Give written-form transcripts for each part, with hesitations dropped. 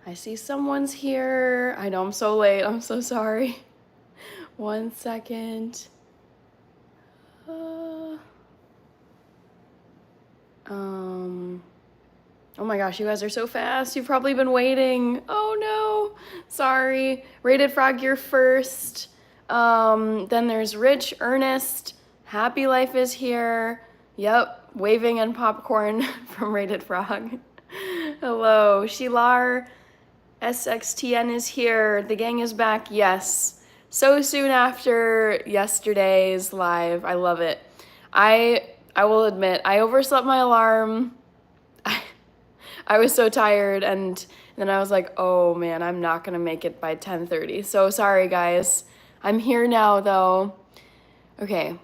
I see someone's here. I know I'm so late. I'm so sorry. 1 second. Oh my gosh, you guys are so fast. You've probably been waiting. Oh no. Sorry. Rated Frog, you're first. Then there's Rich, Ernest, Happy Life is here. Yep, waving and popcorn from Rated Frog. Hello, Shilar, SXTN is here. The gang is back. Yes. So soon after yesterday's live. I love it. I will admit, I overslept my alarm. I was so tired, and then I was like, oh man, I'm not gonna make it by 10:30. So sorry guys. I'm here now though. Okay.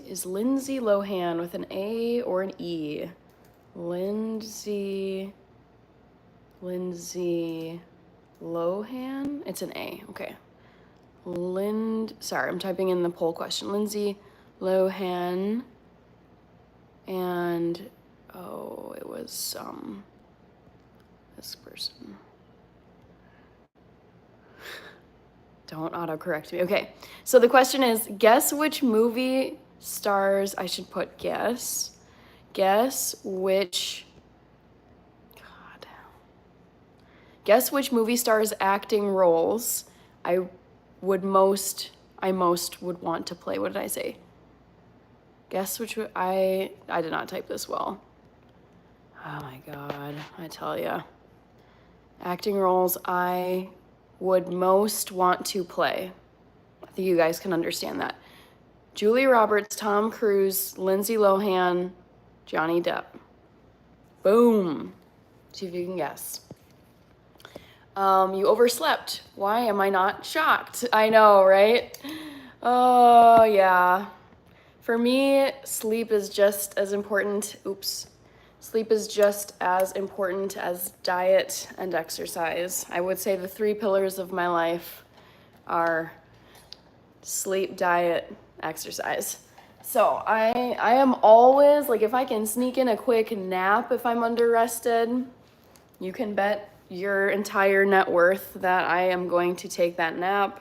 Is Lindsay Lohan with an A or an E? Lindsay Lohan? It's an A, okay. Sorry, I'm typing in the poll question. Lindsay Lohan, and oh, it was this person. Don't autocorrect me. Okay, so the question is, guess which movie stars, I should put guess which, God. Guess which movie stars acting roles I most would want to play. What did I say? Guess which, I did not type this well. Oh my God, I tell ya. Acting roles I would most want to play. I think you guys can understand that. Julia Roberts, Tom Cruise, Lindsay Lohan, Johnny Depp. Boom. See if you can guess. You overslept. Why am I not shocked? I know, right? Oh, yeah. For me, sleep is just as important. Sleep is just as important as diet and exercise. I would say the 3 pillars of my life are sleep, diet, exercise. So I am always, like, if I can sneak in a quick nap if I'm under-rested, you can bet your entire net worth that I am going to take that nap.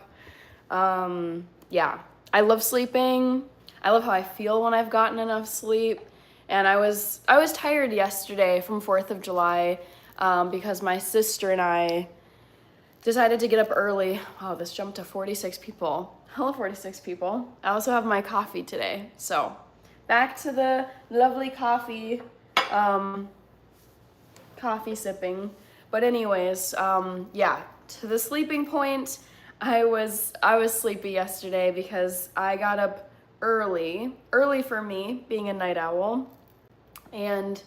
Yeah, I love sleeping. I love how I feel when I've gotten enough sleep. And I was tired yesterday from 4th of July because my sister and I decided to get up early. Wow, this jumped to 46 people. Hello, 46 people. I also have my coffee today. So back to the lovely coffee sipping. But anyways, yeah, to the sleeping point, I was sleepy yesterday because I got up early for me, being a night owl, and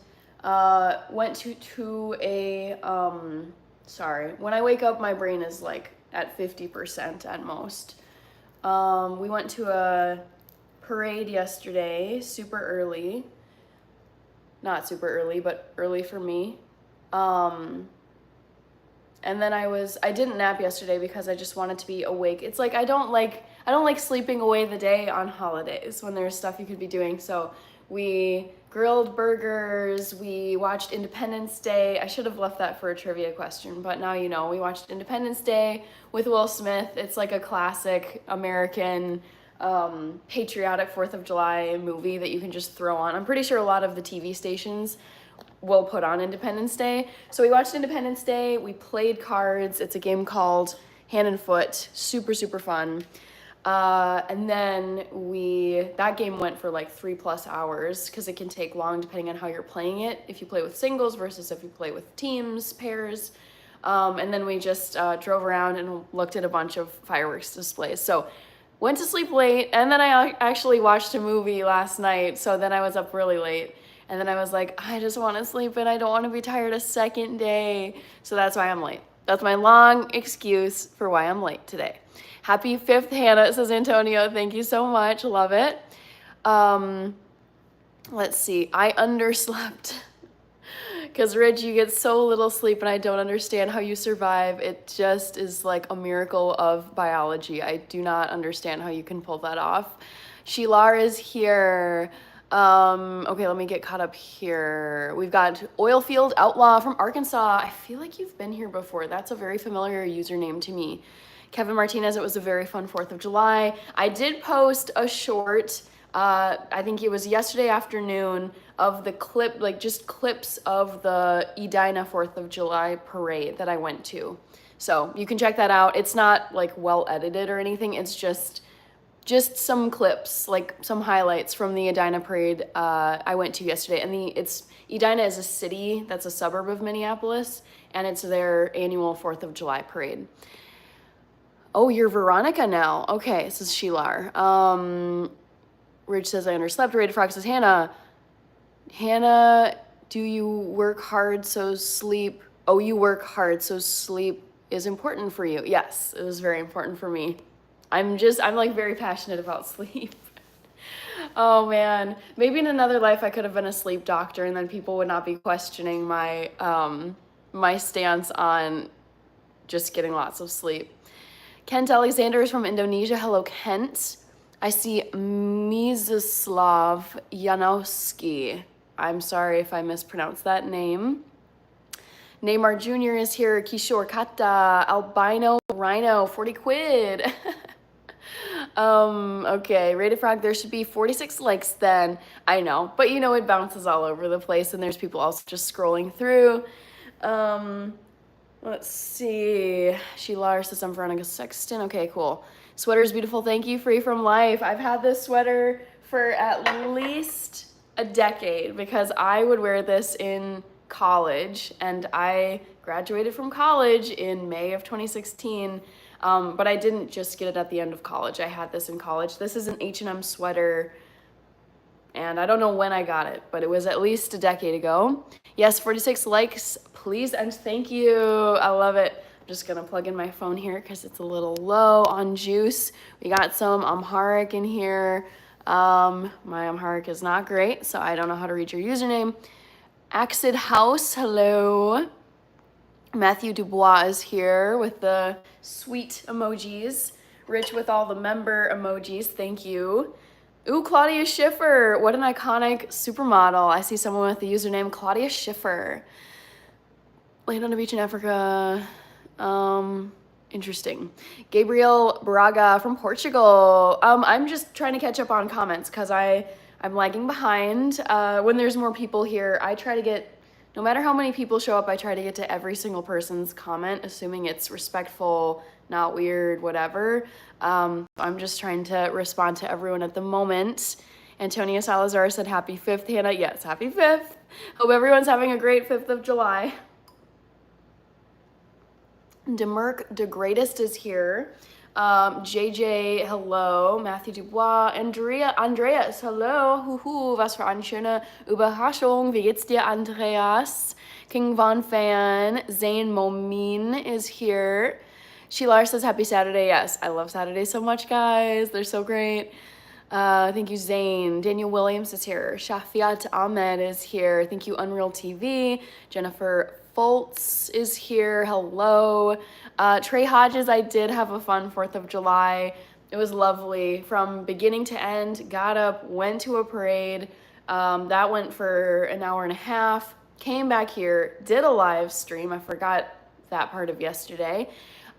went to a, sorry, when I wake up, my brain is like at 50% at most. We went to a parade yesterday, super early. Not super early, but early for me. And then I didn't nap yesterday because I just wanted to be awake. It's like I don't like sleeping away the day on holidays when there's stuff you could be doing. So we grilled burgers, we watched Independence Day. I should have left that for a trivia question, but now you know. We watched Independence Day with Will Smith. It's like a classic American patriotic 4th of July movie that you can just throw on. I'm pretty sure a lot of the TV stations will put on Independence Day. So we watched Independence Day, we played cards. It's a game called Hand and Foot, super, super fun. And then that game went for like 3+ hours because it can take long depending on how you're playing it. If you play with singles versus if you play with teams, pairs. And then we just drove around and looked at a bunch of fireworks displays. So went to sleep late, and then I actually watched a movie last night. So then I was up really late. And then I was like, I just want to sleep and I don't want to be tired a second day. So that's why I'm late. That's my long excuse for why I'm late today. Happy 5th, Hannah, says Antonio. Thank you so much. Love it. Let's see. I underslept. Because, Rich, you get so little sleep and I don't understand how you survive. It just is like a miracle of biology. I do not understand how you can pull that off. Sheila is here. Okay, let me get caught up here. We've got Oilfield Outlaw from Arkansas. I feel like you've been here before. That's a very familiar username to me. Kevin Martinez, it was a very fun 4th of July. I did post a short, I think it was yesterday afternoon, of the clip, like just clips of the Edina 4th of July parade that I went to. So you can check that out. It's not like well edited or anything. It's just some clips, like some highlights from the Edina parade I went to yesterday. And Edina is a city that's a suburb of Minneapolis, and it's their annual 4th of July parade. Oh, you're Veronica now. Okay, this is Sheila. Rich says, I underslept. Rated Frog says, Hannah, do you work hard so sleep? Oh, you work hard so sleep is important for you. Yes, it was very important for me. I'm like very passionate about sleep. Oh man, maybe in another life I could have been a sleep doctor, and then people would not be questioning my my stance on just getting lots of sleep. Kent Alexander is from Indonesia. Hello, Kent. I see Mizislav Janowski. I'm sorry if I mispronounced that name. Neymar Jr. is here. Kishore Kata, Albino Rhino, 40 quid. Okay, Rated Frog, there should be 46 likes then. I know, but you know, it bounces all over the place, and there's people also just scrolling through. Let's see. Sheila says, I'm Veronica Sexton. Okay, cool. Sweater is beautiful. Thank you, Free from Life. I've had this sweater for at least a decade because I would wear this in college, and I graduated from college in May of 2016. But I didn't just get it at the end of college. I had this in college. This is an H&M sweater, and I don't know when I got it, but it was at least a decade ago. Yes, 46 likes, please, and thank you. I love it. I'm just gonna plug in my phone here because it's a little low on juice. We got some Amharic in here. My Amharic is not great, so I don't know how to read your username. Axid House, hello. Matthew Dubois is here with the sweet emojis. Rich with all the member emojis, thank you. Ooh, Claudia Schiffer, what an iconic supermodel. I see someone with the username Claudia Schiffer. Land on a beach in Africa. Interesting. Gabriel Braga from Portugal. I'm just trying to catch up on comments because I'm lagging behind. When there's more people here, I try to get, no matter how many people show up, I try to get to every single person's comment, assuming it's respectful, not weird, whatever. I'm just trying to respond to everyone at the moment. Antonia Salazar said happy 5th, Hannah. Yes, happy 5th. Hope everyone's having a great 5th of July. Demerk the Greatest is here. JJ, hello. Matthew Dubois. Andreas, hello. Huhu, was für eine schöne Überraschung. Wie geht's dir, Andreas? King Von Fan. Zane Momin is here. Sheila says happy Saturday. Yes, I love Saturdays so much, guys. They're so great. Thank you, Zane. Daniel Williams is here. Shafiat Ahmed is here. Thank you, Unreal TV. Jennifer Foltz is here. Hello. Trey Hodges, I did have a fun 4th of July. It was lovely from beginning to end. Got up, went to a parade. That went for an hour and a half. Came back here, did a live stream. I forgot that part of yesterday.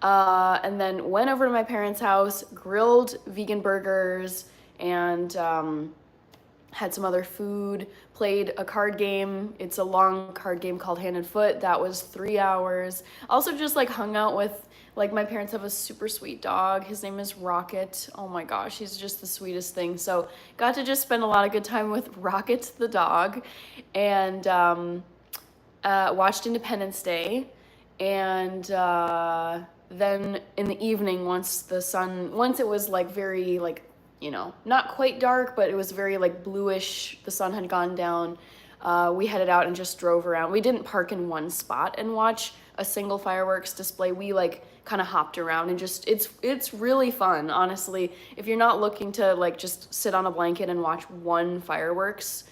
And then went over to my parents' house, grilled vegan burgers, and had some other food, played a card game. It's a long card game called Hand and Foot. That was 3 hours. Also just like hung out with, like, my parents have a super sweet dog. His name is Rocket. Oh my gosh, he's just the sweetest thing. So got to just spend a lot of good time with Rocket the dog, and watched Independence Day. And then in the evening, once it was like very like, you know, not quite dark, but it was very like bluish, the sun had gone down, we headed out and just drove around. We didn't park in one spot and watch a single fireworks display. We like kind of hopped around, and just it's really fun, honestly. If you're not looking to like just sit on a blanket and watch one fireworks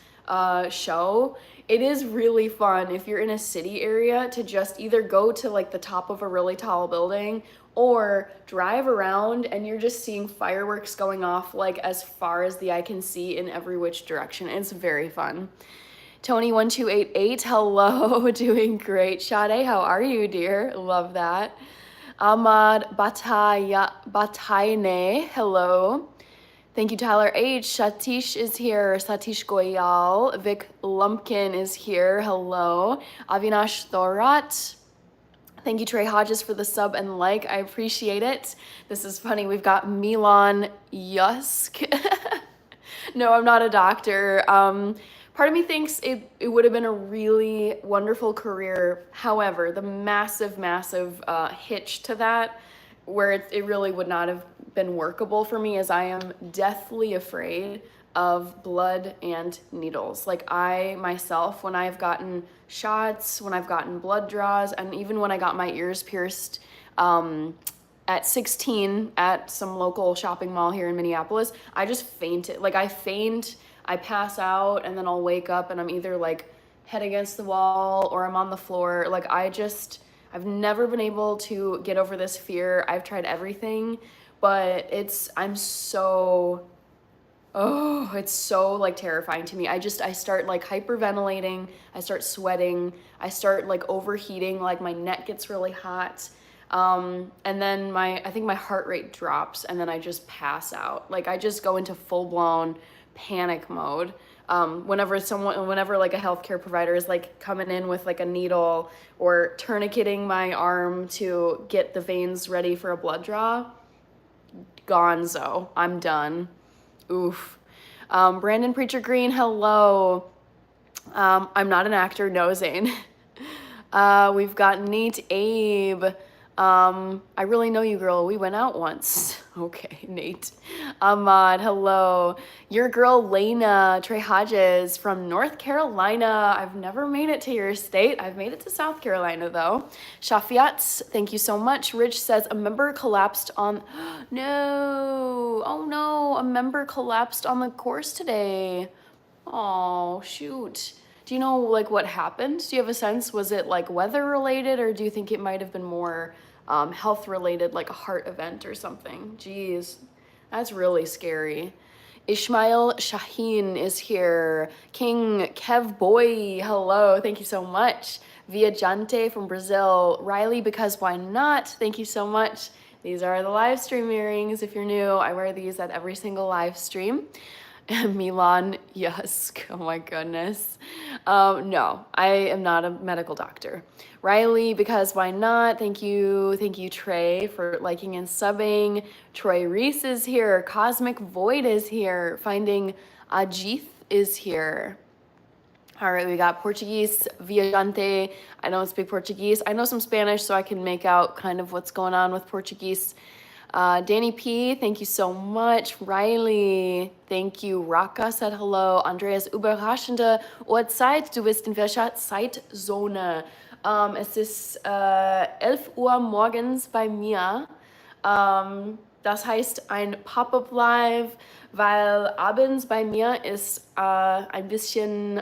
show, it is really fun if you're in a city area to just either go to like the top of a really tall building or drive around and you're just seeing fireworks going off like as far as the eye can see in every which direction. It's very fun. Tony1288, hello, doing great. Sade, how are you, dear? Love that. Ahmad Bataine, hello. Thank you, Tyler H. Satish is here. Satish Goyal. Vic Lumpkin is here. Hello. Avinash Thorat. Thank you, Trey Hodges, for the sub and like. I appreciate it. This is funny. We've got Milan Yusk. No, I'm not a doctor. Part of me thinks it would have been a really wonderful career. However, the massive hitch to that, where it really would not have been workable for me, as I am deathly afraid of blood and needles. Like I myself, when I've gotten shots, when I've gotten blood draws, and even when I got my ears pierced at 16 at some local shopping mall here in Minneapolis, I just fainted. Like I faint, I pass out, and then I'll wake up and I'm either like head against the wall or I'm on the floor. Like I've never been able to get over this fear. I've tried everything, but it's so like terrifying to me. I start like hyperventilating, I start sweating, I start like overheating, like my neck gets really hot. And then I think my heart rate drops and then I just pass out. Like I just go into full blown panic mode. Whenever like a healthcare provider is like coming in with like a needle or tourniqueting my arm to get the veins ready for a blood draw, gonzo, I'm done. Oof. Brandon Preacher Green, hello. I'm not an actor, no, Zane. We've got Nate Abe. I really know you, girl. We went out once. Okay, Nate. Ahmad, hello. Your girl, Lena Trey Hodges from North Carolina. I've never made it to your state. I've made it to South Carolina, though. Shafiats, thank you so much. Rich says, a member collapsed on... No. Oh, no. A member collapsed on the course today. Oh, shoot. Do you know, like, what happened? Do you have a sense? Was it, like, weather-related, or do you think it might have been more health-related, like a heart event or something? Jeez, that's really scary. Ishmael Shaheen is here. King Kev Boy, hello. Thank you so much. Viajante from Brazil. Riley, because why not? Thank you so much. These are the live stream earrings. If you're new, I wear these at every single live stream. Milan Yusk, oh my goodness. No, I am not a medical doctor. Riley, because why not? Thank you, Trey, for liking and subbing. Troy Reese is here. Cosmic Void is here. Finding Ajith is here. All right, we got Portuguese, Viajante. I don't speak Portuguese. I know some Spanish, so I can make out kind of what's going on with Portuguese. Danny P, thank you so much. Riley, thank you. Raka said hello. Andreas, überraschende Uhrzeit. Du bist in welcher Zeitzone? Es ist 11 Uhr morgens bei mir. Das heißt ein Pop-up Live, weil abends bei mir ist ein bisschen,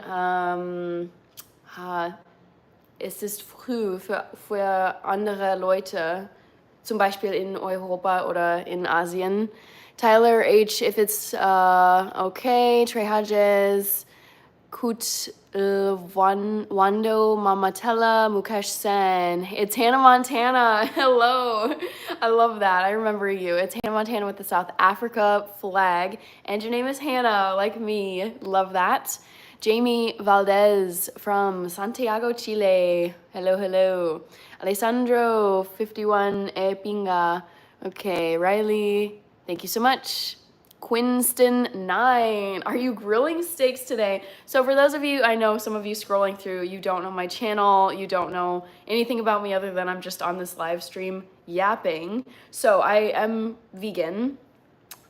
es ist früh für andere Leute. Zum Beispiel in Europa oder in Asien. Tyler H, if it's okay. Trey Hodges, Kut Wando Mamatella, Mukesh Sen. It's Hannah Montana. Hello. I love that. I remember you. It's Hannah Montana with the South Africa flag. And your name is Hannah, like me. Love that. Jamie Valdez from Santiago, Chile. Hello, hello. Alessandro, 51 Pinga. Okay, Riley, thank you so much. Quinston 9, are you grilling steaks today? So for those of you, I know some of you scrolling through, you don't know my channel, you don't know anything about me other than I'm just on this live stream yapping. So I am vegan,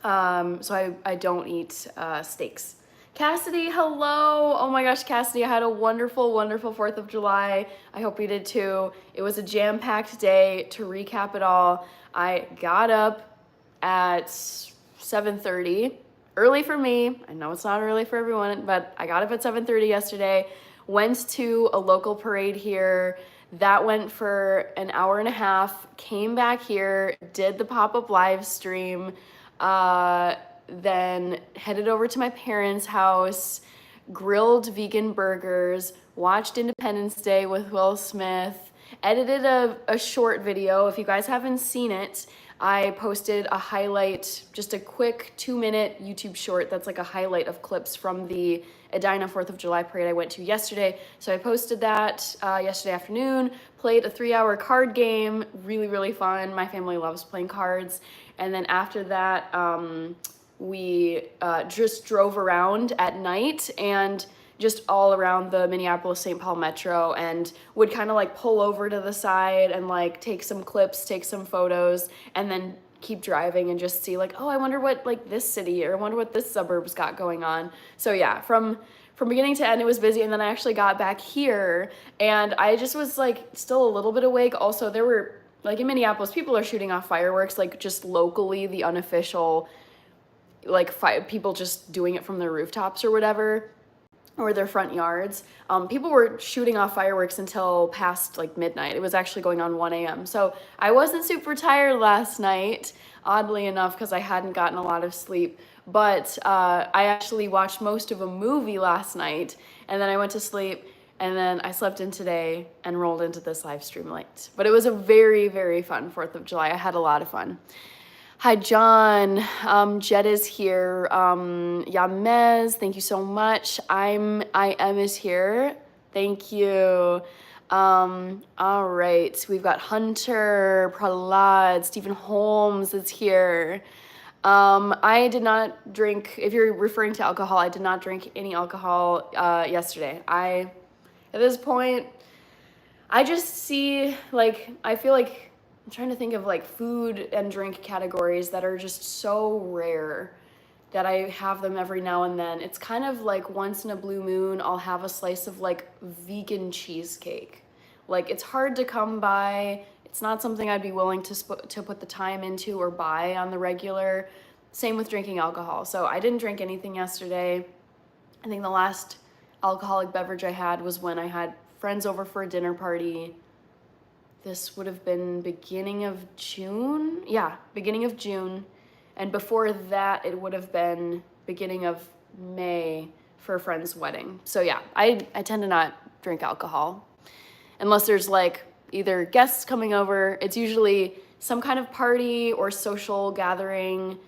so I don't eat steaks. Cassidy, hello. Oh my gosh, Cassidy, I had a wonderful 4th of July. I hope you did too. It was a jam-packed day. To recap it all, I got up at 7:30, early for me. I know it's not early for everyone, but I got up at 7:30 yesterday, went to a local parade here. That went for an hour and a half, came back here, did the pop-up live stream, then headed over to my parents' house, grilled vegan burgers, watched Independence Day with Will Smith, edited a short video. If you guys haven't seen it, I posted a highlight, just a quick 2-minute YouTube short that's like a highlight of clips from the Edina 4th of July parade I went to yesterday. So I posted that yesterday afternoon, played a 3-hour card game, really, really fun. My family loves playing cards. And then after that, we just drove around at night and just all around the Minneapolis-St. Paul metro, and would kind of like pull over to the side and like take some clips, take some photos, and then keep driving and just see like, oh, I wonder what like this city, or I wonder what this suburb's got going on. So yeah, from beginning to end, it was busy. And then I actually got back here and I just was like still a little bit awake. Also, there were like in Minneapolis, people are shooting off fireworks, like just locally, the unofficial, like people just doing it from their rooftops or whatever, or their front yards. People were shooting off fireworks until past like midnight. It was actually going on 1 a.m. So I wasn't super tired last night, oddly enough, because I hadn't gotten a lot of sleep. But I actually watched most of a movie last night, and then I went to sleep, and then I slept in today and rolled into this live stream late. But it was a very, very fun 4th of July. I had a lot of fun. Hi, John. Jed is here. Yamez, thank you so much. I am is here. Thank you. All right. We've got Hunter, Prahlad, Stephen Holmes is here. I did not drink, if you're referring to alcohol, I did not drink any alcohol yesterday. At this point, I just see, like, I feel like I'm trying to think of like food and drink categories that are just so rare that I have them every now and then. It's kind of like once in a blue moon, I'll have a slice of like vegan cheesecake. Like it's hard to come by. It's not something I'd be willing to put the time into or buy on the regular. Same with drinking alcohol. So I didn't drink anything yesterday. I think the last alcoholic beverage I had was when I had friends over for a dinner party. This would have been beginning of June. Yeah, beginning of June. And before that, it would have been beginning of May for a friend's wedding. So yeah, I tend to not drink alcohol unless there's like either guests coming over. It's usually some kind of party or social gathering,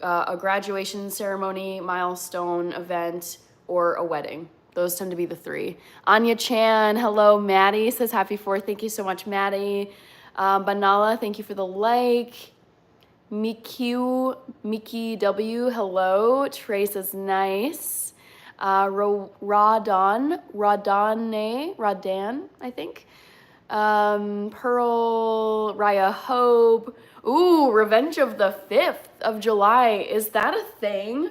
a graduation ceremony, milestone event, or a wedding. Those tend to be the three. Anya Chan, hello. Maddie says happy 4th. Thank you so much, Maddie. Banala, thank you for the like. Mickey W, hello. Trey says nice. Radan, I think. Pearl, Raya Hope. Ooh, Revenge of the 5th of July. Is that a thing?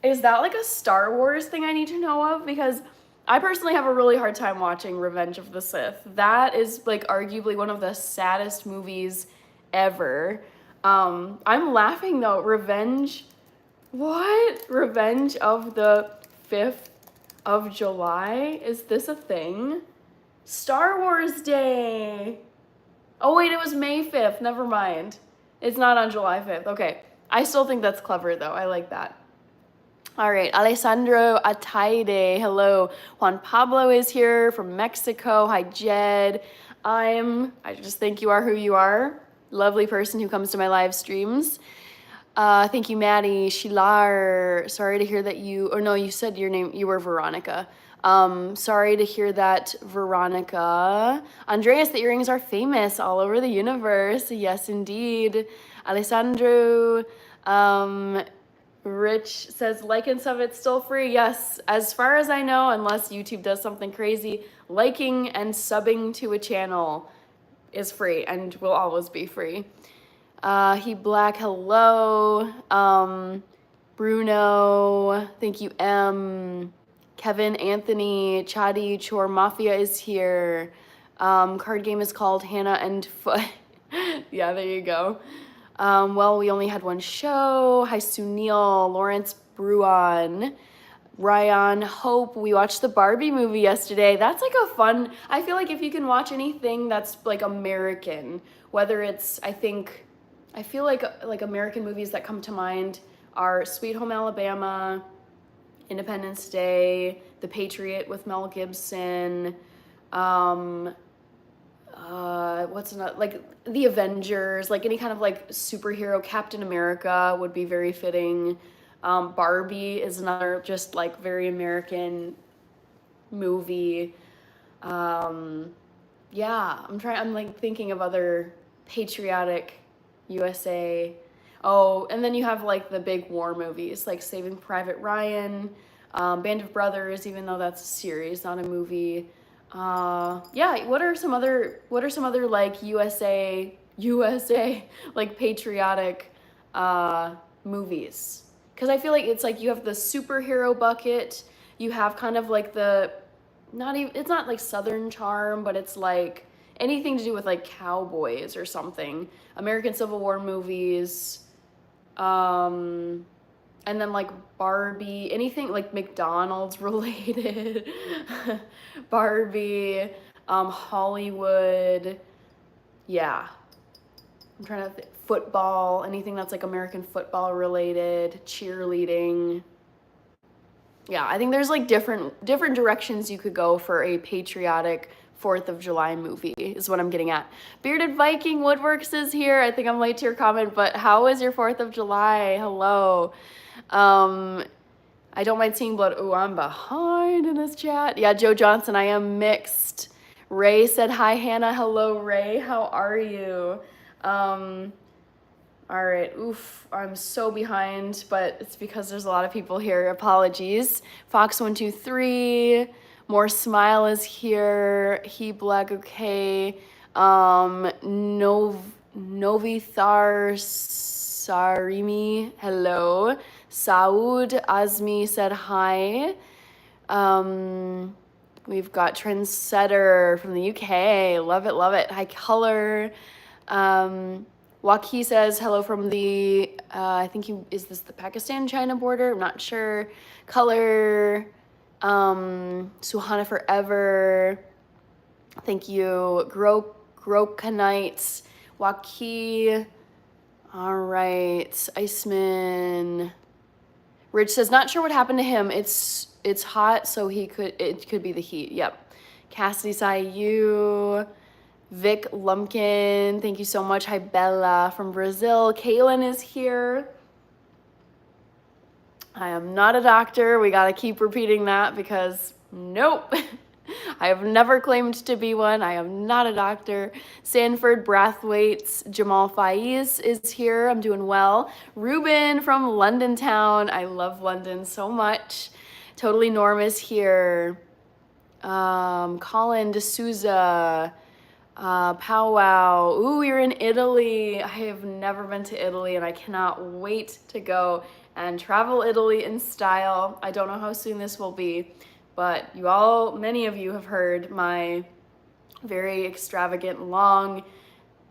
Is that like a Star Wars thing I need to know of? Because I personally have a really hard time watching Revenge of the Sith. That is like arguably one of the saddest movies ever. I'm laughing though. Revenge of the 5th of July? Is this a thing? Star Wars Day. Oh wait, it was May 5th. Never mind. It's not on July 5th. Okay. I still think that's clever though. I like that. All right, Alessandro Ataide, hello. Juan Pablo is here from Mexico. Hi, Jed. I just think you are who you are. Lovely person who comes to my live streams. Thank you, Maddie. Shilar, sorry to hear that you said your name, you were Veronica. Sorry to hear that, Veronica. Andreas, the earrings are famous all over the universe. Yes, indeed. Alessandro, Rich says, like and sub, it's still free. Yes, as far as I know, unless YouTube does something crazy, liking and subbing to a channel is free and will always be free. He Black, hello. Bruno, thank you, M. Kevin, Anthony, Chadi, Chor Mafia is here. Card game is called Hannah and Foot. Yeah, there you go. Well, we only had one show. Hi, Sunil, Lawrence Bruan. Ryan, Hope, we watched the Barbie movie yesterday. That's like a fun, I feel like if you can watch anything that's like American, whether it's, I feel like American movies that come to mind are Sweet Home Alabama, Independence Day, The Patriot with Mel Gibson, what's another, like The Avengers, like any kind of like superhero, Captain America would be very fitting. Barbie is another just like very American movie. Yeah, I'm like thinking of other patriotic USA. Oh, and then you have like the big war movies like Saving Private Ryan, Band of Brothers, even though that's a series, not a movie. Yeah, what are some other like USA like patriotic movies? Because I feel like it's like you have the superhero bucket, you have kind of like the not even, it's not like Southern Charm, but it's like anything to do with like cowboys or something. American Civil War movies, um, and then like Barbie, anything like McDonald's related, Barbie, Hollywood, yeah. I'm trying to think, football, anything that's like American football related, cheerleading. Yeah, I think there's like different directions you could go for a patriotic 4th of July movie is what I'm getting at. Bearded Viking Woodworks is here. I think I'm late to your comment, but how was your 4th of July? Hello. I don't mind seeing blood. Oh, I'm behind in this chat. Yeah, Joe Johnson, I am mixed. Ray said hi, Hannah. Hello, Ray. How are you? All right, oof, I'm so behind, but it's because there's a lot of people here. Apologies. Fox123, more Smile is here. He Black, okay. Novithar Sarimi, hello. Saud Azmi said hi. We've got Trendsetter from the UK. Love it, love it. Hi, Color. Waki says hello from the, is this the Pakistan-China border? I'm not sure. Color, Suhana Forever. Thank you. Grokanites, Waki. All right. Iceman. Rich says, not sure what happened to him. It's hot, so it could be the heat. Yep. Cassidy Sayu. Vic Lumpkin, thank you so much. Hi, Bella from Brazil. Kaylin is here. I am not a doctor. We got to keep repeating that because nope. I have never claimed to be one. I am not a doctor. Sanford Brathwaite's Jamal Faiz is here. I'm doing well. Ruben from London Town. I love London so much. Totally Norm is here. Colin D'Souza. Powwow. Ooh, you're in Italy. I have never been to Italy and I cannot wait to go and travel Italy in style. I don't know how soon this will be, but many of you have heard my very extravagant long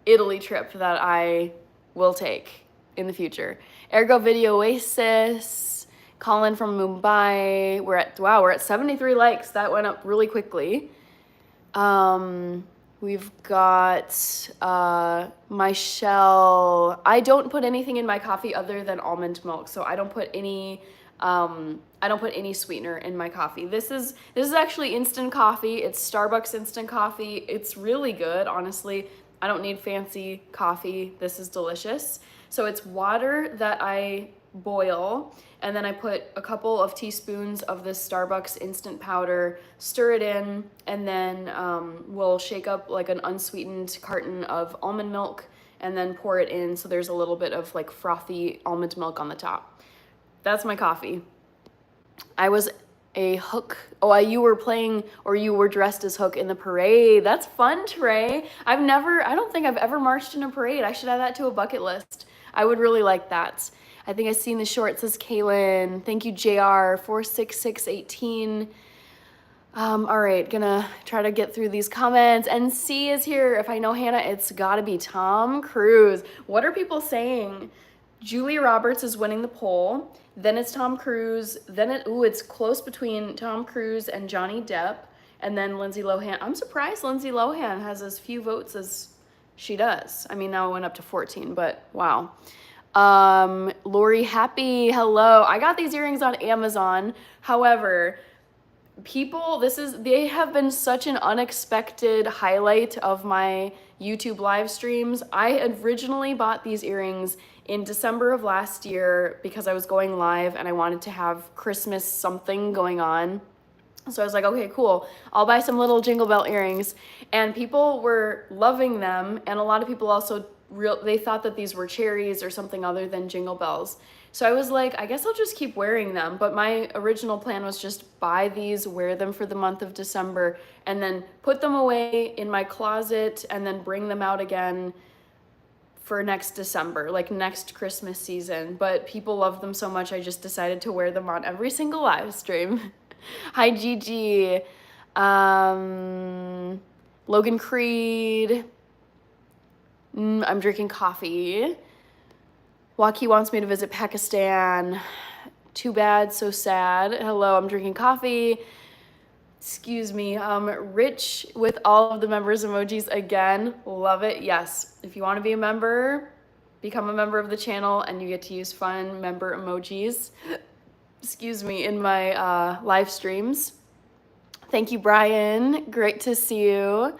Italy trip that I will take in the future. Ergo Video Oasis, Colin from Mumbai. We're at 73 likes. That went up really quickly. We've got Michelle. I don't put anything in my coffee other than almond milk, so I don't put any sweetener in my coffee. This is actually instant coffee. It's Starbucks instant coffee. It's really good, honestly. I don't need fancy coffee. This is delicious. So it's water that I boil, and then I put a couple of teaspoons of this Starbucks instant powder, stir it in, and then we'll shake up like an unsweetened carton of almond milk and then pour it in so there's a little bit of like frothy almond milk on the top. That's my coffee. I was a Hook. Oh, you were playing, or you were dressed as Hook in the parade. That's fun, Trey. I don't think I've ever marched in a parade. I should add that to a bucket list. I would really like that. I think I've seen the short, says Kaylin. Thank you, JR, 46618. All right, gonna try to get through these comments. And C is here. If I know Hannah, it's gotta be Tom Cruise. What are people saying? Julia Roberts is winning the poll. Then it's Tom Cruise. Then it's close between Tom Cruise and Johnny Depp. And then Lindsay Lohan. I'm surprised Lindsay Lohan has as few votes as she does. I mean, now it went up to 14, but wow. Lori Happy, hello. I got these earrings on Amazon. However, they have been such an unexpected highlight of my YouTube live streams. I originally bought these earrings in December of last year because I was going live and I wanted to have Christmas something going on. So I was like, okay, cool. I'll buy some little Jingle Bell earrings. And people were loving them. And a lot of people also, they thought that these were cherries or something other than Jingle Bells. So I was like, I guess I'll just keep wearing them. But my original plan was just buy these, wear them for the month of December, and then put them away in my closet and then bring them out again for next December, like next Christmas season. But people love them so much, I just decided to wear them on every single live stream. Hi, Gigi. Logan Creed. I'm drinking coffee. Waki wants me to visit Pakistan. Too bad, so sad. Hello, I'm drinking coffee. Excuse me. Rich with all of the members emojis again. Love it. Yes. If you want to be a member, become a member of the channel and you get to use fun member emojis. Excuse me, in my live streams. Thank you, Brian. Great to see you.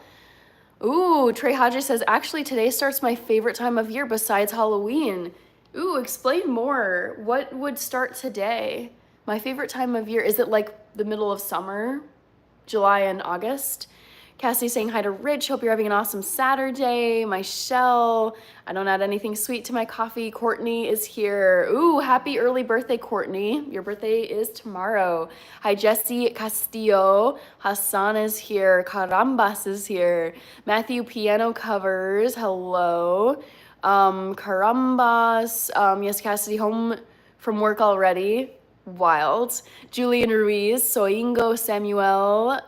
Ooh, Trey Hodges says, actually, today starts my favorite time of year besides Halloween. Ooh, explain more. What would start today? My favorite time of year, is it like the middle of summer? July and August? Cassie saying hi to Rich. Hope you're having an awesome Saturday. Michelle, I don't add anything sweet to my coffee. Courtney is here. Ooh, happy early birthday, Courtney. Your birthday is tomorrow. Hi, Jesse Castillo. Hassan is here. Carambas is here. Matthew Piano Covers. Hello. Carambas. Yes, Cassidy, home from work already. Wild. Julian Ruiz. Soingo Samuel.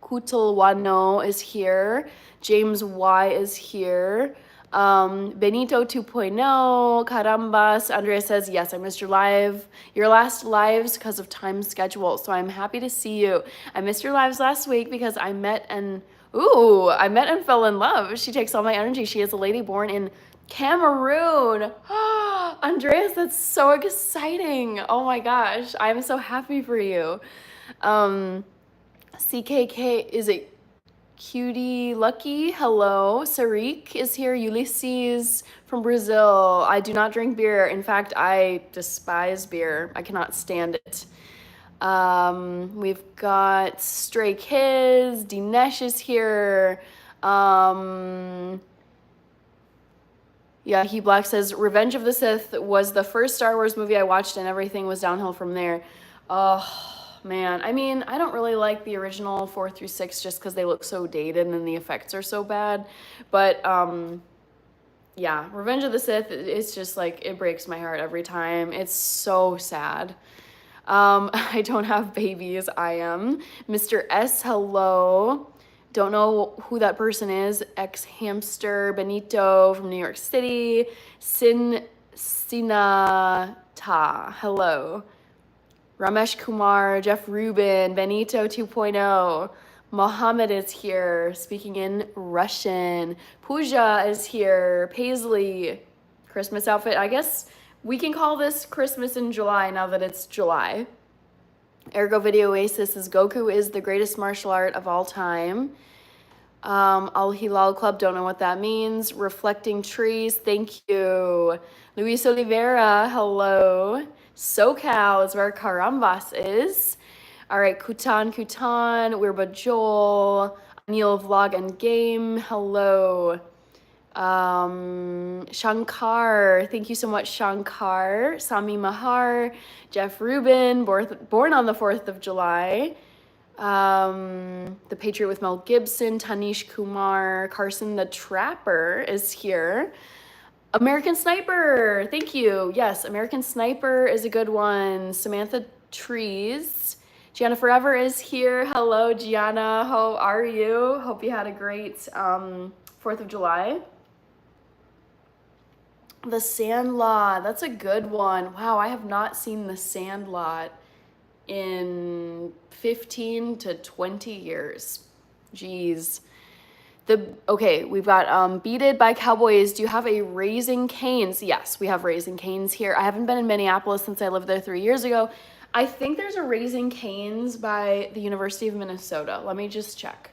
Kutlwano is here. James Y is here. Benito 2.0, Carambas. Andrea says, yes, I missed your last lives because of time schedule. So I'm happy to see you. I missed your lives last week because I met and fell in love. She takes all my energy. She is a lady born in Cameroon. Andreas, that's so exciting. Oh my gosh. I'm so happy for you. CKK, is it Cutie Lucky? Hello. Sarik is here. Ulysses from Brazil. I do not drink beer. In fact, I despise beer. I cannot stand it. We've got Stray Kids. Dinesh is here. Yeah, He Black says, Revenge of the Sith was the first Star Wars movie I watched and everything was downhill from there. Oh, man. I mean, I don't really like the original 4 through 6 just because they look so dated and the effects are so bad. But, yeah, Revenge of the Sith, it's just like, it breaks my heart every time. It's so sad. I don't have babies. I am. Mr. S, hello. Don't know who that person is. Ex-hamster Benito from New York City. Sinata, hello. Ramesh Kumar, Jeff Rubin, Benito 2.0. Mohammed is here, speaking in Russian. Pooja is here. Paisley, Christmas outfit. I guess we can call this Christmas in July now that it's July. Ergo Video Oasis says Goku is the greatest martial art of all time. Al Hilal Club, don't know what that means. Reflecting Trees, thank you. Luis Oliveira, hello. SoCal is where Carambas is. All right, Kutan, Wirba Joel, Anil Vlog and Game, hello. Shankar, thank you so much, Shankar. Sami Mahar, Jeff Rubin, born on the 4th of July. The Patriot with Mel Gibson, Tanish Kumar, Carson the Trapper is here. American Sniper, thank you. Yes, American Sniper is a good one. Samantha Trees. Gianna Forever is here. Hello, Gianna. How are you? Hope you had a great 4th of July. The Sandlot, that's a good one. Wow, I have not seen The Sandlot in 15 to 20 years. Jeez. Okay, we've got Beat It by Cowboys. Do you have a Raising Cane's? Yes, we have Raising Cane's here. I haven't been in Minneapolis since I lived there 3 years ago. I think there's a Raising Cane's by the University of Minnesota. Let me just check.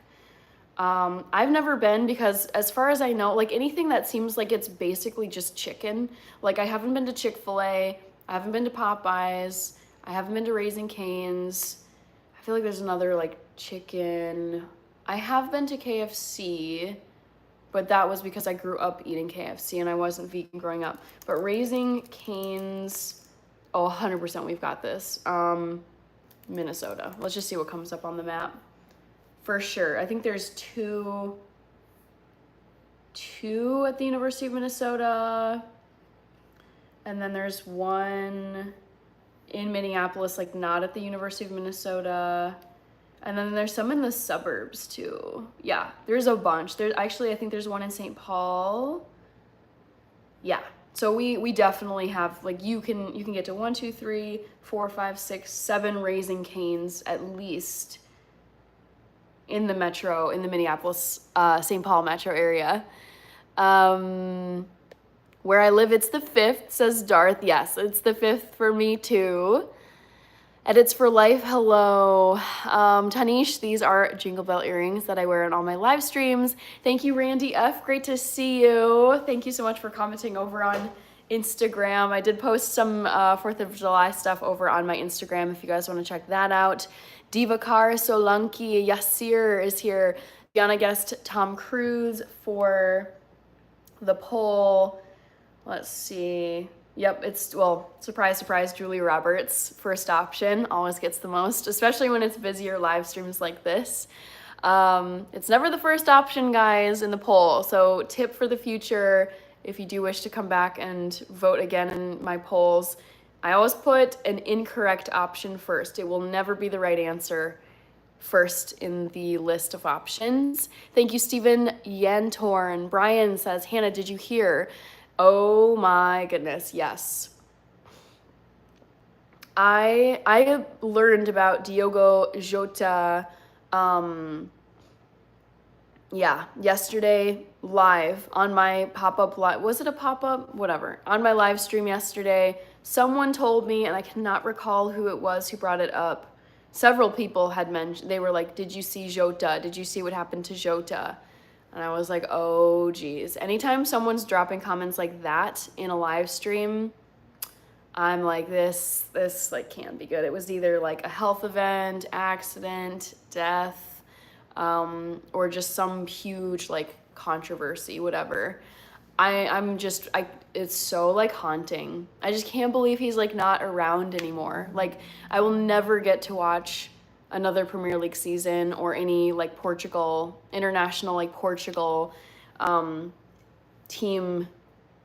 I've never been because as far as I know, like anything that seems like it's basically just chicken. Like I haven't been to Chick-fil-A, I haven't been to Popeyes, I haven't been to Raising Cane's. I feel like there's another like chicken. I have been to KFC, but that was because I grew up eating KFC and I wasn't vegan growing up. But Raising Cane's, oh, 100% we've got this. Minnesota. Let's just see what comes up on the map. For sure. I think there's two at the University of Minnesota. And then there's one in Minneapolis, like not at the University of Minnesota. And then there's some in the suburbs too. Yeah, there's a bunch. There's actually, I think there's one in St. Paul. Yeah. So we definitely have, like, you can get to 1, 2, 3, 4, 5, 6, 7 Raising Cane's at least in the metro, in the Minneapolis, St. Paul metro area. Where I live, it's the 5th, says Darth. Yes, it's the 5th for me too. Edits for Life, hello. Tanish, these are Jingle Bell earrings that I wear in all my live streams. Thank you, Randy F. Great to see you. Thank you so much for commenting over on Instagram. I did post some 4th of July stuff over on my Instagram if you guys want to check that out. Divakar Solanki Yasir is here. Diana guessed Tom Cruise for the poll. Let's see. Yep, it's, well, surprise, surprise, Julia Roberts, first option, always gets the most, especially when it's busier live streams like this. It's never the first option, guys, in the poll. So tip for the future, if you do wish to come back and vote again in my polls, I always put an incorrect option first. It will never be the right answer first in the list of options. Thank you, Stephen Yantorn. Brian says, Hannah, did you hear? Oh my goodness, yes. I learned about Diogo Jota, yesterday live on my pop-up live. Was it a pop-up? Whatever. On my live stream yesterday, someone told me, and I cannot recall who it was who brought it up. Several people had mentioned, they were like, did you see Jota? Did you see what happened to Jota? And I was like, oh geez. Anytime someone's dropping comments like that in a live stream, I'm like, this like can't be good. It was either like a health event, accident, death, or just some huge like controversy, whatever. It's so like haunting. I just can't believe he's like not around anymore. Like I will never get to watch another Premier League season or any like international like Portugal team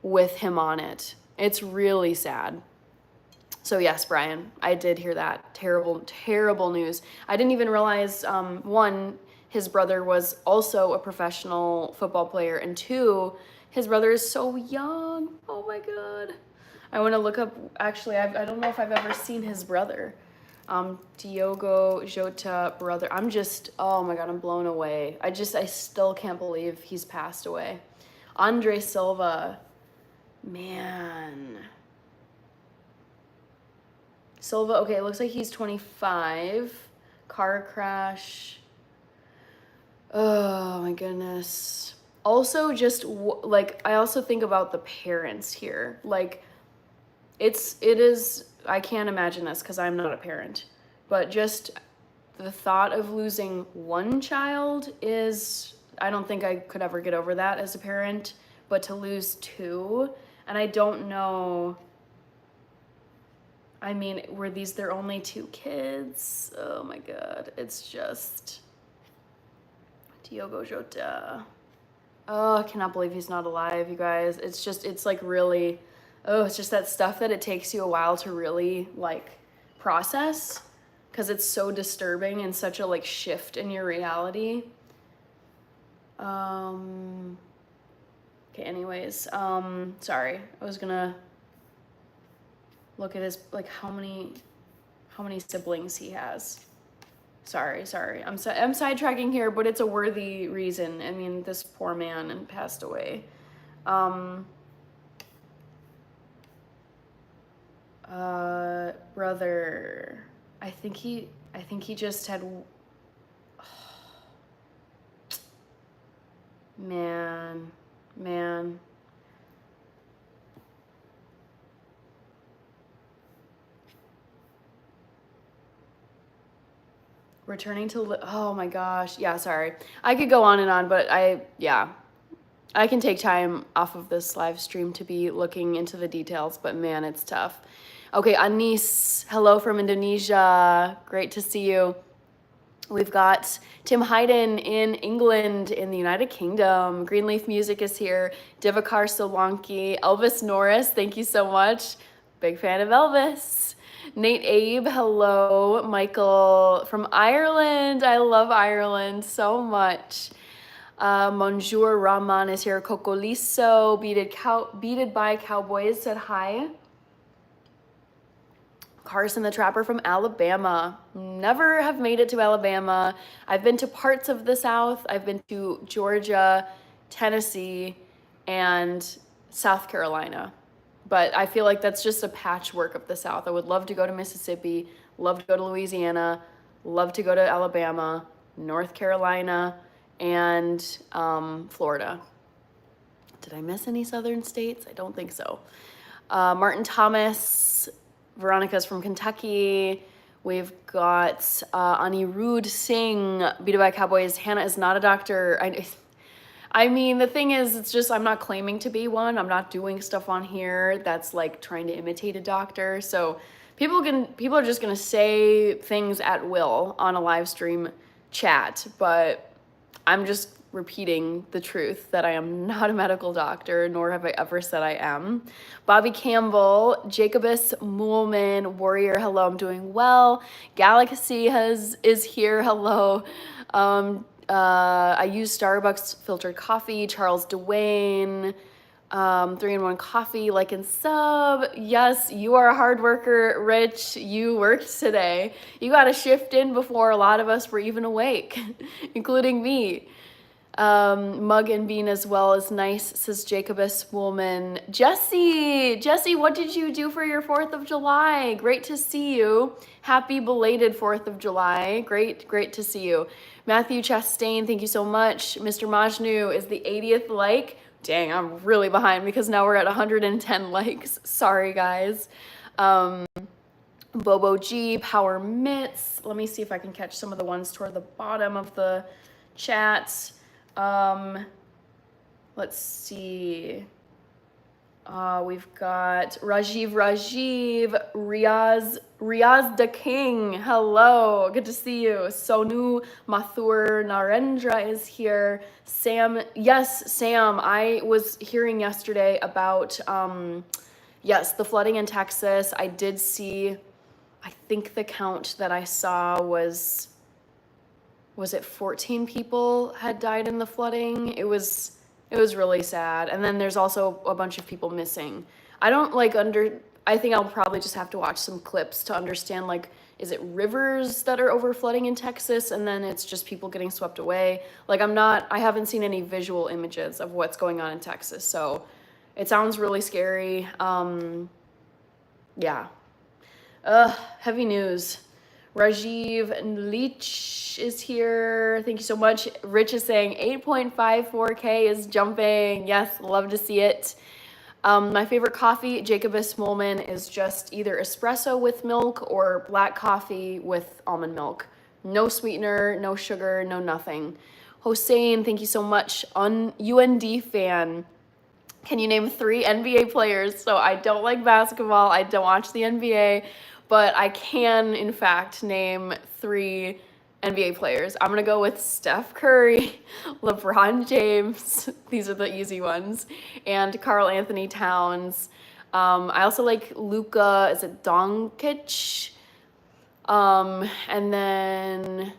with him on it. It's really sad. So yes, Brian, I did hear that. Terrible, terrible news. I didn't even realize, one, his brother was also a professional football player, and two, his brother is so young. Oh my God. I want to look up, actually, I don't know if I've ever seen his brother. Diogo Jota brother. Oh my God, I'm blown away. I still can't believe he's passed away. Andre Silva, man. Silva, okay, it looks like he's 25. Car crash. Oh my goodness. Also, just like, I also think about the parents here. Like, it is, I can't imagine this because I'm not a parent, but just the thought of losing one child is, I don't think I could ever get over that as a parent, but to lose two, and I don't know, I mean, were these their only 2 kids? Oh my God, it's just, Diogo Jota. Oh, I cannot believe he's not alive, you guys. It's like really, it's just that stuff that it takes you a while to really like process because it's so disturbing and such a like shift in your reality. Okay, anyways, sorry. I was gonna look at his, like, how many siblings he has. Sorry. I'm sidetracking here, but it's a worthy reason. I mean, this poor man passed away. Brother, I think he just had, man. Returning to, oh my gosh. Yeah, sorry. I could go on and on, but I can take time off of this live stream to be looking into the details, but man, it's tough. Okay, Anis, hello from Indonesia. Great to see you. We've got Tim Hayden in England, in the United Kingdom. Greenleaf Music is here. Divakar Solanki. Elvis Norris, thank you so much. Big fan of Elvis. Nate Abe, hello. Michael from Ireland. I love Ireland so much. Monjour Rahman is here. Cocoliso, Beated by Cowboys, said hi. Carson the Trapper from Alabama. Never have made it to Alabama. I've been to parts of the South. I've been to Georgia, Tennessee, and South Carolina. But I feel like that's just a patchwork of the South. I would love to go to Mississippi, love to go to Louisiana, love to go to Alabama, North Carolina, and Florida. Did I miss any southern states? I don't think so. Martin Thomas, Veronica's from Kentucky. We've got Anirudh Singh, Beat by Cowboys. Hannah is not a doctor. I mean, the thing is, it's just, I'm not claiming to be one. I'm not doing stuff on here that's like trying to imitate a doctor. So people are just gonna say things at will on a live stream chat, but I'm just repeating the truth that I am not a medical doctor, nor have I ever said I am. Bobby Campbell, Jacobus Moolman, Warrior, hello, I'm doing well. Galaxy is here, hello. I use Starbucks filtered coffee. Charles Dwayne, 3-in-1 coffee, like and sub. Yes, you are a hard worker, Rich. You worked today. You got a shift in before a lot of us were even awake, including me. Mug and bean as well is nice, says Jacobus Woolman. Jesse, what did you do for your 4th of July? Great to see you. Happy belated 4th of July. Great to see you. Matthew Chastain, thank you so much. Mr. Majnu is the 80th like. Dang, I'm really behind because now we're at 110 likes. Sorry, guys. Bobo G, Power Mitts. Let me see if I can catch some of the ones toward the bottom of the chats. Let's see. We've got Rajiv, Riaz the King. Hello, good to see you. Sonu Mathur Narendra is here. Sam, yes, Sam, I was hearing yesterday about, yes, the flooding in Texas. I did see, I think the count that I saw was it 14 people had died in the flooding? It was really sad. And then there's also a bunch of people missing. I think I'll probably just have to watch some clips to understand, like, is it rivers that are over flooding in Texas and then it's just people getting swept away? Like, I haven't seen any visual images of what's going on in Texas. So it sounds really scary. Yeah. Heavy news. Rajiv Leach is here. Thank you so much. Rich is saying 8.54K is jumping. Yes, love to see it. My favorite coffee, Jacobus Moolman, is just either espresso with milk or black coffee with almond milk. No sweetener, no sugar, no nothing. Hossein, thank you so much. UND fan. Can you name 3 NBA players? So I don't like basketball. I don't watch the NBA. But I can, in fact, name 3 NBA players. I'm gonna go with Steph Curry, LeBron James, these are the easy ones, and Karl Anthony Towns. I also like Luka, is it Doncic? And then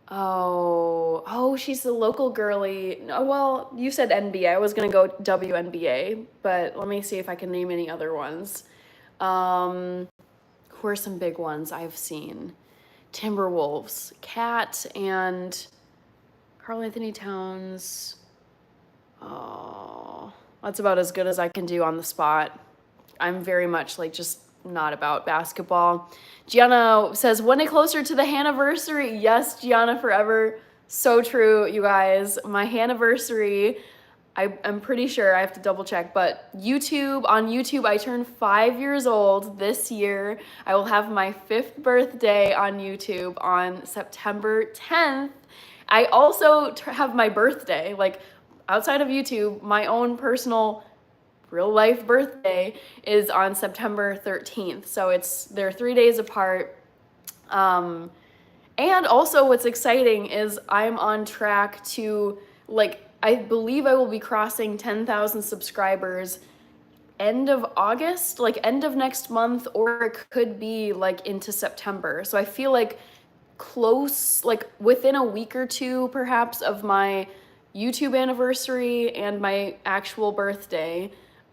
Oh, she's the local girly. No, well, you said NBA. I was gonna go WNBA, but let me see if I can name any other ones. Who are some big ones I've seen? Timberwolves, Cat, and Karl Anthony Towns. Oh, that's about as good as I can do on the spot. I'm very much like just not about basketball. Gianna says, one day closer to the anniversary. Yes, Gianna forever. So true, you guys. My anniversary, I'm pretty sure, I have to double check, but on YouTube, I turned 5 years old this year. I will have my 5th birthday on YouTube on September 10th. I also have my birthday, like outside of YouTube, my own personal real life birthday is on September 13th. So they're 3 days apart. And also what's exciting is I'm on track to, like, I believe I will be crossing 10,000 subscribers end of August, like end of next month, or it could be like into September. So I feel like close, like within a week or two perhaps of my YouTube anniversary and my actual birthday,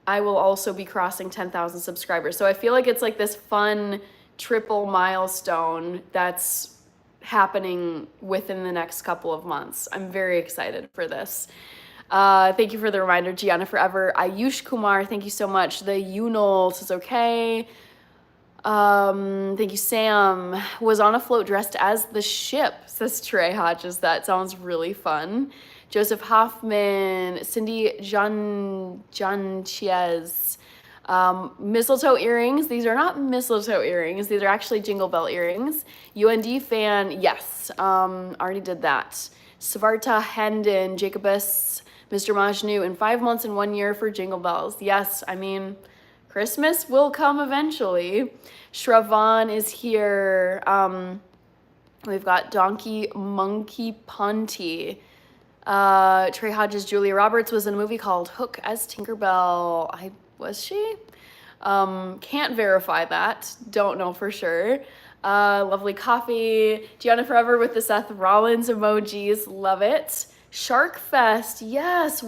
I will also be crossing 10,000 subscribers. So I feel like it's like this fun triple milestone that's happening within the next couple of months. I'm very excited for this. Thank you for the reminder, Gianna Forever. Ayush Kumar, thank you so much. The Yunol says okay. Thank you, Sam. Was on a float dressed as the ship, says Trey Hodges. That sounds really fun. Joseph Hoffman, Cindy Chiez. Mistletoe earrings. These are not mistletoe earrings. These are actually Jingle Bell earrings. UND fan, yes. Already did that. Svarta Hendon, Jacobus, Mr. Majnu, in 5 months and 1 year for Jingle Bells. Yes, I mean, Christmas will come eventually. Shravan is here. We've got Donkey Monkey Punty. Trey Hodges, Julia Roberts was in a movie called Hook as Tinkerbell. Was she? Can't verify that. Don't know for sure. Lovely coffee. Gianna Forever with the Seth Rollins emojis. Love it. Shark Fest. Yes.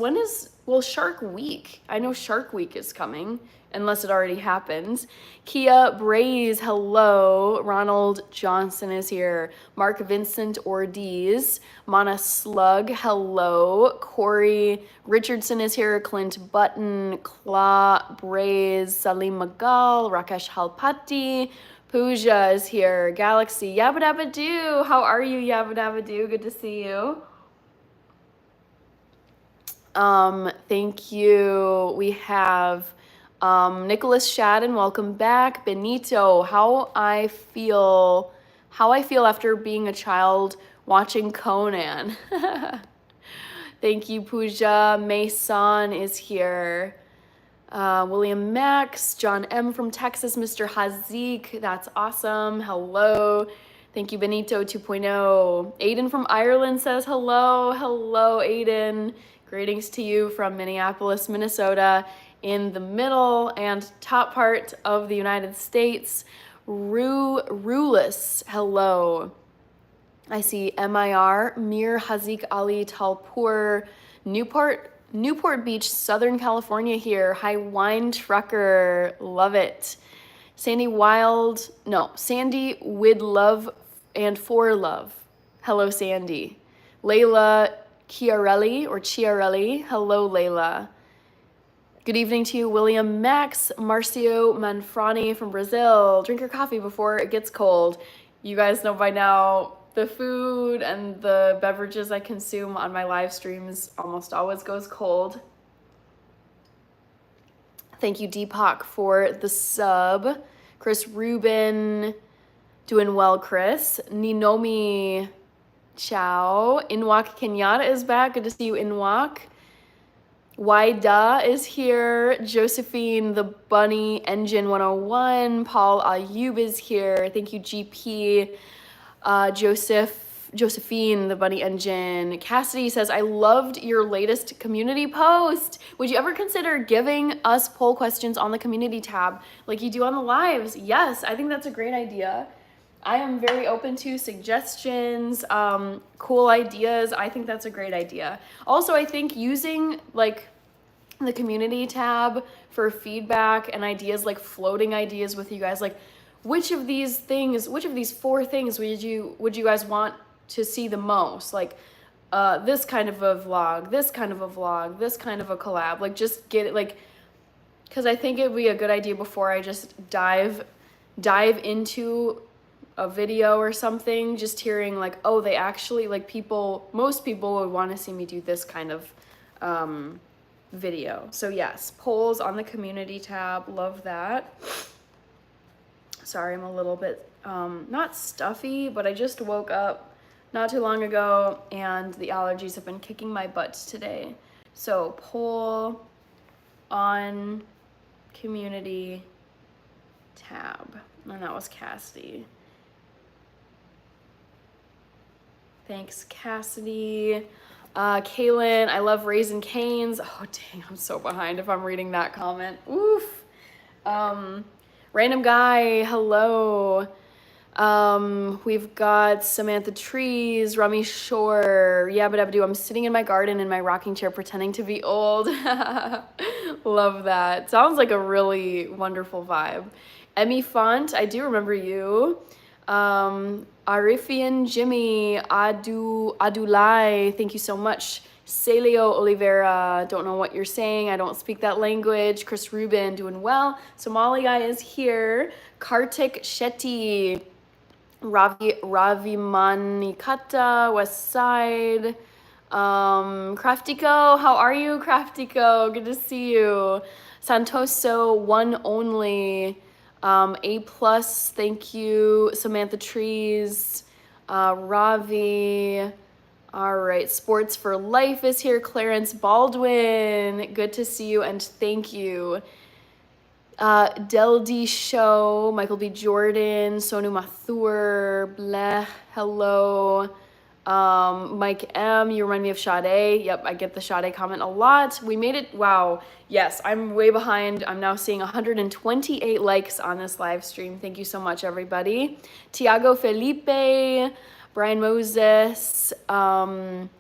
Shark Week. I know Shark Week is coming, unless it already happened. Kia Braze, hello. Ronald Johnson is here. Mark Vincent Ortiz. Mana Slug, hello. Corey Richardson is here. Clint Button, Claw Braze, Salim Magal, Rakesh Halpati. Pooja is here. Galaxy, Yabba Dabba Doo. How are you, Yabba Dabba Doo? Good to see you. Thank you. We have Nicholas Shadden, welcome back. Benito, how I feel after being a child watching Conan. Thank you, Pooja. Mason is here. William Max, John M. from Texas, Mr. Hazik, that's awesome. Hello. Thank you, Benito 2.0. Aiden from Ireland says hello. Hello, Aiden. Greetings to you from Minneapolis, Minnesota, in the middle and top part of the United States. Rulis, hello. I see MIR, Mir Hazik Ali Talpur, Newport Beach, Southern California here. Hi, Wine Trucker, love it. Sandy with love and for love. Hello, Sandy. Layla Chiarelli. Hello, Layla. Good evening to you, William Max, Marcio Manfrani from Brazil. Drink your coffee before it gets cold. You guys know by now, the food and the beverages I consume on my live streams almost always goes cold. Thank you, Deepak, for the sub. Chris Rubin, doing well, Chris. Ninomi Chow. Inwak Kenyatta is back. Good to see you, Inwak. Waida is here. Josephine, the Bunny Engine 101. Paul Ayub is here. Thank you, GP. Josephine, the Bunny Engine. Cassidy says, I loved your latest community post. Would you ever consider giving us poll questions on the community tab like you do on the lives? Yes, I think that's a great idea. I am very open to suggestions, cool ideas. I think that's a great idea. Also, I think using like the community tab for feedback and ideas, like floating ideas with you guys, like which of these 4 things would you guys want to see the most? Like this kind of a vlog, this kind of a vlog, this kind of a collab. Like just get it, like, because I think it'd be a good idea before I just dive into a video or something, just hearing like, oh, they actually, like, most people would want to see me do this kind of video. So yes, polls on the community tab, love that. Sorry, I'm a little bit not stuffy, but I just woke up not too long ago and the allergies have been kicking my butt today. So poll on community tab, and that was Cassidy. Thanks, Cassidy. Kaylin, I love Raisin Canes. Oh, dang, I'm so behind if I'm reading that comment. Oof. Random Guy, hello. We've got Samantha Trees, Rummy Shore, Yabba Dabba Doo. I'm sitting in my garden in my rocking chair pretending to be old. Love that. Sounds like a really wonderful vibe. Emmy Font, I do remember you. Arifian Jimmy, Adulai, thank you so much. Celio Oliveira, don't know what you're saying. I don't speak that language. Chris Rubin, doing well. Somali guy is here. Kartik Shetty, Ravi Manikata, West Side. Craftico, how are you, Craftico? Good to see you. Santoso, one only. A+, thank you. Samantha Trees, Ravi. All right, Sports for Life is here. Clarence Baldwin, good to see you and thank you. Del D Show, Michael B. Jordan, Sonu Mathur, bleh, hello. Mike M, you remind me of Sade. Yep, I get the Sade comment a lot. We made it, wow. Yes, I'm way behind. I'm now seeing 128 likes on this live stream. Thank you so much, everybody. Tiago Felipe, Brian Moses, Clarence,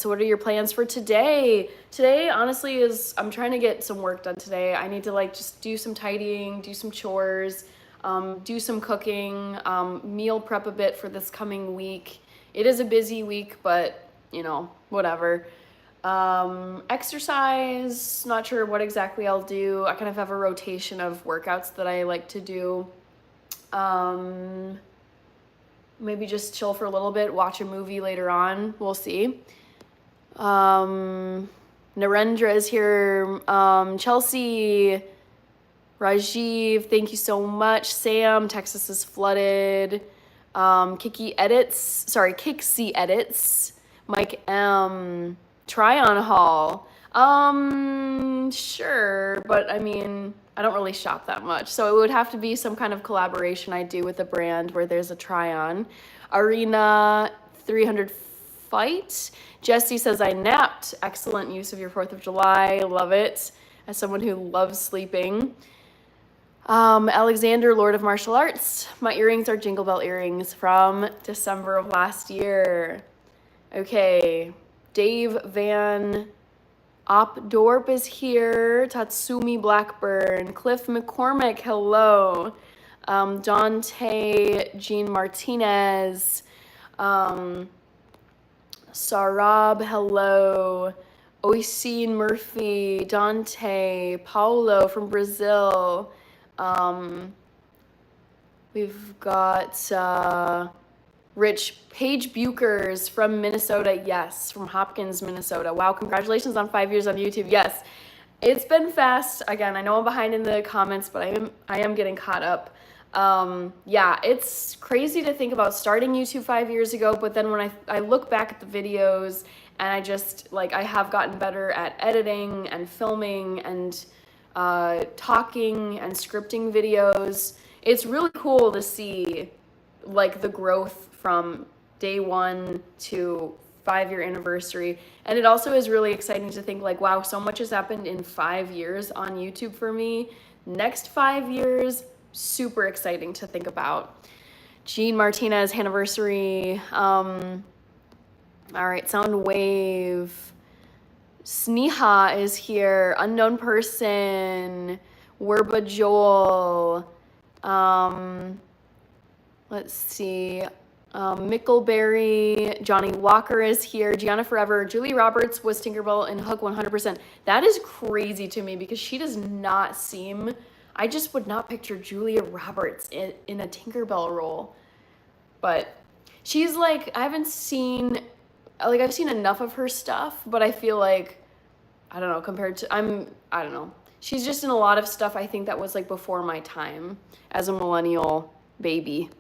what are your plans for today? Today, honestly, I'm trying to get some work done today. I need to like just do some tidying, do some chores, do some cooking, meal prep a bit for this coming week. It is a busy week, but you know, whatever. Exercise, not sure what exactly I'll do. I kind of have a rotation of workouts that I like to do. Maybe just chill for a little bit, watch a movie later on. We'll see. Narendra is here. Chelsea, Rajiv, thank you so much. Sam, Texas is flooded. Kixie Edits. Mike M, Try-on haul. Sure, but I mean, I don't really shop that much. So it would have to be some kind of collaboration I do with a brand where there's a try-on. Arena 300 Fight. Jesse says, I napped. Excellent use of your 4th of July. Love it. As someone who loves sleeping. Alexander, Lord of Martial Arts. My earrings are Jingle Bell earrings from December of last year. Okay. Dave Van Opdorp is here. Tatsumi Blackburn. Cliff McCormick, hello. Dante Jean Martinez. Sarab, hello. Oisin Murphy. Dante. Paulo from Brazil. We've got Rich Paige Bukers from Minnesota. Yes, from Hopkins, Minnesota. Wow, congratulations on 5 years on YouTube. Yes, it's been fast. Again, I know I'm behind in the comments, but I am getting caught up. Yeah, it's crazy to think about starting YouTube 5 years ago, but then when I look back at the videos and I just, like, I have gotten better at editing and filming and talking and scripting videos. It's really cool to see, like, the growth from day 1 to 5-year anniversary. And it also is really exciting to think, like, wow, so much has happened in 5 years on YouTube for me. Next 5 years, super exciting to think about. Jean Martinez anniversary. All right, Soundwave. Sneha is here. Unknown person. Werba Joel. Let's see. Mickleberry. Johnny Walker is here. Gianna Forever. Julie Roberts was Tinkerbell in Hook 100%. That is crazy to me because she does not seem... I just would not picture Julia Roberts in a Tinkerbell role. But she's like... I haven't seen... Like, I've seen enough of her stuff, but I feel like, I don't know, compared to, I don't know. She's just in a lot of stuff, I think, that was, like, before my time as a millennial baby.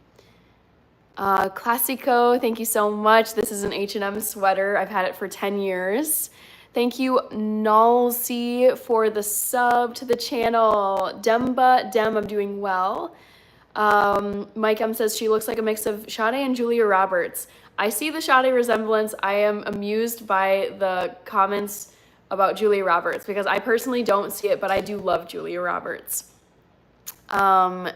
Classico, thank you so much. This is an H&M sweater. I've had it for 10 years. Thank you, Nalsi, for the sub to the channel. Demba, I'm doing well. Mike M says she looks like a mix of Sade and Julia Roberts. I see the Sade resemblance. I am amused by the comments about Julia Roberts because I personally don't see it, but I do love Julia Roberts. Anna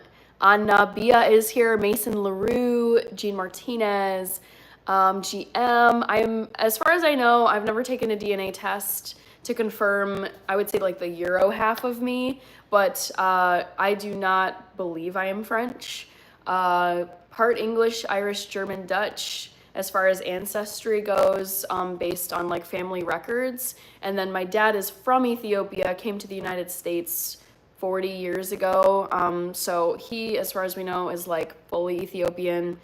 Bia is here. Mason LaRue, Jean Martinez, GM. As far as I know, I've never taken a DNA test to confirm, I would say, like the Euro half of me, but I do not believe I am French. Part English, Irish, German, Dutch, as far as ancestry goes, based on like family records. And then my dad is from Ethiopia, came to the United States 40 years ago. So he, as far as we know, is like fully Ethiopian.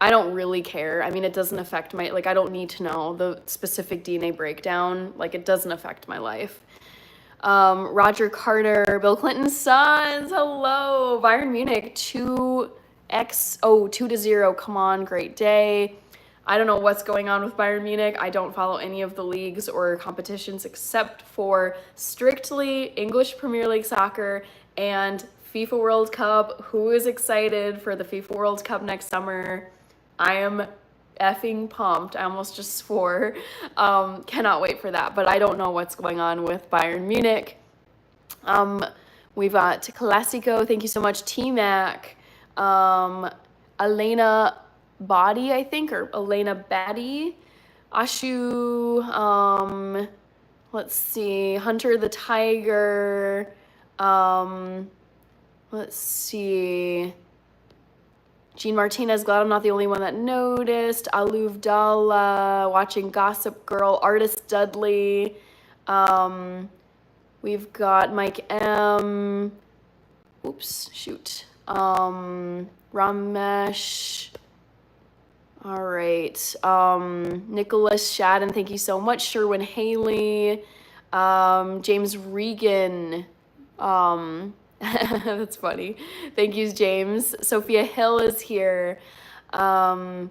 I don't really care. I mean, it doesn't affect my, like, I don't need to know the specific DNA breakdown. Like, it doesn't affect my life. Roger Carter, Bill Clinton's sons, hello. Bayern Munich, 2-0, come on, great day. I don't know what's going on with Bayern Munich. I don't follow any of the leagues or competitions except for strictly English Premier League soccer and FIFA World Cup. Who is excited for the FIFA World Cup next summer? I am effing pumped. I almost just swore. Cannot wait for that, but I don't know what's going on with Bayern Munich. We've got Classico, thank you so much. T-Mac, Elena Body, I think, or Elena Batty, Ashu, let's see, Hunter the Tiger, let's see, Jean Martinez, glad I'm not the only one that noticed. Aluv Dalla, watching Gossip Girl. Artist Dudley. We've got Mike M. Oops, shoot. Ramesh. All right. Nicholas Shadden, thank you so much. Sherwin Haley. James Regan. That's funny. Thank you, James. Sophia Hill is here. Andreas,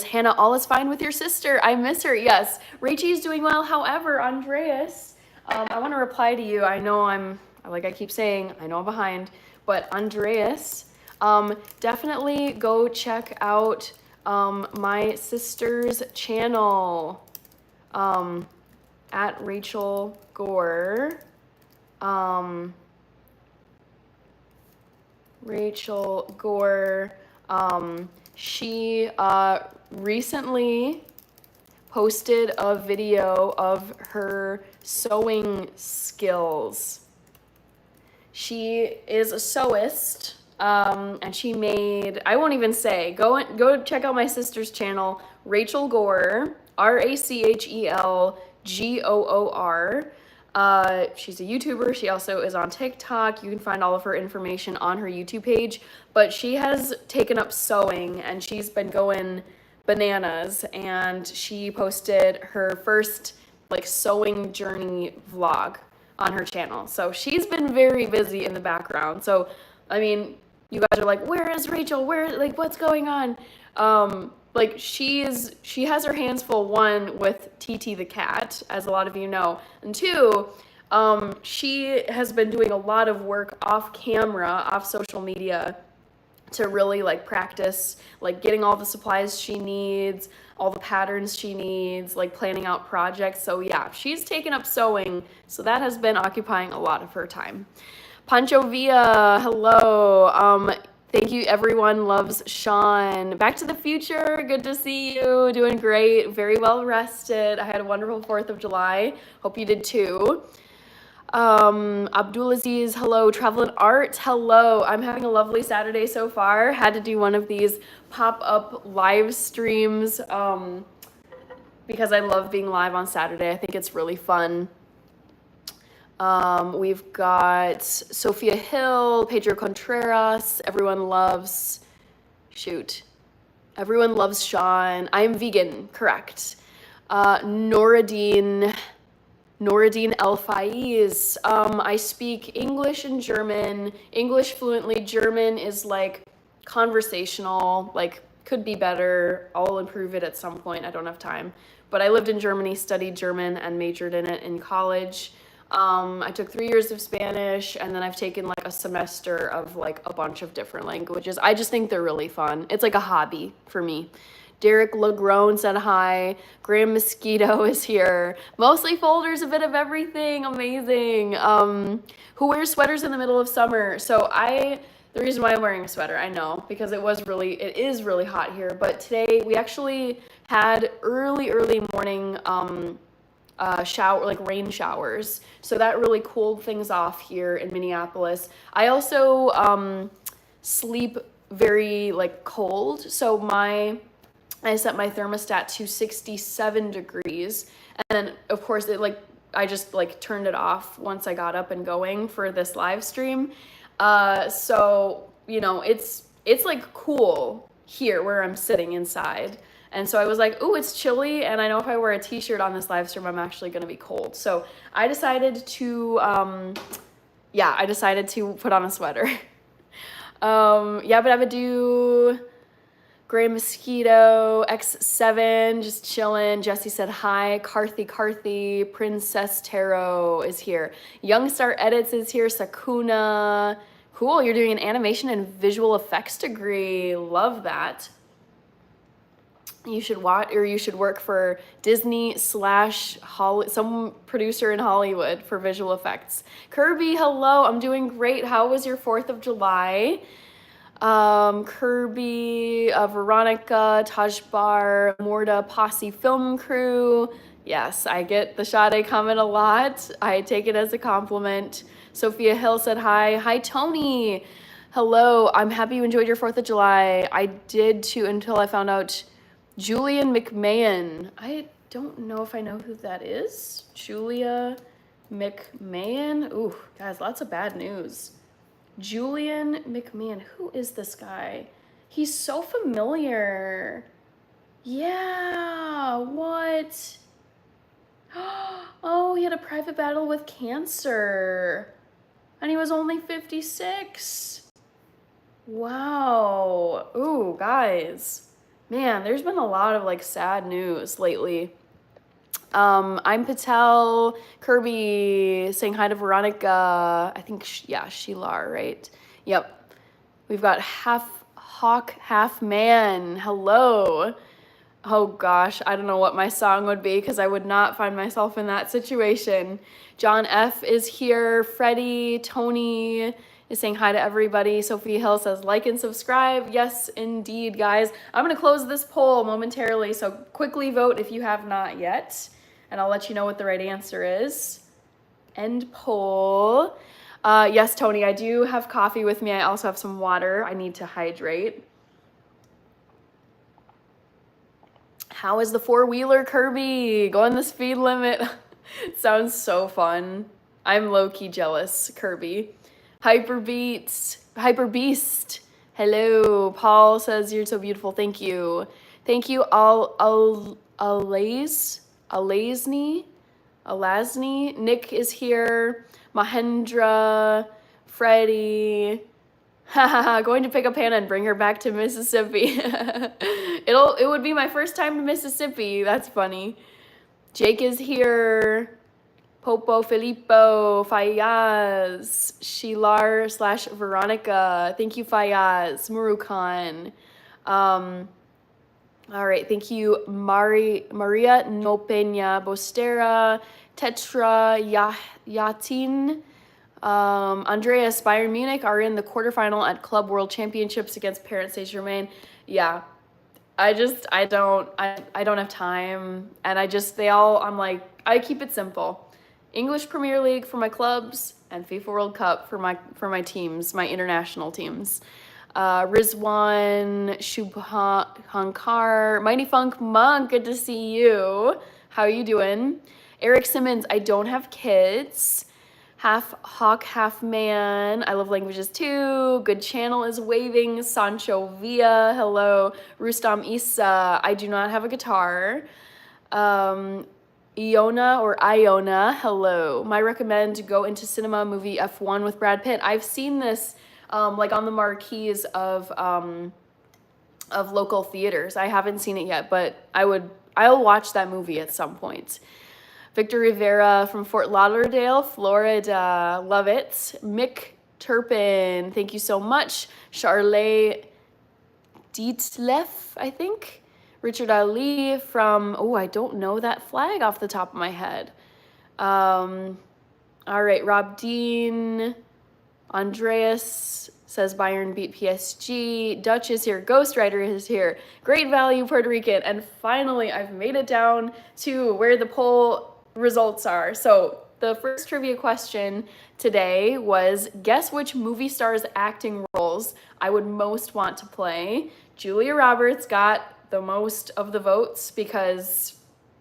Hannah, all is fine with your sister. I miss her. Yes, Rachel's doing well. However, Andreas, I want to reply to you. I know like I keep saying, I know I'm behind, but Andreas, definitely go check out my sister's channel at Rachel Gore. Rachel Gore, she recently posted a video of her sewing skills. She is a sewist, and she made, I won't even say, go check out my sister's channel, Rachel Gore, RachelGoor. She's a YouTuber. She also is on TikTok. You can find all of her information on her YouTube page, but she has taken up sewing and she's been going bananas, and she posted her first like sewing journey vlog on her channel. So she's been very busy in the background. So, I mean, you guys are like, where is Rachel? Like, what's going on? Like she has her hands full, one, with TT the cat, as a lot of you know, and two, she has been doing a lot of work off camera, off social media, to really like practice, like getting all the supplies she needs, all the patterns she needs, like planning out projects. So yeah, she's taken up sewing, so that has been occupying a lot of her time. Pancho Villa, hello. Thank you, everyone loves Sean. Back to the Future, good to see you. Doing great, very well rested. I had a wonderful 4th of July. Hope you did too. Abdulaziz, hello. Travel and Art, hello. I'm having a lovely Saturday so far. Had to do one of these pop-up live streams because I love being live on Saturday. I think it's really fun. We've got Sophia Hill, Pedro Contreras. Everyone loves Sean. I am vegan, correct. Noradine El Faiz. I speak English and German. English fluently. German is like conversational, like could be better. I'll improve it at some point. I don't have time. But I lived in Germany, studied German, and majored in it in college. I took 3 years of Spanish, and then I've taken like a semester of like a bunch of different languages. I just think they're really fun. It's like a hobby for me. Derek Lagrone said hi. Graham Mosquito is here. Mostly folders, a bit of everything. Amazing. Who wears sweaters in the middle of summer? So the reason why I'm wearing a sweater, I know, because it is really hot here. But today we actually had early morning rain showers. So that really cooled things off here in Minneapolis. I also sleep very like cold. So I set my thermostat to 67 degrees. And then of course I just like turned it off once I got up and going for this live stream. So, you know, it's like cool here where I'm sitting inside. And so I was like, ooh, it's chilly, and I know if I wear a t-shirt on this live stream, I'm actually gonna be cold. So I decided to, put on a sweater. But I would do Gray Mosquito, X7, just chilling. Jesse said hi. Carthy, Princess Tarot is here. Youngstar Edits is here. Sakuna. Cool, you're doing an animation and visual effects degree. Love that. You should work for Disney / some producer in Hollywood for visual effects. Kirby, hello. I'm doing great. How was your 4th of July? Kirby, Veronica, Tajbar, Morda, Posse Film Crew. Yes, I get the Sade comment a lot. I take it as a compliment. Sophia Hill said hi. Hi, Tony. Hello. I'm happy you enjoyed your 4th of July. I did too until I found out Julian McMahon. I don't know if I know who that is. Julia McMahon. Ooh, guys, lots of bad news. Julian McMahon. Who is this guy? He's so familiar. Yeah, what? Oh, he had a private battle with cancer. And he was only 56. Wow. Ooh, guys. Man, there's been a lot of like sad news lately. I'm Patel, Kirby saying hi to Veronica. I think, Sheila, right? Yep. We've got half hawk, half man. Hello. Oh gosh, I don't know what my song would be because I would not find myself in that situation. John F is here. Freddie, Tony is saying hi to everybody. Sophie Hill says like and subscribe. Yes, indeed, guys. I'm going to close this poll momentarily, so quickly vote if you have not yet, and I'll let you know what the right answer is. End poll. Yes, Tony, I do have coffee with me. I also have some water. I need to hydrate. How is the four-wheeler, Kirby? Going the speed limit. Sounds so fun. I'm low-key jealous, Kirby. Hyper Beast. Hello. Paul says you're so beautiful. Thank you. Thank you, Alasni. Nick is here. Mahendra. Freddie. Going to pick up Hannah and bring her back to Mississippi. It would be my first time to Mississippi. That's funny. Jake is here. Popo, Filippo, Fayaz, Shilar / Veronica. Thank you, Fayaz. Murukan. All right, thank you, Maria Nopena, Bostera, Tetra, Yatin, Andreas, Bayern Munich are in the quarterfinal at Club World Championships against Paris Saint-Germain. Yeah, I don't have time, and I'm like, I keep it simple. English Premier League for my clubs and FIFA World Cup for my teams, my international teams. Rizwan Shubhankar, Mighty Funk Monk, good to see you. How are you doing? Eric Simmons, I don't have kids. Half hawk, half man. I love languages too. Good channel is waving. Sancho Villa, hello. Rustam Issa, I do not have a guitar. Iona or Iona, hello. My recommend go into cinema movie F1 with Brad Pitt. I've seen this like on the marquees of local theaters. I haven't seen it yet, but I'll watch that movie at some point. Victor Rivera from Fort Lauderdale, Florida. Love it. Mick Turpin, thank you so much. Charlotte Dietlef, I think. Richard Ali from, I don't know that flag off the top of my head. All right, Rob Dean. Andreas says Bayern beat PSG. Dutch is here. Ghost Rider is here. Great value, Puerto Rican. And finally, I've made it down to where the poll results are. So the first trivia question today was, guess which movie star's acting roles I would most want to play. Julia Roberts got the most of the votes because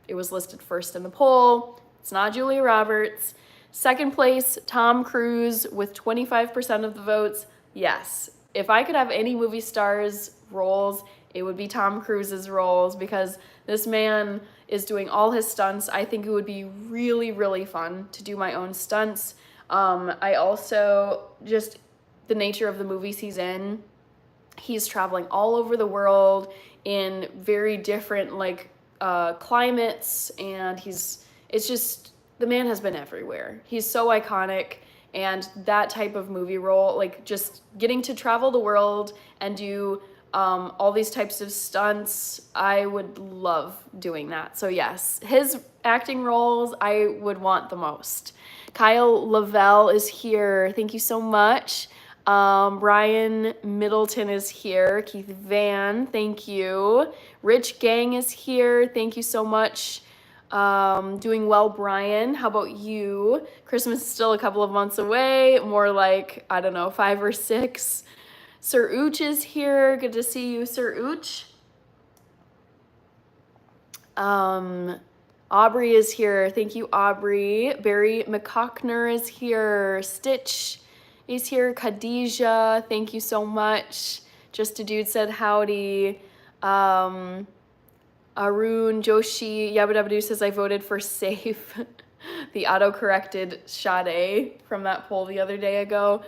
it was listed first in the poll. It's not Julia Roberts. Second place, Tom Cruise with 25% of the votes. Yes, if I could have any movie star's roles, it would be Tom Cruise's roles because this man is doing all his stunts. I think it would be really, really fun to do my own stunts. I also, just the nature of the movies he's in, he's traveling all over the world in very different climates, and the man has been everywhere. He's so iconic, and that type of movie role, like just getting to travel the world and do all these types of stunts, I would love doing that. So yes, his acting roles I would want the most. Kyle Lavelle is here. Thank you so much. Brian Middleton is here. Keith Van, thank you. Rich Gang is here. Thank you so much. Doing well, Brian. How about you? Christmas is still a couple of months away. More like, I don't know, 5 or 6. Sir Ooch is here. Good to see you, Sir Ooch. Aubrey is here. Thank you, Aubrey. Barry McCockner is here. Stitch is here. Khadijah, thank you so much. Just a Dude said howdy. Arun Joshi Yabba says I voted for safe. The auto-corrected Sade from that poll the other day ago.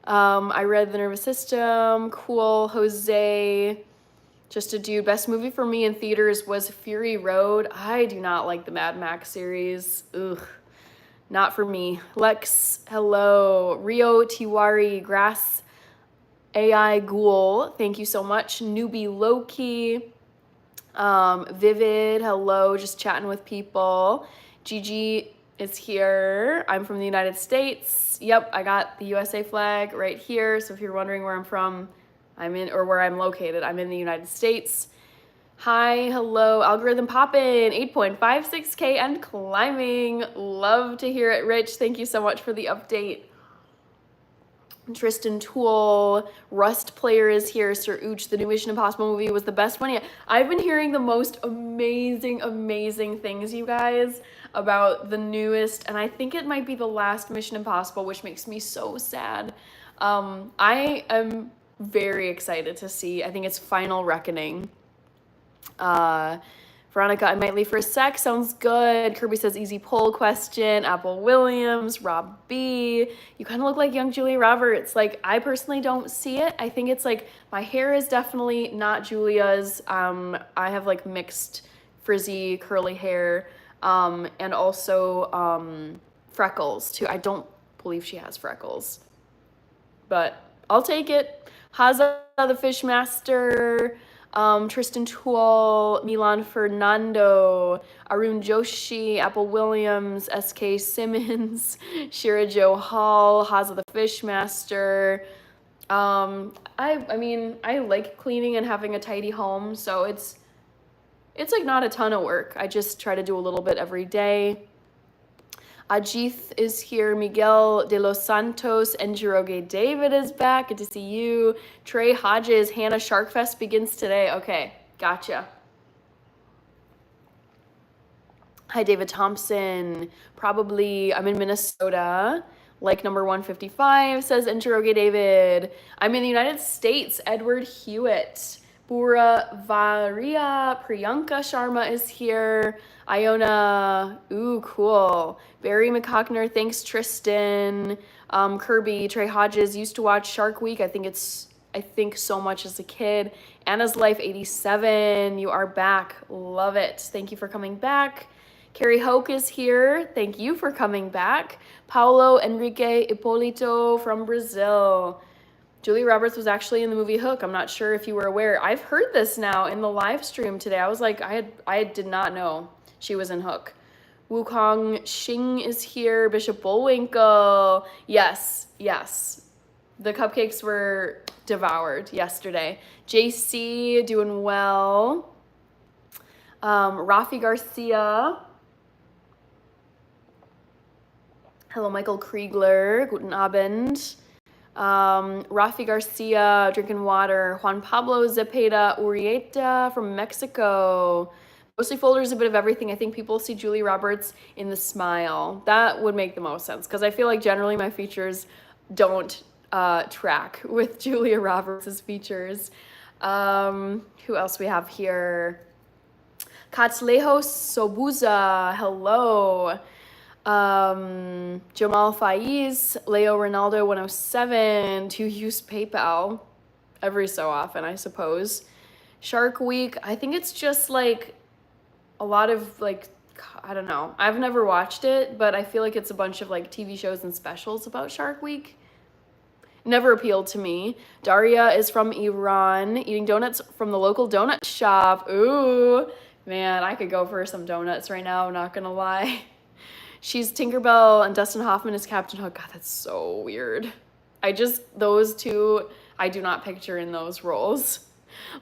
I read The Nervous System. Cool. Jose. Just a Dude. Best movie for me in theaters was Fury Road. I do not like the Mad Max series. Ugh. Not for me. Lex, hello. Rio Tiwari, Grass AI Ghoul, thank you so much. Newbie Loki. Vivid, hello. Just chatting with people. Gigi is here. I'm from the United States. Yep, I got the USA flag right here. So if you're wondering where I'm from, where I'm located, I'm in the United States. Hi, hello, algorithm poppin', 8.56K and climbing. Love to hear it, Rich. Thank you so much for the update. Tristan Toole, Rust Player is here. Sir Ooch, the new Mission Impossible movie was the best one yet. I've been hearing the most amazing things, you guys, about the newest, and I think it might be the last Mission Impossible, which makes me so sad. I am very excited to see, I think it's Final Reckoning. Veronica, I might leave for a sec. Sounds good. Kirby says easy poll question. Apple Williams, Rob B. You kind of look like young Julia Roberts. Like, I personally don't see it. I think it's like my hair is definitely not Julia's. I have like mixed frizzy curly hair, and also freckles too. I don't believe she has freckles, but I'll take it. Haza the Fishmaster. Tristan Toole, Milan Fernando, Arun Joshi, Apple Williams, SK Simmons, Shira Joe Hall, Haza the Fishmaster. I mean, I like cleaning and having a tidy home, so it's like not a ton of work. I just try to do a little bit every day. Ajith is here. Miguel de los Santos and Jiroge David is back. Good to see you. Trey Hodges, Hannah Sharkfest begins today. Okay, gotcha. Hi, David Thompson. Probably, I'm in Minnesota. Like number 155 says Jiroge David. I'm in the United States. Edward Hewitt. Pura Varia, Priyanka Sharma is here. Iona, ooh, cool. Barry McCockner, thanks Tristan. Kirby, Trey Hodges, used to watch Shark Week. I think so much as a kid. Anna's Life 87, you are back. Love it. Thank you for coming back. Carrie Hoke is here. Thank you for coming back. Paulo Enrique Hipólito from Brazil. Julia Roberts was actually in the movie Hook. I'm not sure if you were aware. I've heard this now in the live stream today. I was like, I did not know she was in Hook. Wukong Xing is here. Bishop Bullwinkle. Yes. The cupcakes were devoured yesterday. JC doing well. Rafi Garcia. Hello, Michael Kriegler. Guten Abend. Rafi Garcia, drinking water. Juan Pablo Zepeda Urieta from Mexico. Mostly folders, a bit of everything. I think people see Julie Roberts in the smile. That would make the most sense because I feel like generally my features don't track with Julia Roberts' features. Who else we have here? Katslejos Sobuza, hello. Jamal Faiz, Leo Ronaldo 107, to use PayPal every so often, I suppose. Shark Week, I think it's just like a lot of like, I don't know. I've never watched it, but I feel like it's a bunch of like TV shows and specials about Shark Week. Never appealed to me. Daria is from Iran, eating donuts from the local donut shop. Ooh, man, I could go for some donuts right now, I'm not gonna lie. She's Tinkerbell and Dustin Hoffman is Captain Hook. God, that's so weird. Those two, I do not picture in those roles.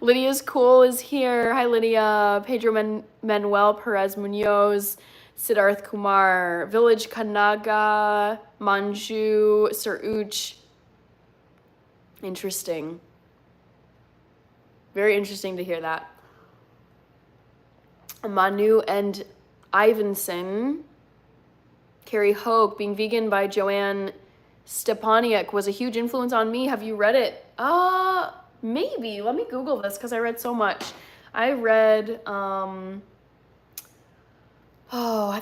Lydia's Cool is here. Hi, Lydia. Pedro Manuel Perez Munoz, Siddharth Kumar, Village Kanaga, Manju, Sir Uch. Interesting. Very interesting to hear that. Manu and Ivanson. Carrie Hoke, Being Vegan by Joanne Stepaniak was a huge influence on me. Have you read it? Maybe. Let me Google this because I read so much. I read, I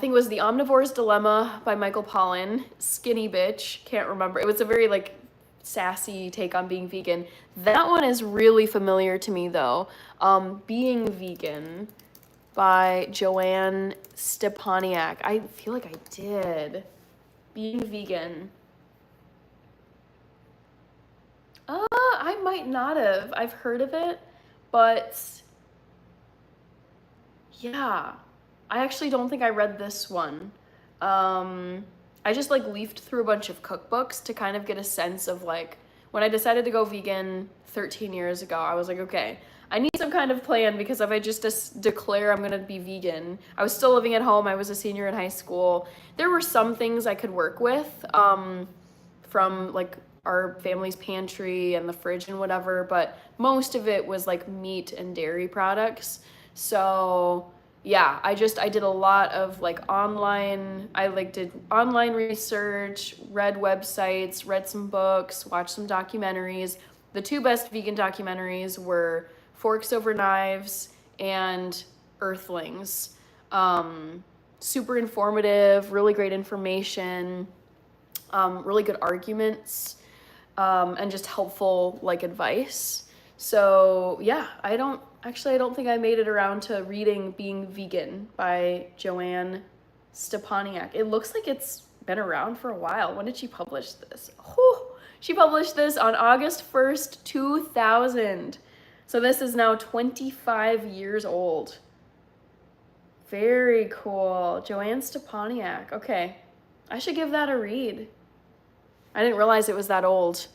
think it was The Omnivore's Dilemma by Michael Pollan. Skinny Bitch. Can't remember. It was a very like sassy take on being vegan. That one is really familiar to me though. Being Vegan by Joanne Stepaniak. I feel like I did. Being Vegan. I might not have. I've heard of it, but yeah. I actually don't think I read this one. I just like leafed through a bunch of cookbooks to kind of get a sense of like, when I decided to go vegan 13 years ago, I was like, okay, I need some kind of plan because if I just declare I'm gonna be vegan, I was still living at home, I was a senior in high school. There were some things I could work with from like our family's pantry and the fridge and whatever, but most of it was like meat and dairy products. So yeah, I did a lot of like did online research, read websites, read some books, watched some documentaries. The two best vegan documentaries were Forks Over Knives and Earthlings. Super informative, really great information, really good arguments, and just helpful like advice. So yeah, I don't think I made it around to reading Being Vegan by Joanne Stepaniak. It looks like it's been around for a while. When did she publish this? She published this on August 1st, 2000. So this is now 25 years old. Very cool. Joanne Stepaniak. Okay. I should give that a read. I didn't realize it was that old.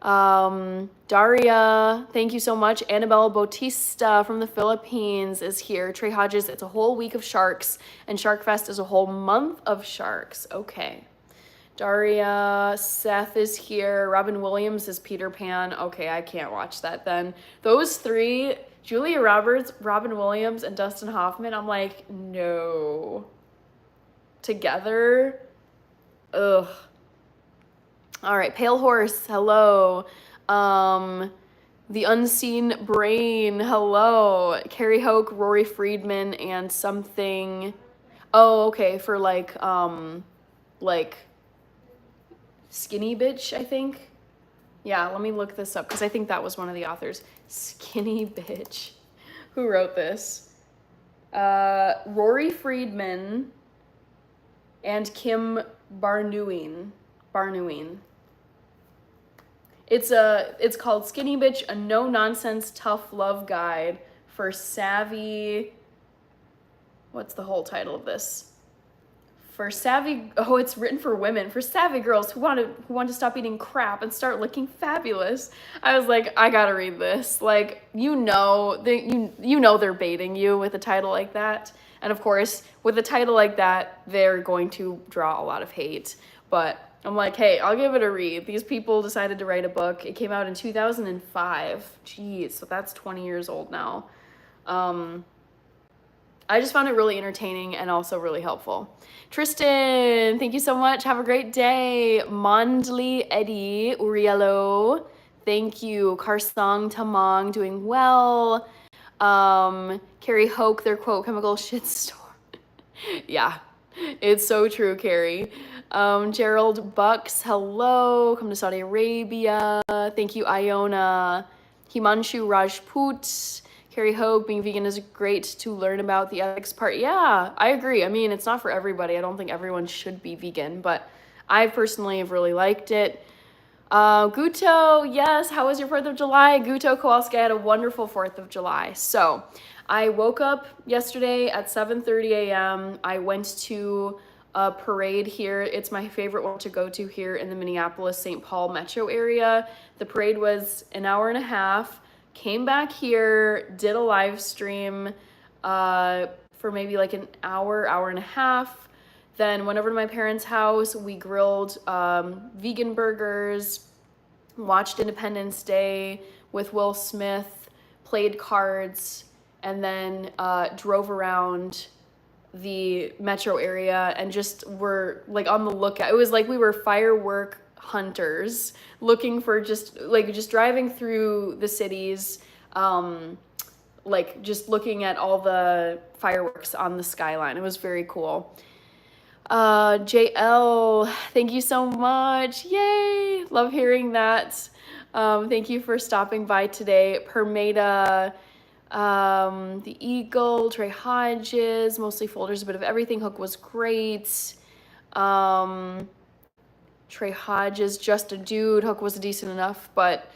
Daria, thank you so much. Annabella Bautista from the Philippines is here. Trey Hodges, it's a whole week of sharks, and Shark Fest is a whole month of sharks. Okay. Daria, Seth is here. Robin Williams is Peter Pan. Okay, I can't watch that then. Those three, Julia Roberts, Robin Williams, and Dustin Hoffman, I'm like, no. Together? Ugh. All right, Pale Horse, hello. The Unseen Brain, hello. Carrie Hoke, Rory Friedman, and something. Oh, okay, for like Skinny Bitch, I think. Yeah, let me look this up because I think that was one of the authors. Skinny Bitch. Who wrote this? Rory Friedman and Kim Barnewine. It's called Skinny Bitch, a no-nonsense tough love guide for savvy. What's the whole title of this? For savvy, oh, it's written for women, for savvy girls who want to stop eating crap and start looking fabulous. I was like, I gotta read this. Like, you know they're baiting you with a title like that. And of course, with a title like that, they're going to draw a lot of hate. But I'm like, hey, I'll give it a read. These people decided to write a book. It came out in 2005. Jeez, so that's 20 years old now. I just found it really entertaining and also really helpful. Tristan, thank you so much. Have a great day. Mondley Eddie Uriello, thank you. Karsang Tamang, doing well. Carrie Hoke, their quote, chemical shitstorm. Yeah, it's so true, Carrie. Gerald Bucks, hello. Come to Saudi Arabia. Thank you, Iona. Himanshu Rajput. Carrie Hogue, being vegan is great to learn about the ethics part. Yeah, I agree. I mean, it's not for everybody. I don't think everyone should be vegan, but I personally have really liked it. Guto, yes, how was your 4th of July? Guto Kowalski, I had a wonderful 4th of July. So I woke up yesterday at 7:30 a.m. I went to a parade here. It's my favorite one to go to here in the Minneapolis-St. Paul metro area. The parade was an hour and a half. Came back here, did a live stream for maybe like an hour and a half. Then went over to my parents' house. We grilled vegan burgers, watched Independence Day with Will Smith, played cards, and then drove around the metro area and just were like on the lookout. It was like we were firework hunters looking for just driving through the cities, like just looking at all the fireworks on the skyline. It was very cool. JL, thank you so much. Yay, love hearing that. Thank you for stopping by today. Permeda, the Eagle, Trey Hodges, mostly folders, a bit of everything. Hook was great. Trey Hodges, just a dude. Hook was decent enough, but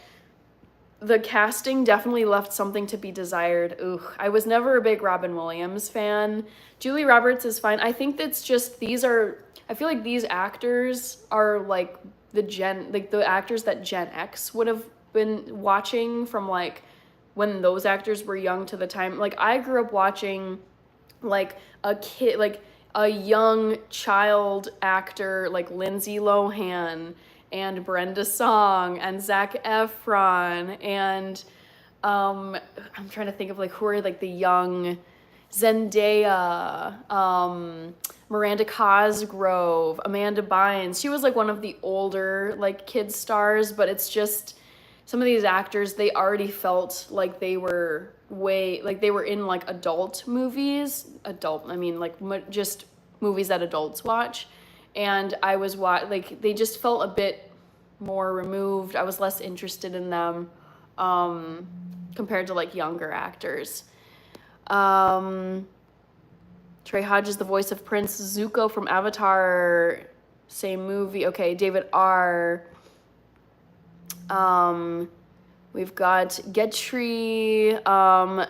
the casting definitely left something to be desired. Ugh, I was never a big Robin Williams fan. Julie Roberts is fine. I think that's just, I feel like these actors are like the actors that Gen X would have been watching from like when those actors were young to the time. Like I grew up watching like a kid, like a young child actor like Lindsay Lohan and Brenda Song and Zac Efron and I'm trying to think of like who are like the young Zendaya, Miranda Cosgrove, Amanda Bynes. She was like one of the older like kid stars, but it's just some of these actors, they already felt like they were in like adult movies, just movies that adults watch. And I was like, they just felt a bit more removed. I was less interested in them compared to like younger actors. Trey Hodges, the voice of Prince Zuko from Avatar, same movie. Okay, David R. We've got Getri,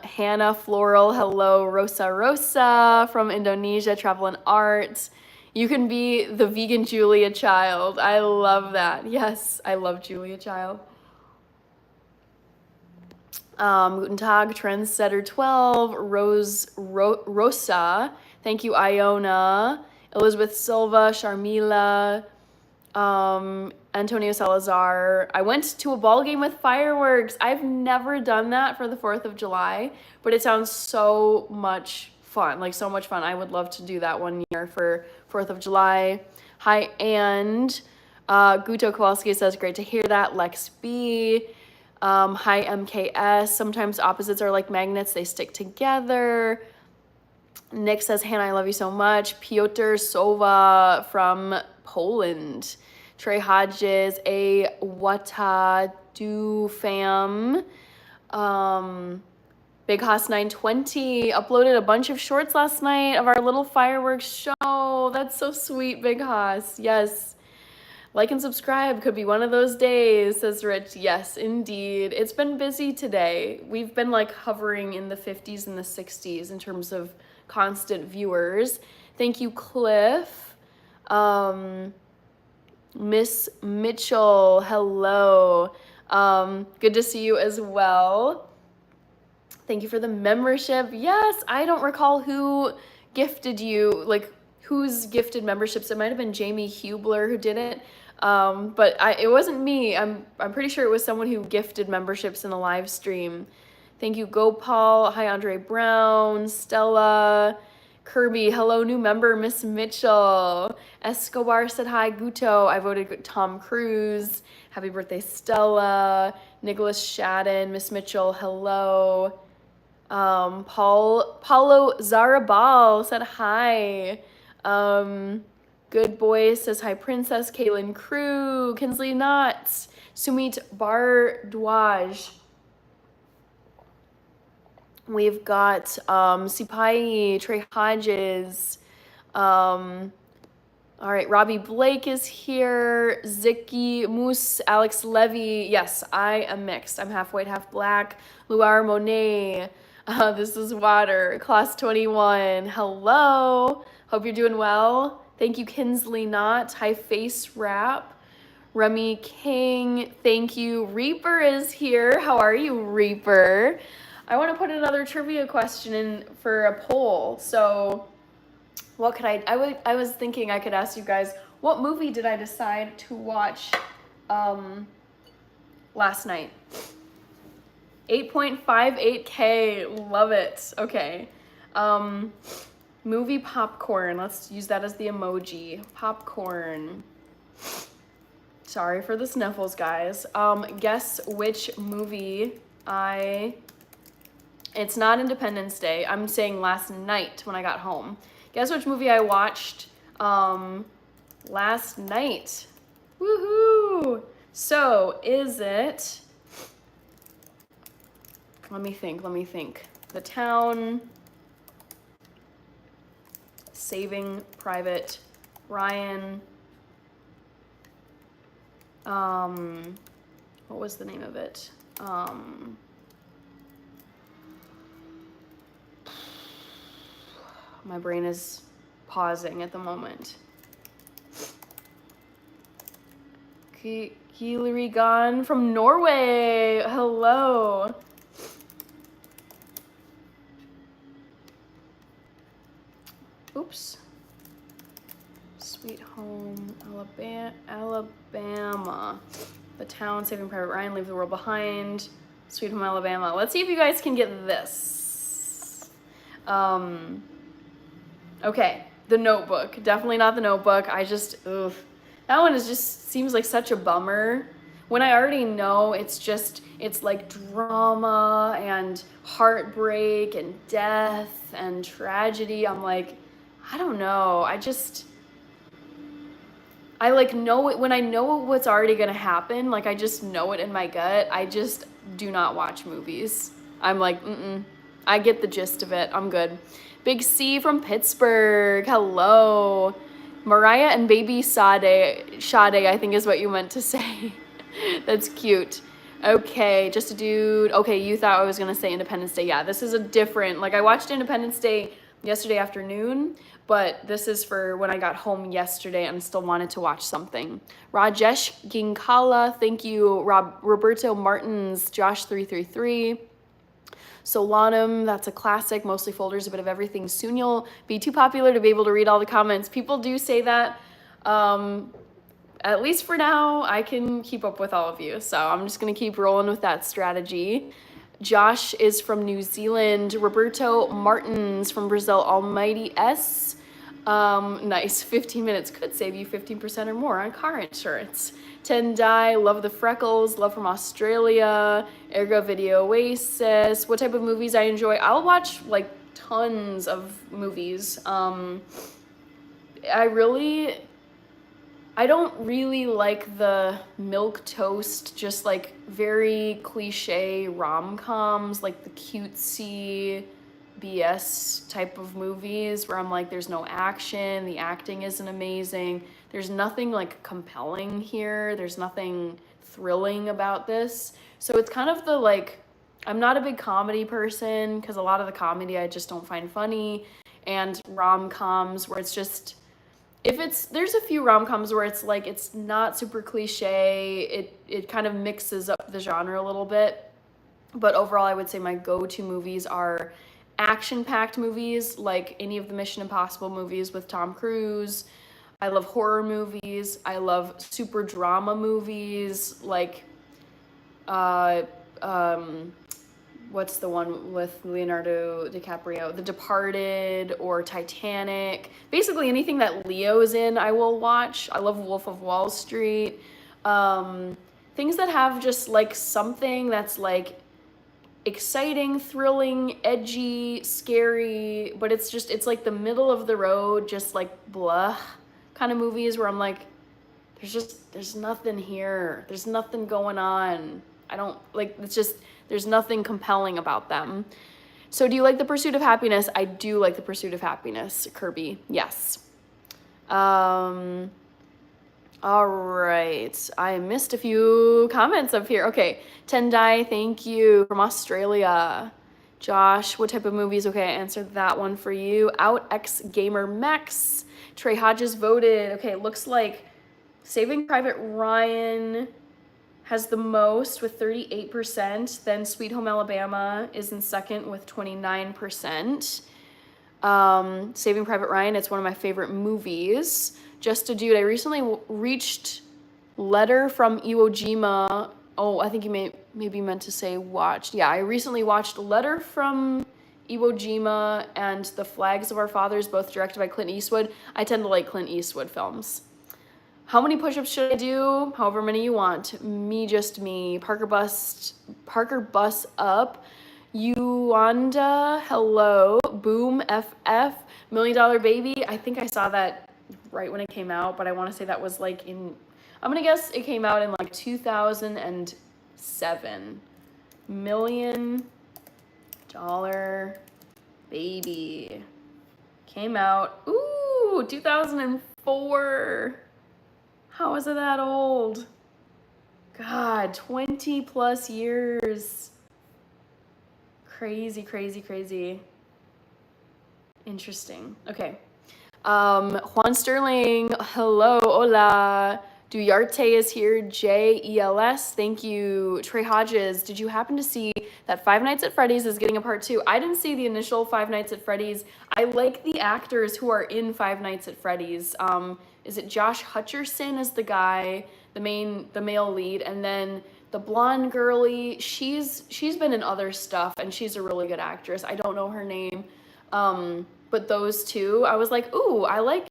Hannah Floral, hello, Rosa Rosa from Indonesia, Travel and Art. You can be the vegan Julia Child. I love that. Yes, I love Julia Child. Guten Tag, Trendsetter 12, Rosa. Thank you, Iona. Elizabeth Silva, Sharmila, Antonio Salazar. I went to a ball game with fireworks. I've never done that for the 4th of July, but it sounds so much fun, like so much fun. I would love to do that one year for 4th of July. Hi, and Guto Kowalski says, great to hear that. Lex B. Hi, MKS. Sometimes opposites are like magnets, they stick together. Nick says, Hannah, I love you so much. Piotr Sova from Poland. Trey Hodges, a Wata Do fam. Big Hoss 920 uploaded a bunch of shorts last night of our little fireworks show. That's so sweet, Big Hoss. Yes. Like and subscribe, could be one of those days, says Rich. Yes, indeed. It's been busy today. We've been like hovering in the 50s and the 60s in terms of constant viewers. Thank you, Cliff. Miss Mitchell, hello. Good to see you as well. Thank you for the membership. Yes, I don't recall who gifted you, like who's gifted memberships. It might have been Jamie Hubler who did it. But it wasn't me. I'm pretty sure it was someone who gifted memberships in a live stream. Thank you, Gopal. Hi, Andre Brown, Stella, Kirby. Hello, new member, Miss Mitchell. Escobar said hi, Guto. I voted Tom Cruise. Happy birthday, Stella. Nicholas Shadden, Miss Mitchell, hello. Paulo Zarabal said hi. Good Boy says hi, Princess. Kaylin Crew, Kinsley Knotts, Sumit Bardwaj. We've got Sipai, Trey Hodges. All right, Robbie Blake is here. Ziki Moose, Alex Levy. Yes, I am mixed. I'm half white, half black. Luar Monet. This is Water. Class 21. Hello. Hope you're doing well. Thank you, Kinsley Knott. Hi, Face Wrap. Remy King. Thank you. Reaper is here. How are you, Reaper? I want to put another trivia question in for a poll. So what could I was thinking I could ask you guys, what movie did I decide to watch last night? 8.58K, love it. Okay. Movie popcorn, let's use that as the emoji. Popcorn. Sorry for the sniffles, guys. Guess which movie it's not Independence Day. I'm saying last night when I got home. Guess which movie I watched last night. Woohoo! So, is it... Let me think. The Town, Saving Private Ryan, what was the name of it? My brain is pausing at the moment. Hillary Gunn from Norway. Hello. Oops. Sweet Home, Alabama. The Town, Saving Private Ryan, Leave the World Behind. Sweet Home, Alabama. Let's see if you guys can get this. Okay, The Notebook. Definitely not The Notebook. That one seems like such a bummer. When I already know it's like drama and heartbreak and death and tragedy. I'm like, I don't know. I like know it when I know what's already gonna happen. Like I just know it in my gut. I just do not watch movies. I'm like, I get the gist of it. I'm good. Big C from Pittsburgh. Hello. Mariah and baby Sade, I think is what you meant to say. That's cute. Okay, just a dude. Okay, you thought I was gonna say Independence Day. Yeah, this is a different, like I watched Independence Day yesterday afternoon, but this is for when I got home yesterday and still wanted to watch something. Rajesh Ginkala, thank you. Roberto Martins, Josh333. Solanum, that's a classic. Mostly folders, a bit of everything. Soon you'll be too popular to be able to read all the comments. People do say that. At least for now, I can keep up with all of you. So I'm just gonna keep rolling with that strategy. Josh is from New Zealand. Roberto Martins from Brazil. Almighty S. Nice. 15 minutes could save you 15% or more on car insurance. Tendai, love the freckles, love from Australia. Ergo Video Oasis. What type of movies I enjoy? I'll watch like tons of movies. I don't really like the milquetoast, just like very cliche rom-coms, like the cutesy BS type of movies where I'm like, there's no action, the acting isn't amazing, there's nothing like compelling here, there's nothing thrilling about this. So it's kind of the like, I'm not a big comedy person because a lot of the comedy I just don't find funny, and rom-coms where it's just, there's a few rom-coms where it's like it's not super cliche, it kind of mixes up the genre a little bit, but overall I would say my go-to movies are action-packed movies like any of the Mission Impossible movies with Tom Cruise. I love horror movies. I love super drama movies like what's the one with Leonardo DiCaprio? The Departed or Titanic. Basically anything that Leo's in, I will watch. I love Wolf of Wall Street. Things that have just like something that's like exciting, thrilling, edgy, scary, but it's like the middle of the road, just like blah kind of movies where I'm like, there's nothing here. There's nothing going on. I don't like, there's nothing compelling about them. So do you like The Pursuit of Happiness? I do like The Pursuit of Happiness, Kirby. Yes. All right. I missed a few comments up here. Okay. Tendai, thank you, from Australia. Josh, what type of movies? Okay, I answered that one for you. Out X Gamer Max. Trey Hodges voted. Okay, it looks like Saving Private Ryan has the most with 38%. Then Sweet Home Alabama is in second with 29%. Saving Private Ryan, it's one of my favorite movies. Just a Dude, I recently reached Letter from Iwo Jima. Oh, I think you maybe meant to say watched. Yeah, I recently watched Letter from Iwo Jima and The Flags of Our Fathers, both directed by Clint Eastwood. I tend to like Clint Eastwood films. How many push-ups should I do? However many you want. Me, just me. Parker Bus Up. Yuanda, hello. Boom FF. $1 Million Baby. I think I saw that right when it came out, but I want to say that was like I'm gonna guess it came out in like 2007. $1 Million Baby. Came out, 2004. How is it that old? God, 20 plus years. Crazy, crazy, crazy. Interesting. Okay. Juan Sterling, hello, hola. Duyarte is here, JELS, thank you. Trey Hodges, did you happen to see that Five Nights at Freddy's is getting a part 2? I didn't see the initial Five Nights at Freddy's. I like the actors who are in Five Nights at Freddy's. Is it Josh Hutcherson as the guy, the male lead, and then the blonde girly, she's been in other stuff and she's a really good actress. I don't know her name. But those two, I was like, ooh, I like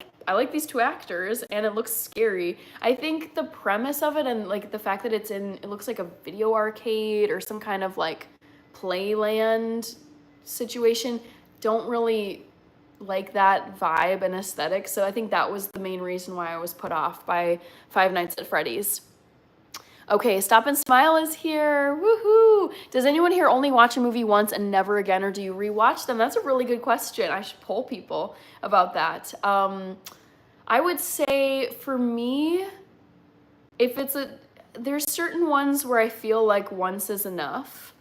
these two actors and it looks scary. I think the premise of it and like the fact that it looks like a video arcade or some kind of like playland situation, don't really like that vibe and aesthetic. So I think that was the main reason why I was put off by Five Nights at Freddy's. Okay, Stop and Smile is here. Woohoo! Does anyone here only watch a movie once and never again, or do you rewatch them? That's a really good question. I should poll people about that. I would say for me, if it's there's certain ones where I feel like once is enough,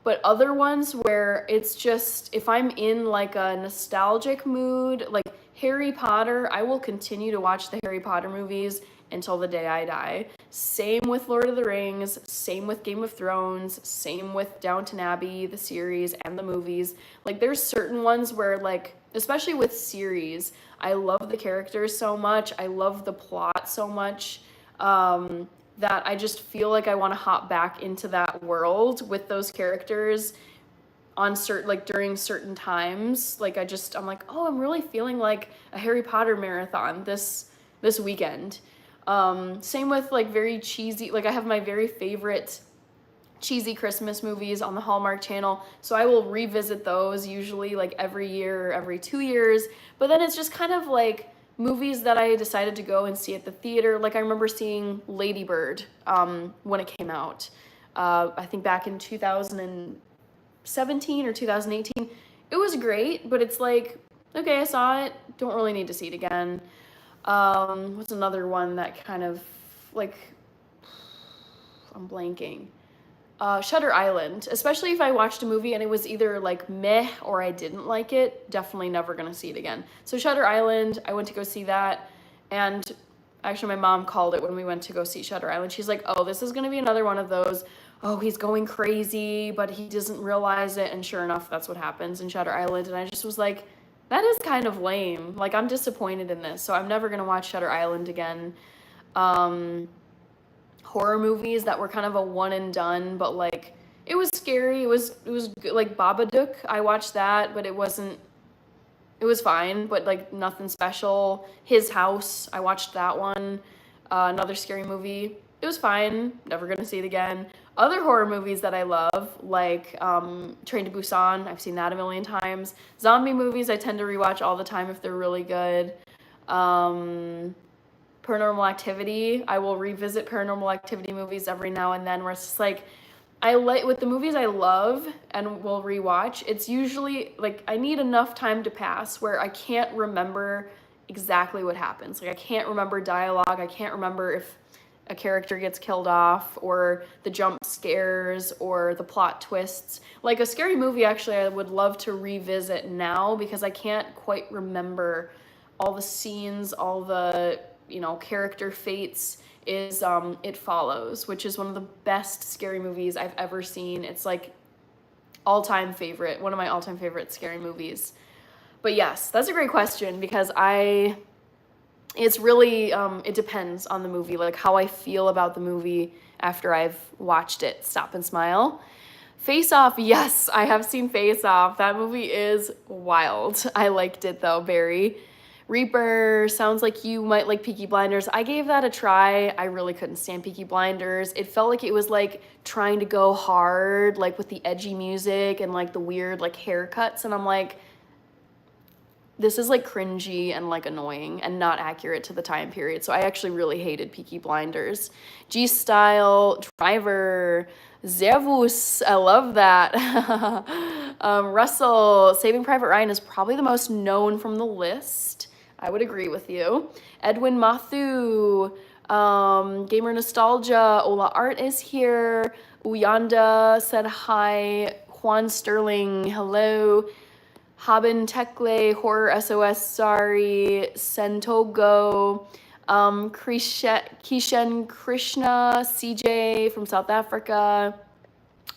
but other ones where it's just, if I'm in like a nostalgic mood, like Harry Potter, I will continue to watch the Harry Potter movies until the day I die. Same with Lord of the Rings, same with Game of Thrones, same with Downton Abbey, the series and the movies. Like there's certain ones where like, especially with series, I love the characters so much, I love the plot so much, that I just feel like I want to hop back into that world with those characters on certain, like during certain times. Like I'm like, oh, I'm really feeling like a Harry Potter marathon this weekend. Same with like very cheesy, like I have my very favorite cheesy Christmas movies on the Hallmark Channel, so I will revisit those usually like every year or every 2 years. But then it's just kind of like movies that I decided to go and see at the theater. Like I remember seeing Lady Bird when it came out. I think back in 2017 or 2018. It was great, but it's like, okay, I saw it, don't really need to see it again. What's another one that kind of like, I'm blanking. Shutter Island, especially if I watched a movie and it was either like meh or I didn't like it, definitely never gonna see it again. So Shutter Island, I went to go see that, and actually my mom called it when we went to go see Shutter Island. She's like, oh, this is gonna be another one of those, oh, he's going crazy, but he doesn't realize it, and sure enough, that's what happens in Shutter Island, and I just was like, that is kind of lame. Like, I'm disappointed in this, so I'm never gonna watch Shutter Island again. Horror movies that were kind of a one and done, but like it was scary. It was good. Like Babadook, I watched that, but it was fine, but like nothing special. His House, I watched that one. Another scary movie. It was fine. Never gonna see it again. Other horror movies that I love, like Train to Busan, I've seen that a million times. Zombie movies, I tend to rewatch all the time if they're really good. Paranormal Activity, I will revisit Paranormal Activity movies every now and then, where it's just like, I like, with the movies I love and will rewatch, it's usually like I need enough time to pass where I can't remember exactly what happens. Like I can't remember dialogue, I can't remember if a character gets killed off, or the jump scares, or the plot twists. Like a scary movie, actually, I would love to revisit now because I can't quite remember all the scenes, all the, you know, character fates. Is It Follows, which is one of the best scary movies I've ever seen. It's like all-time favorite, one of my all-time favorite scary movies. But yes, that's a great question because it's really, it depends on the movie, like how I feel about the movie after I've watched it. Stop and Smile. Face Off, yes, I have seen Face Off. That movie is wild. I liked it though, very. Reaper, sounds like you might like Peaky Blinders. I gave that a try. I really couldn't stand Peaky Blinders. It felt like it was like trying to go hard, like with the edgy music and like the weird like haircuts. And I'm like, this is like cringy and like annoying and not accurate to the time period. So I actually really hated Peaky Blinders. G-Style, Driver, Servus, I love that. Russell, Saving Private Ryan is probably the most known from the list. I would agree with you. Edwin Mathu, Gamer Nostalgia, Ola Art is here. Uyanda said hi. Juan Sterling, hello. Haben Tekle, Horror SOS, sorry. Sentogo, Kishen Krishna, CJ from South Africa.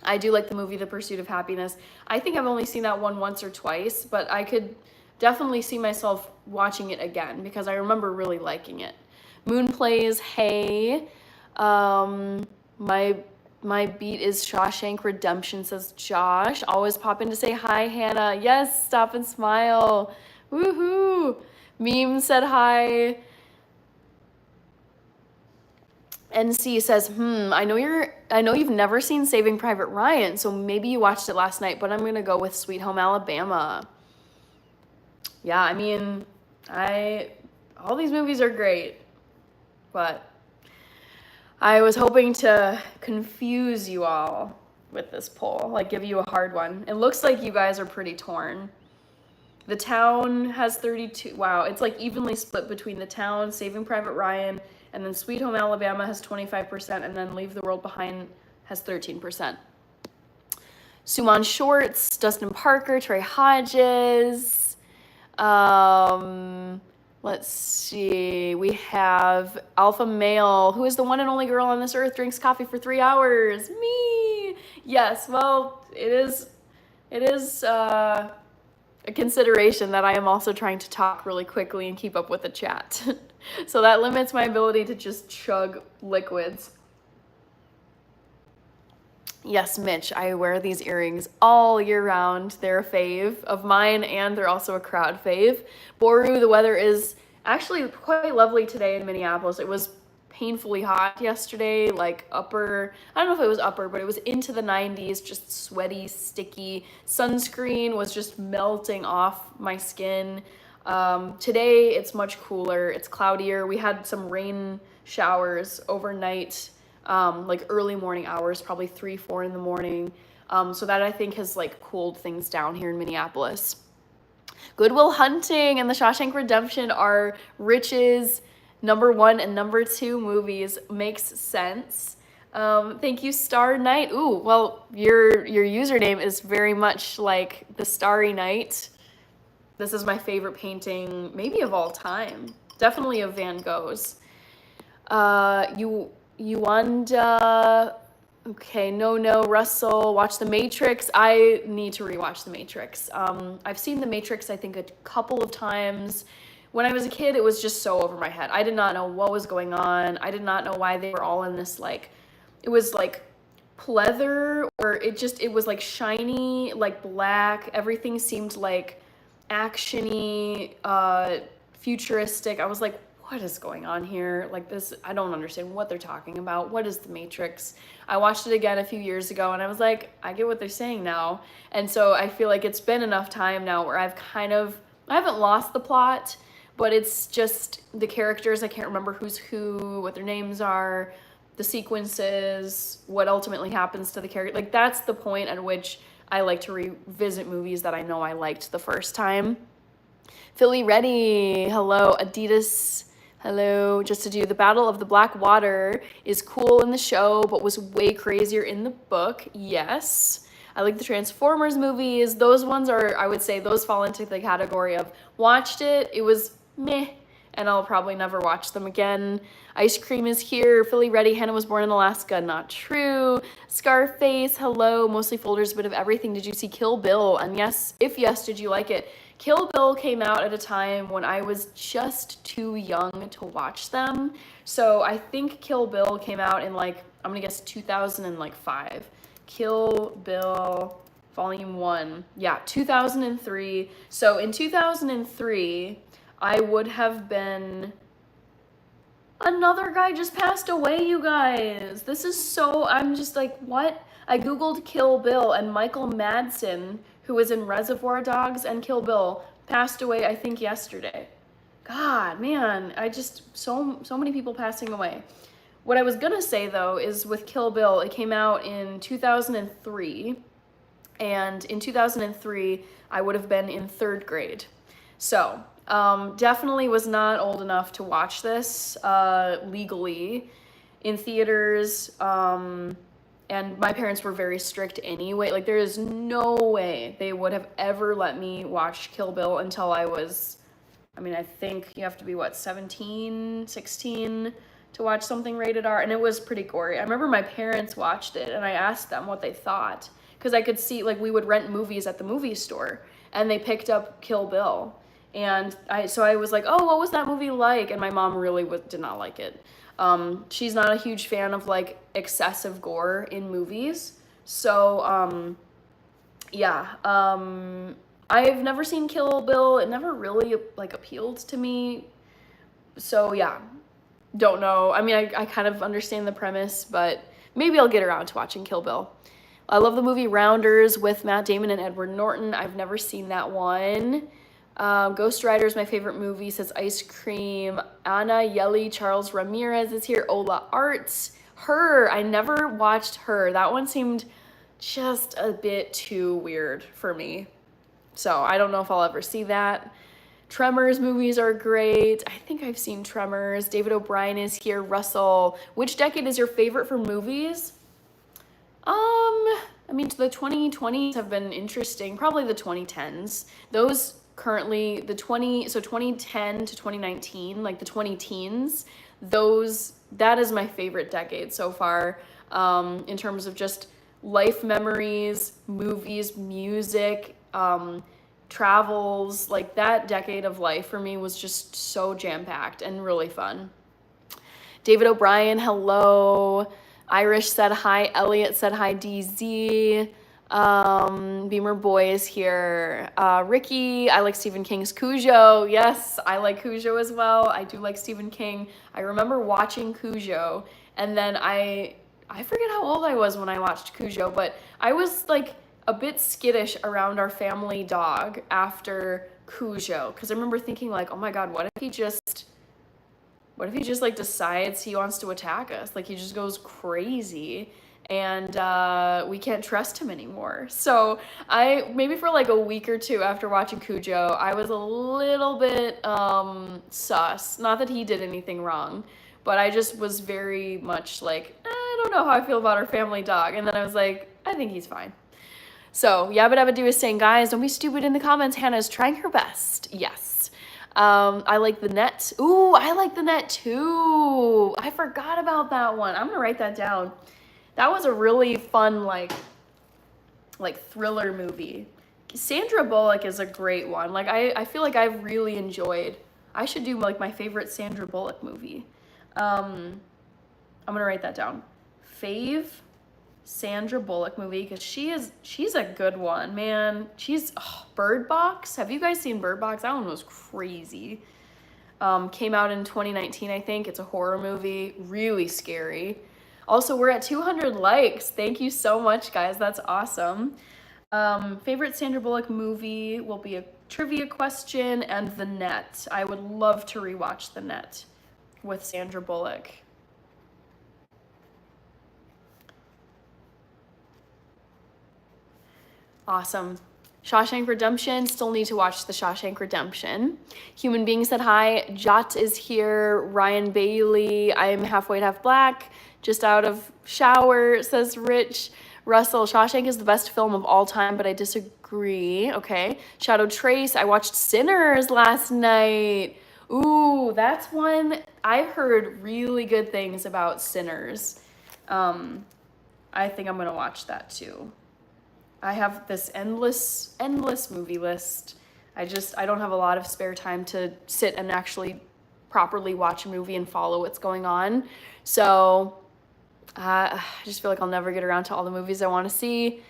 I do like the movie The Pursuit of Happiness. I think I've only seen that one once or twice, but I could definitely see myself watching it again because I remember really liking it. Moon Plays, hey. My beat is Shawshank Redemption, says Josh. Always pop in to say hi, Hannah. Yes, Stop and Smile. Woohoo. Meme said hi. NC says, I know you've never seen Saving Private Ryan, so maybe you watched it last night, but I'm gonna go with Sweet Home Alabama. Yeah, I mean, all these movies are great, but I was hoping to confuse you all with this poll, like give you a hard one. It looks like you guys are pretty torn. The Town has 32, wow, it's like evenly split between The Town, Saving Private Ryan, And then Sweet Home Alabama has 25%, and then Leave the World Behind has 13%. Suman Shorts, Dustin Parker, Trey Hodges. Let's see. We have Alpha Male, who is the one and only girl on this earth, drinks coffee for 3 hours. Me. Yes. Well, it is a consideration that I am also trying to talk really quickly and keep up with the chat. So that limits my ability to just chug liquids. Yes, Mitch, I wear these earrings all year round. They're a fave of mine, and they're also a crowd fave. Boru, the weather is actually quite lovely today in Minneapolis. It was painfully hot yesterday, like I don't know if it was upper, but it was into the 90s, just sweaty, sticky. Sunscreen was just melting off my skin. Today, it's much cooler. It's cloudier. We had some rain showers overnight. Like early morning hours, probably 3, 4 in the morning. So that I think has like cooled things down here in Minneapolis. Good Will Hunting and The Shawshank Redemption are Rich's #1 and #2 movies. Makes sense. Thank you, Star Knight. Ooh, well, your username is very much like the Starry Night. This is my favorite painting, maybe of all time. Definitely of Van Gogh's. Yuanda, okay, no, Russell, watch The Matrix. I need to rewatch The Matrix. I've seen The Matrix, I think, a couple of times. When I was a kid, it was just so over my head. I did not know what was going on. I did not know why they were all in this, like, it was like pleather, or it was like shiny, like black. Everything seemed like action-y, futuristic. I was like, what is going on here? Like this, I don't understand what they're talking about. What is The Matrix? I watched it again a few years ago and I was like, I get what they're saying now. And so I feel like it's been enough time now where I haven't lost the plot, but it's just the characters. I can't remember who's who, what their names are, the sequences, what ultimately happens to the character. Like that's the point at which I like to revisit movies that I know I liked the first time. Philly Ready, hello. Adidas, hello. Just to do the Battle of the Black Water is cool in the show, but was way crazier in the book. Yes. I like the Transformers movies. Those ones are, I would say, those fall into the category of watched it was meh, and I'll probably never watch them again. Ice Cream is here. Philly Ready, Hannah was born in Alaska. Not true. Scarface, hello. Mostly folders, bit of everything. Did you see Kill Bill? And yes, if yes, did you like it? Kill Bill came out at a time when I was just too young to watch them. So I think Kill Bill came out in like, I'm gonna guess 2005. Kill Bill Volume 1. Yeah, 2003. So in 2003, I would have been... Another guy just passed away, you guys. This is so... I'm just like, what? I googled Kill Bill and Michael Madsen, who was in Reservoir Dogs and Kill Bill, passed away, I think, yesterday. God, man, so many people passing away. What I was gonna say, though, is with Kill Bill, it came out in 2003, and in 2003, I would have been in 3rd grade. So, definitely was not old enough to watch this legally in theaters, and my parents were very strict anyway. Like, there is no way they would have ever let me watch Kill Bill until I was, I think you have to be, 17, 16 to watch something rated R, and it was pretty gory. I remember my parents watched it, and I asked them what they thought, because I could see, like, we would rent movies at the movie store, and they picked up Kill Bill, and so I was like, oh, what was that movie like? And my mom really did not like it. She's not a huge fan of like excessive gore in movies. So, yeah, I've never seen Kill Bill. It never really like appealed to me. So yeah, don't know. I kind of understand the premise, but maybe I'll get around to watching Kill Bill. I love the movie Rounders with Matt Damon and Edward Norton. I've never seen that one. Ghost Rider is my favorite movie, says Ice Cream. Anna Yelly, Charles Ramirez is here. Ola Arts. Her, I never watched Her. That one seemed just a bit too weird for me. So I don't know if I'll ever see that. Tremors movies are great. I think I've seen Tremors. David O'Brien is here. Russell, which decade is your favorite for movies? I mean, the 2020s have been interesting. Probably the 2010s. Those currently, the 2010 to 2019, like the 20 teens, that is my favorite decade so far, in terms of just life memories, movies, music, travels. Like that decade of life for me was just so jam-packed and really fun. David O'Brien, hello. Irish said hi. Elliot said hi. DZ. Beamer Boy is here. Ricky, I like Stephen King's Cujo. Yes, I like Cujo as well. I do like Stephen King. I remember watching Cujo, and then I forget how old I was when I watched Cujo, but I was like a bit skittish around our family dog after Cujo, because I remember thinking like, oh my God, what if he just like decides he wants to attack us? Like he just goes crazy and we can't trust him anymore. So maybe for like a week or two after watching Cujo, I was a little bit sus. Not that he did anything wrong, but I just was very much like, I don't know how I feel about our family dog. And then I was like, I think he's fine. So Yabba Dabba Doo is saying, guys, don't be stupid in the comments. Hannah's trying her best. Yes. I like the net. Ooh, I like the net too. I forgot about that one. I'm gonna write that down. That was a really fun, like thriller movie. Sandra Bullock is a great one. Like I feel like I've really enjoyed. I should do like my favorite Sandra Bullock movie. I'm gonna write that down. Fave Sandra Bullock movie, because she's a good one, man. Bird Box. Have you guys seen Bird Box? That one was crazy. Came out in 2019, I think. It's a horror movie, really scary. Also, we're at 200 likes. Thank you so much, guys. That's awesome. Favorite Sandra Bullock movie will be a trivia question, and The Net. I would love to rewatch The Net with Sandra Bullock. Awesome. Shawshank Redemption, still need to watch the Shawshank Redemption. Human Being said hi. Jot is here. Ryan Bailey, I'm half white, half black. Just out of shower, says Rich. Russell, Shawshank is the best film of all time, but I disagree. Okay. Shadow Trace, I watched Sinners last night. Ooh, that's one. I've heard really good things about Sinners. I think I'm gonna watch that too. I have this endless movie list. I don't have a lot of spare time to sit and actually properly watch a movie and follow what's going on. So I just feel like I'll never get around to all the movies I want to see.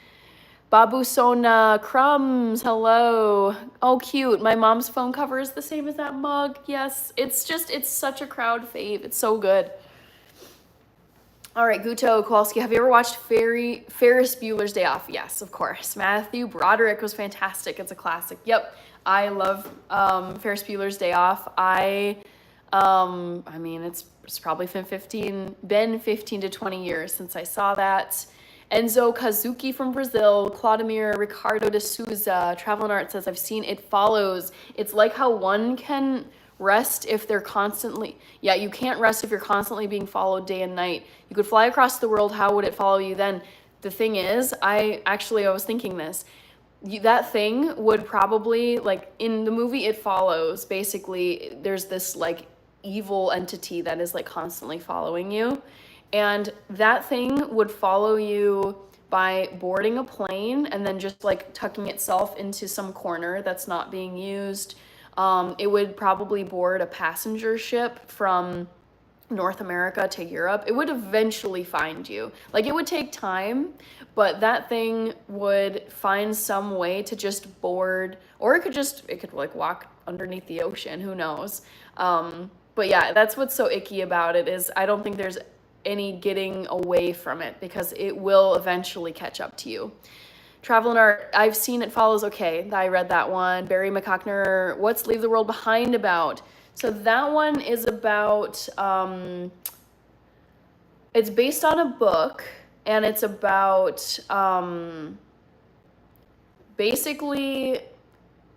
Babu Sona Crumbs, hello. Oh, cute. My mom's phone cover is the same as that mug. Yes, it's such a crowd fave. It's so good. All right, Guto Kowalski, have you ever watched Ferris Bueller's Day Off? Yes, of course. Matthew Broderick was fantastic. It's a classic. Yep, I love Ferris Bueller's Day Off. I mean, it's probably been 15 to 20 years since I saw that. Enzo Kazuki from Brazil, Claudemir Ricardo de Souza, Travel and Art says, I've seen It Follows. It's like how one can rest if they're constantly, you can't rest if you're constantly being followed day and night. You could fly across the world, how would it follow you then? The thing is, I was thinking this, that thing would probably, like in the movie It Follows, basically there's this like evil entity that is like constantly following you, and that thing would follow you by boarding a plane and then just like tucking itself into some corner that's not being used. It would probably board a passenger ship from North America to Europe. It would eventually find you. Like, it would take time, but that thing would find some way to just board, or it could like walk underneath the ocean, who knows. But yeah, that's what's so icky about it, is I don't think there's any getting away from it, because it will eventually catch up to you. Travel and Art, I've seen It Follows. Okay, I read that one. Barry McCockner, what's Leave the World Behind about? So that one is about, it's based on a book, and it's about, basically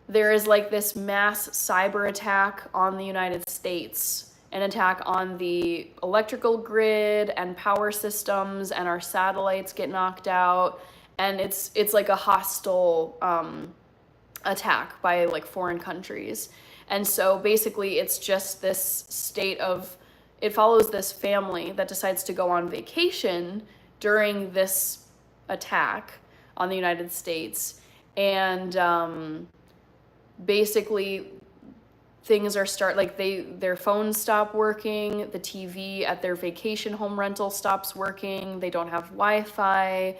there is like this mass cyber attack on the United States, an attack on the electrical grid and power systems, and our satellites get knocked out, and it's like a hostile attack by like foreign countries. And so basically it's just this state of, it follows this family that decides to go on vacation during this attack on the United States. And basically things are their phones stop working, the TV at their vacation home rental stops working, they don't have Wi-Fi,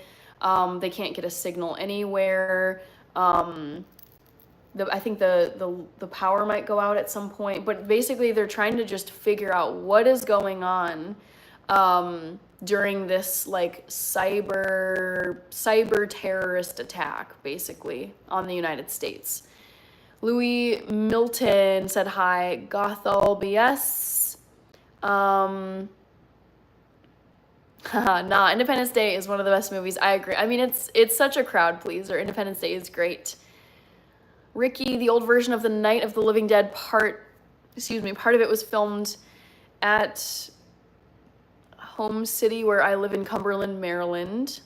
they can't get a signal anywhere. I think the power might go out at some point, but basically they're trying to just figure out what is going on during this like cyber terrorist attack, basically, on the United States. Louis Milton said hi. Gothel BS. Nah, Independence Day is one of the best movies. I agree. I mean, it's such a crowd pleaser. Independence Day is great. Ricky, the old version of the Night of the Living Dead part of it was filmed at home city where I live in Cumberland, Maryland.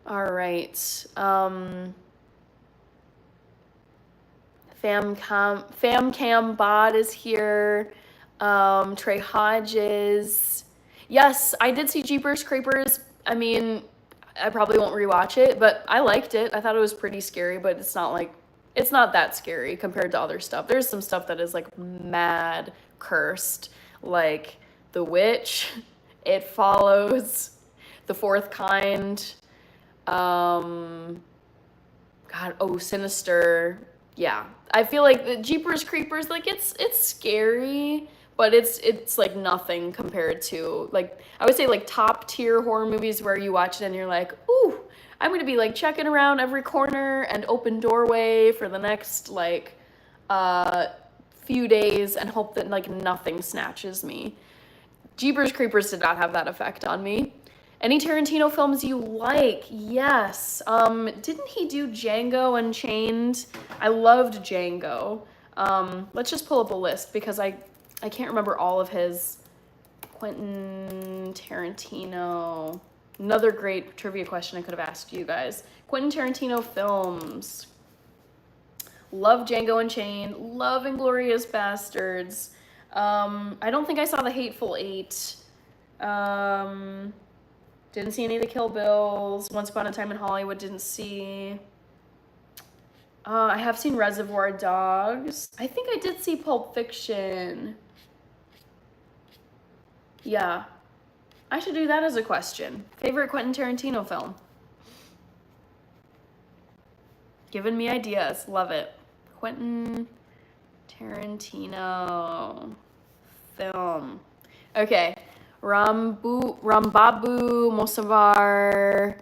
All right. Famcam Bod is here. Trey Hodges. Yes, I did see Jeepers Creepers. I mean, I probably won't rewatch it, but I liked it. I thought it was pretty scary, but it's not that scary compared to other stuff. There's some stuff that is like mad cursed, like The Witch, It Follows, The Fourth Kind, Sinister. Yeah, I feel like the Jeepers Creepers, like it's scary, but it's like nothing compared to, like, I would say like top tier horror movies where you watch it and you're like, ooh, I'm gonna be like checking around every corner and open doorway for the next like few days and hope that like nothing snatches me. Jeepers Creepers did not have that effect on me. Any Tarantino films you like? Yes. Didn't he do Django Unchained? I loved Django. Let's just pull up a list because I can't remember all of his. Quentin Tarantino. Another great trivia question I could have asked you guys. Quentin Tarantino films. Love Django Unchained. Love Inglourious Bastards. I don't think I saw The Hateful Eight. Didn't see any of the Kill Bills. Once Upon a Time in Hollywood, didn't see. I have seen Reservoir Dogs. I think I did see Pulp Fiction. Yeah. I should do that as a question. Favorite Quentin Tarantino film? Giving me ideas. Love it. Quentin Tarantino film. Okay. Rambabu Mosavar.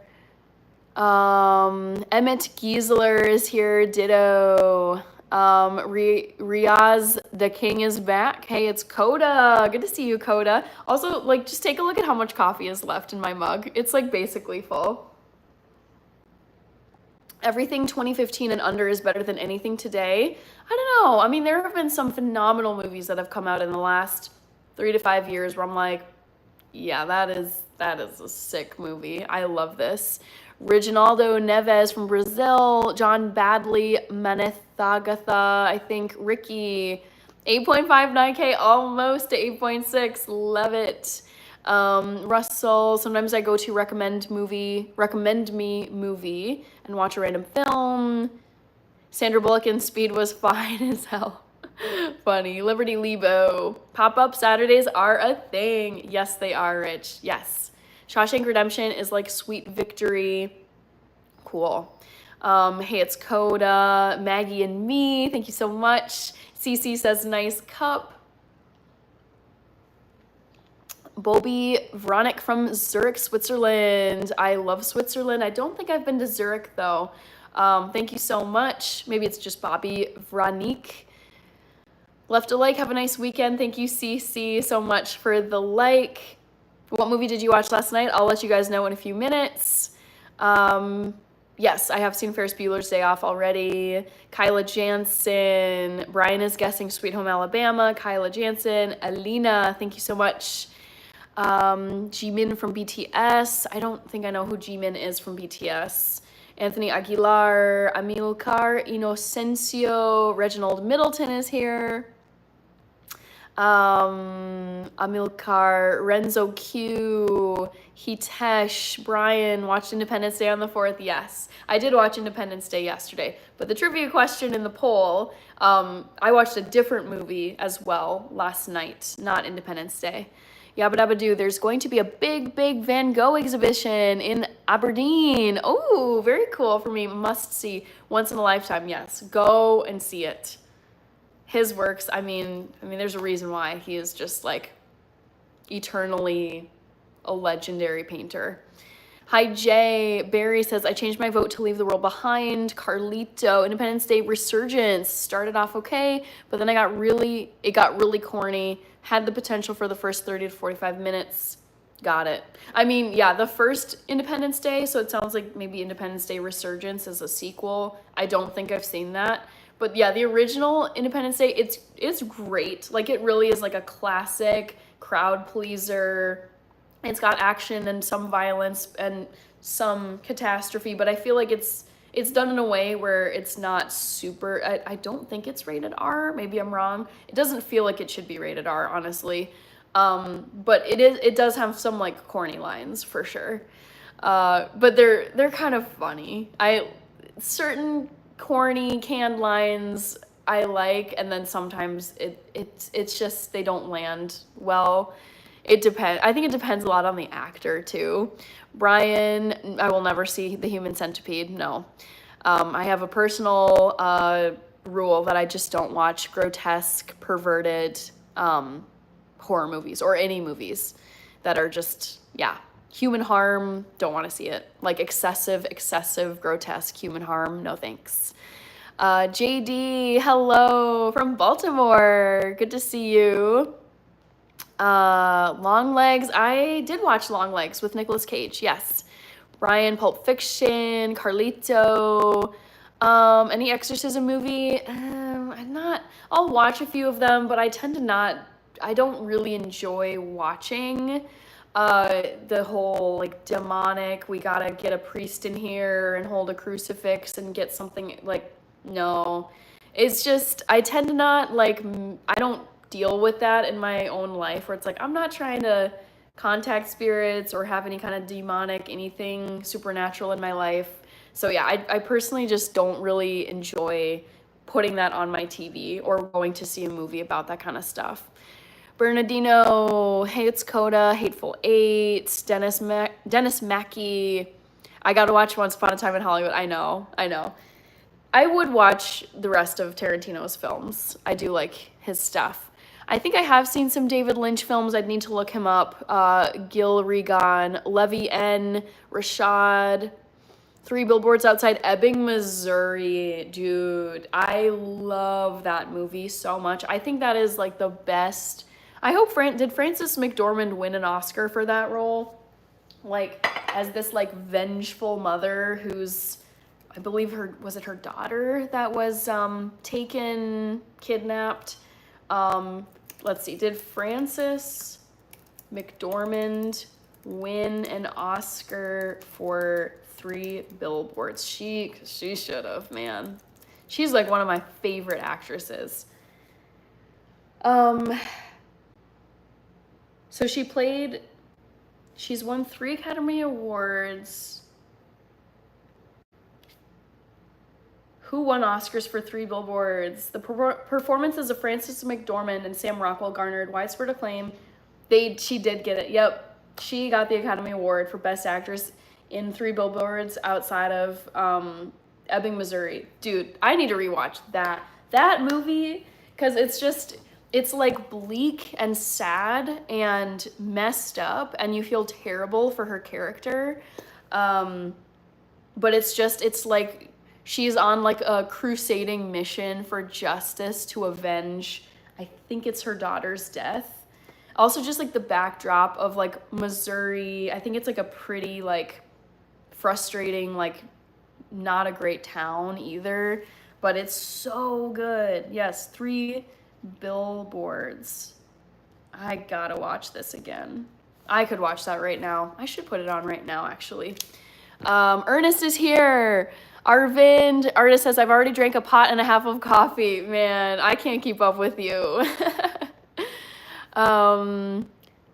Emmett Giesler is here. Ditto. Riaz the King is back. Hey, it's Coda. Good to see you, Coda. Also, like, just take a look at how much coffee is left in my mug. It's like basically full. Everything 2015 and under is better than anything today. I don't know. I mean, there have been some phenomenal movies that have come out in the last 3 to 5 years where I'm like, yeah, that is a sick movie. I love this. Reginaldo Neves from Brazil. John Badley, Manethagatha, I think. Ricky, 8.59K, almost to 8.6. Love it. Russell, sometimes I go to recommend me movie and watch a random film. Sandra Bullock in Speed was fine as hell. Funny. Liberty Lebo. Pop-up Saturdays are a thing. Yes, they are, Rich. Yes. Shawshank Redemption is like Sweet Victory. Cool. Hey, it's Coda. Maggie and me. Thank you so much. Cece says nice cup. Bobby Vronick from Zurich, Switzerland. I love Switzerland. I don't think I've been to Zurich though. Thank you so much. Maybe it's just Bobby Vronick. Left a like. Have a nice weekend. Thank you, CC, so much for the like. What movie did you watch last night? I'll let you guys know in a few minutes. Yes, I have seen Ferris Bueller's Day Off already. Kyla Jansen. Brian is guessing Sweet Home Alabama. Kyla Jansen. Alina, thank you so much. Jimin from BTS. I don't think I know who Jimin is from BTS. Anthony Aguilar. Amilcar Inocencio. Reginald Middleton is here. Amilcar, Renzo Q, Hitesh, Brian, watched Independence Day on the 4th. Yes, I did watch Independence Day yesterday. But the trivia question in the poll, I watched a different movie as well last night, not Independence Day. Yabba dabba doo, there's going to be a big Van Gogh exhibition in Aberdeen. Oh, very cool for me. Must see. Once in a lifetime, yes. Go and see it. His works, I mean, there's a reason why he is just like eternally a legendary painter. Hi Jay, Barry says, I changed my vote to Leave the World Behind. Carlito, Independence Day Resurgence, started off okay, but then it got really corny, had the potential for the first 30 to 45 minutes, got it. I mean, yeah, the first Independence Day, so it sounds like maybe Independence Day Resurgence is a sequel. I don't think I've seen that. But yeah, the original Independence Day, it's great. Like, it really is like a classic crowd pleaser. It's got action and some violence and some catastrophe, but I feel like it's done in a way where it's not super, I don't think it's rated R. Maybe I'm wrong. It doesn't feel like it should be rated R, honestly. But it does have some like corny lines for sure. But they're kind of funny. Certain corny canned lines I like, and then sometimes it's just they don't land well. It depends. I think it depends a lot on the actor too. Brian, I will never see The Human Centipede. No. I have a personal rule that I just don't watch grotesque, perverted horror movies or any movies that are just, yeah, human harm, don't want to see it. Like excessive, grotesque human harm, no thanks. JD, hello from Baltimore. Good to see you. Long Legs, I did watch Long Legs with Nicolas Cage, yes. Brian, Pulp Fiction, Carlito, any exorcism movie? I'll watch a few of them, but I tend to not, I don't really enjoy watching the whole like demonic, we gotta get a priest in here and hold a crucifix and get something, like, no. It's just, I tend to not, like, I don't deal with that in my own life where it's like, I'm not trying to contact spirits or have any kind of demonic, anything supernatural in my life. So yeah, I personally just don't really enjoy putting that on my TV or going to see a movie about that kind of stuff. Bernardino, Hey It's Coda, Hateful Eight, Dennis Mackey. I gotta watch Once Upon a Time in Hollywood. I know. I would watch the rest of Tarantino's films. I do like his stuff. I think I have seen some David Lynch films. I'd need to look him up. Gil Regan, Levy N, Rashad, Three Billboards Outside Ebbing, Missouri. Dude, I love that movie so much. I think that is like the best. I hope did Frances McDormand win an Oscar for that role? Like, as this like vengeful mother who's, I believe was it her daughter that was taken, kidnapped? Let's see, did Frances McDormand win an Oscar for Three Billboards? She should have, man. She's like one of my favorite actresses. So she's won 3 Academy Awards. Who won Oscars for Three Billboards? The performances of Frances McDormand and Sam Rockwell garnered widespread acclaim. She did get it. Yep. She got the Academy Award for Best Actress in Three Billboards Outside of Ebbing, Missouri. Dude, I need to rewatch that movie because it's like bleak and sad and messed up and you feel terrible for her character. But it's like she's on like a crusading mission for justice to avenge, I think it's her daughter's death. Also just like the backdrop of like Missouri, I think it's like a pretty like frustrating like not a great town either, but it's so good. Yes, 3 Billboards. I gotta watch this again. I could watch that right now. I should put it on right now, actually. Ernest is here. Arvind, artist says, I've already drank a pot and a half of coffee. Man, I can't keep up with you.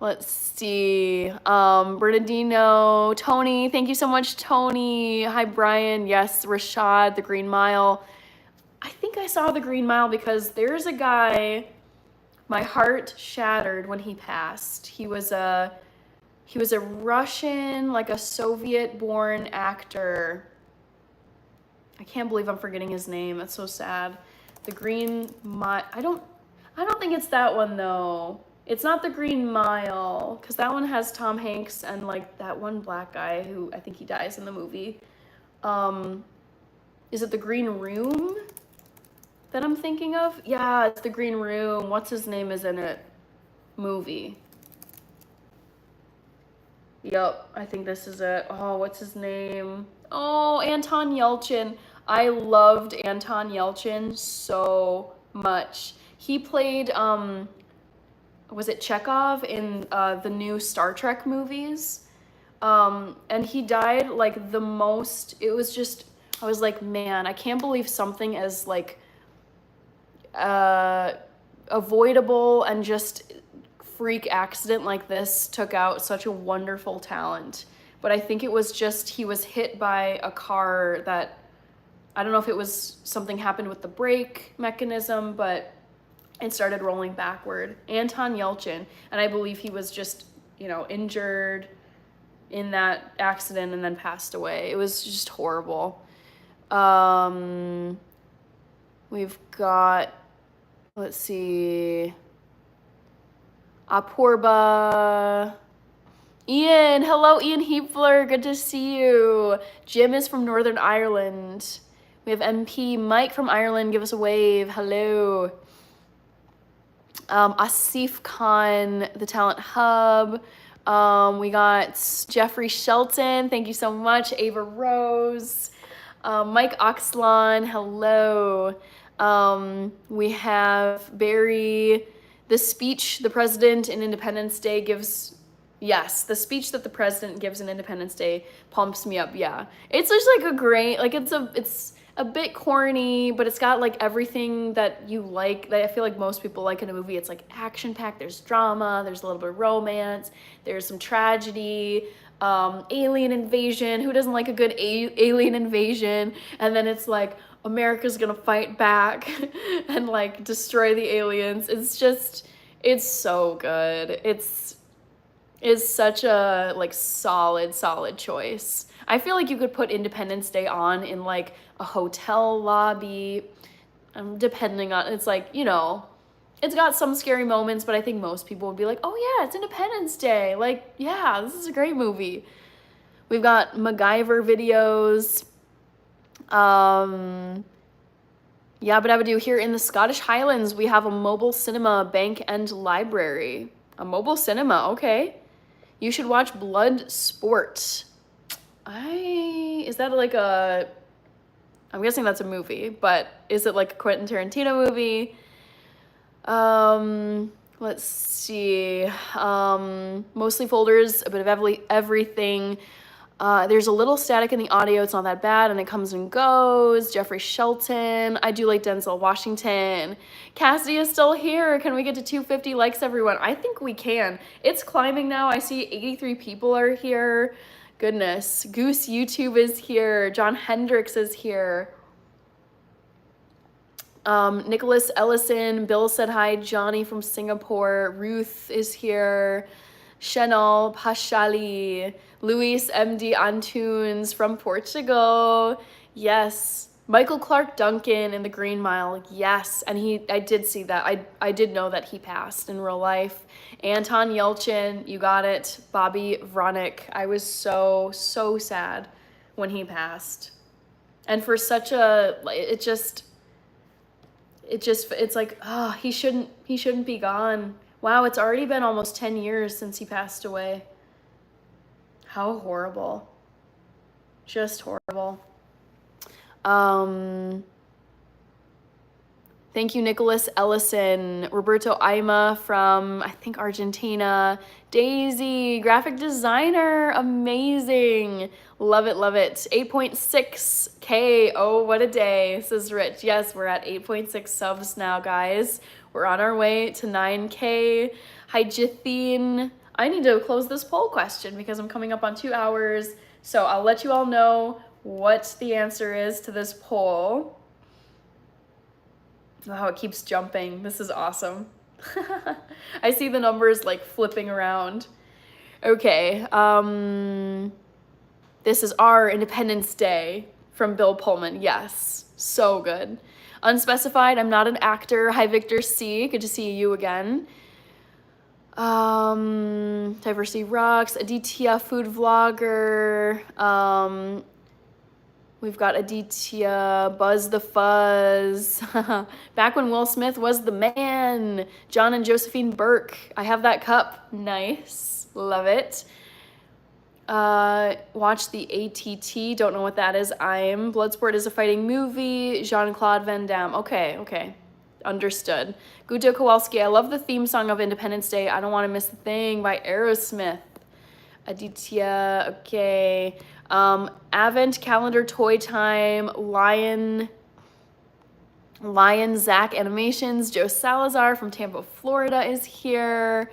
Let's see. Bernardino, Tony, thank you so much, Tony. Hi, Brian. Yes, Rashad, The Green Mile. I think I saw The Green Mile because there's a guy, my heart shattered when he passed. He was a Russian, like a Soviet-born actor. I can't believe I'm forgetting his name. That's so sad. The Green Mile. I don't think it's that one though. It's not The Green Mile, because that one has Tom Hanks and like that one black guy who I think he dies in the movie. Is it The Green Room that I'm thinking of? Yeah, it's The Green Room. What's his name is in it? Movie. Yep, I think this is it. Oh, what's his name? Oh, Anton Yelchin. I loved Anton Yelchin so much. He played, was it Chekhov in the new Star Trek movies? And he died like the most, it was just, I was like, man, I can't believe something as like avoidable and just freak accident like this took out such a wonderful talent. But I think it was just he was hit by a car that, I don't know if it was something happened with the brake mechanism, but it started rolling backward. Anton Yelchin, and I believe he was just, you know, injured in that accident and then passed away. It was just horrible. We've got, let's see, Apurba. Ian, hello, Ian Heepler, good to see you. Jim is from Northern Ireland. We have MP Mike from Ireland, give us a wave, hello. Asif Khan, The Talent Hub. We got Jeffrey Shelton, thank you so much. Ava Rose. Mike Oxlon, hello. We have Barry. The speech the president in Independence Day gives, yes, the speech that the president gives in Independence Day pumps me up, yeah. It's just like a great, like it's a bit corny, but it's got like everything that you like, that I feel like most people like in a movie. It's like action-packed, there's drama, there's a little bit of romance, there's some tragedy, alien invasion, who doesn't like a good alien invasion? And then it's like, America's gonna fight back and like destroy the aliens. It's just, it's so good. It's such a like solid choice. I feel like you could put Independence Day on in like a hotel lobby, depending on, it's like, you know, it's got some scary moments, but I think most people would be like, oh yeah, it's Independence Day. Like, yeah, this is a great movie. We've got MacGyver videos. Yeah, but I would do here in the Scottish Highlands, we have a mobile cinema, bank and library. A mobile cinema, okay. You should watch Blood Sport. Is that like a, I'm guessing that's a movie, but is it like a Quentin Tarantino movie? Let's see. Mostly folders, a bit of everything. There's a little static in the audio. It's not that bad, and it comes and goes. Jeffrey Shelton. I do like Denzel Washington. Cassidy is still here. Can we get to 250 likes, everyone? I think we can. It's climbing now. I see 83 people are here. Goodness. Goose YouTube is here. John Hendricks is here. Nicholas Ellison. Bill said hi. Johnny from Singapore. Ruth is here. Chanel Pashali. Luis MD Antunes from Portugal. Yes. Michael Clark Duncan in The Green Mile. Yes. And I did see that. I did know that he passed in real life. Anton Yelchin, you got it. Bobby Vronick. I was so sad when he passed. And for such a, it's like, oh, he shouldn't be gone. Wow, it's already been almost 10 years since he passed away. How horrible. Just horrible. Thank you, Nicholas Ellison, Roberto Aima from, I think, Argentina, Daisy, graphic designer, amazing. Love it, love it. 8.6K, oh, what a day, says Rich. Yes, we're at 8.6 subs now, guys. We're on our way to 9K. Hi, Jithine. I need to close this poll question because I'm coming up on 2 hours, so I'll let you all know what the answer is to this poll. Wow, it keeps jumping. This is awesome. I see the numbers like flipping around. Okay, this is our Independence Day from Bill Pullman. Yes, so good. Unspecified, I'm not an actor. Hi, Victor C. Good to see you again. Diversity Rocks, Aditya, food vlogger. We've got Aditya, Buzz the Fuzz. Back when Will Smith was the man. John and Josephine Burke. I have that cup. Nice. Love it. Watch the ATT. Don't know what that is. Bloodsport is a fighting movie. Jean-Claude Van Damme. Okay. Understood. Gujo Kowalski. I love the theme song of Independence Day. I Don't Want to Miss a Thing by Aerosmith. Aditya. Okay. Advent Calendar Toy Time, Lion Zach Animations, Joe Salazar from Tampa, Florida is here.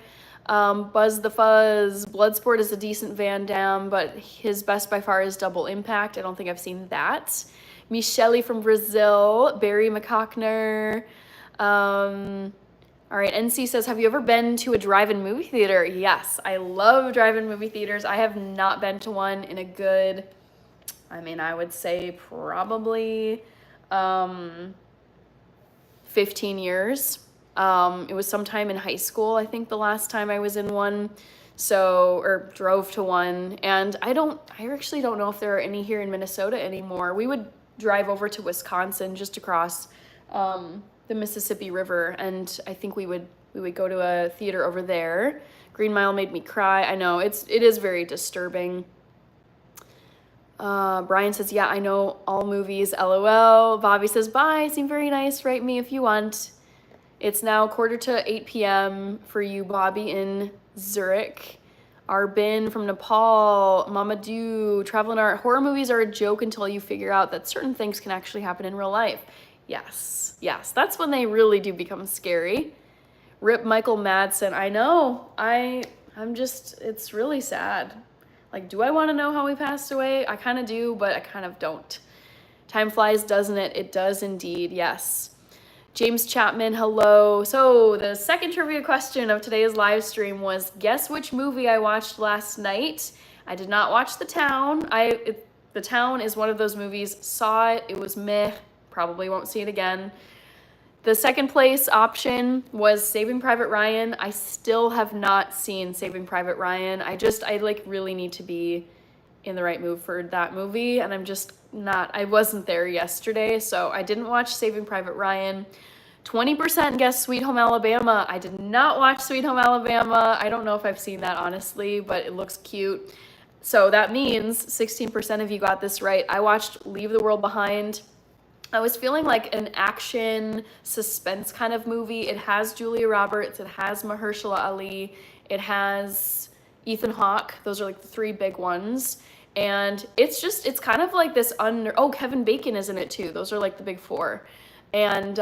Buzz the Fuzz, Bloodsport is a decent Van Damme, but his best by far is Double Impact. I don't think I've seen that. Michele from Brazil, Barry McCockner. All right, NC says, have you ever been to a drive-in movie theater? Yes, I love drive-in movie theaters. I have not been to one in a good, I would say probably 15 years. It was sometime in high school, I think the last time I was in one, or drove to one. And I actually don't know if there are any here in Minnesota anymore. We would drive over to Wisconsin just across the Mississippi River, and I think we would go to a theater over there. Green Mile made me cry. I know, it is very disturbing. Brian says, yeah, I know all movies, LOL. Bobby says, bye, seem very nice, write me if you want. It's now 7:45 p.m. for you, Bobby, in Zurich. Arbin from Nepal, Mamadou, Travel and Art. Horror movies are a joke until you figure out that certain things can actually happen in real life. Yes, that's when they really do become scary. Rip Michael Madsen. I know, I'm just, it's really sad. Like, do I want to know how he passed away? I kind of do, but I kind of don't. Time flies, doesn't it? It does indeed, yes. James Chapman, hello. So the second trivia question of today's live stream was, guess which movie I watched last night? I did not watch The Town. The Town is one of those movies. Saw it, it was meh. Probably won't see it again. The second place option was Saving Private Ryan. I still have not seen Saving Private Ryan. I like really need to be in the right mood for that movie, and I'm just not, I wasn't there yesterday, so I didn't watch Saving Private Ryan. 20% guessed Sweet Home Alabama. I did not watch Sweet Home Alabama. I don't know if I've seen that, honestly, but it looks cute. So that means 16% of you got this right. I watched Leave the World Behind. I was feeling like an action suspense kind of movie. It has Julia Roberts, it has Mahershala Ali, it has Ethan Hawke. Those are like the three big ones. And it's kind of like this, Kevin Bacon is in it too. Those are like the big four. And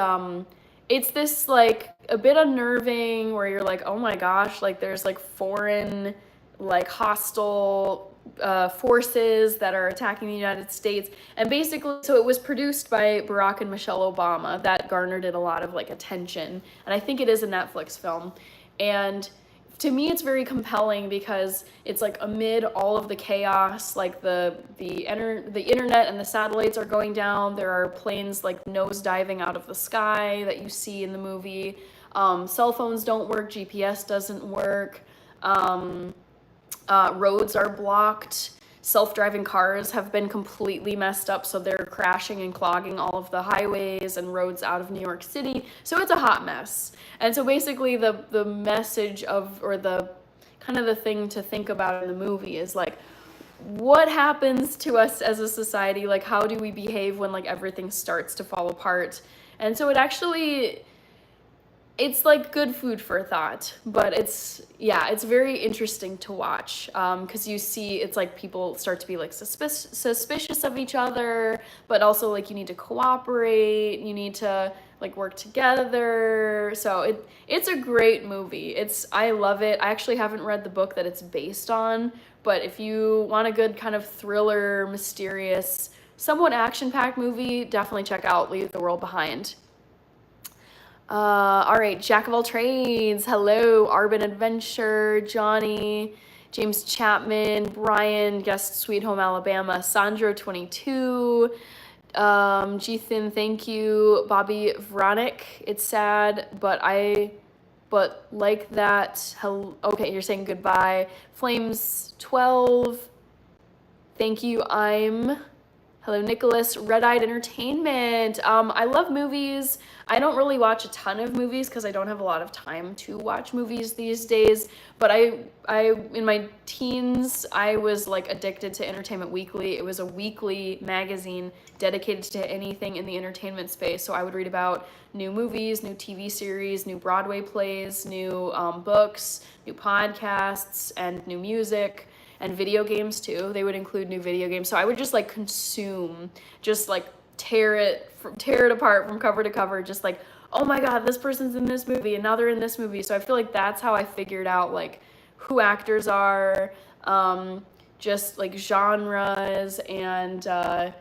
it's this like a bit unnerving where you're like, oh my gosh, like there's like foreign, like hostile forces that are attacking the United States. And basically, so it was produced by Barack and Michelle Obama. That garnered it a lot of like attention. And I think it is a Netflix film. And to me, it's very compelling because it's like amid all of the chaos, like the internet and the satellites are going down. There are planes like nose diving out of the sky that you see in the movie. Cell phones don't work. GPS doesn't work. Roads are blocked. Self-driving cars have been completely messed up, so they're crashing and clogging all of the highways and roads out of New York City. So it's a hot mess. And so basically the message of, or the kind of the thing to think about in the movie is like, what happens to us as a society, like how do we behave when like everything starts to fall apart. And so it's like good food for thought, but it's very interesting to watch, because you see it's like people start to be like suspicious of each other, but also like you need to cooperate, you need to like work together. So it's a great movie. I love it. I actually haven't read the book that it's based on, but if you want a good kind of thriller, mysterious, somewhat action-packed movie, definitely check out Leave the World Behind. All right, Jack of all trades. Hello, Arbin Adventure, Johnny, James Chapman, Brian, guest Sweet Home Alabama, Sandro 22, Jethan, thank you, Bobby Vronick. It's sad, but like that. Okay, you're saying goodbye. Flames 12. Thank you. Hello, Nicholas. Red-Eyed Entertainment. I love movies. I don't really watch a ton of movies because I don't have a lot of time to watch movies these days. But I in my teens, I was like addicted to Entertainment Weekly. It was a weekly magazine dedicated to anything in the entertainment space. So I would read about new movies, new TV series, new Broadway plays, new books, new podcasts, and new music. And video games too. They would include new video games. So I would just like consume, just like tear it apart from cover to cover, just like, oh my God, this person's in this movie and now they're in this movie. So I feel like that's how I figured out like who actors are, just like genres and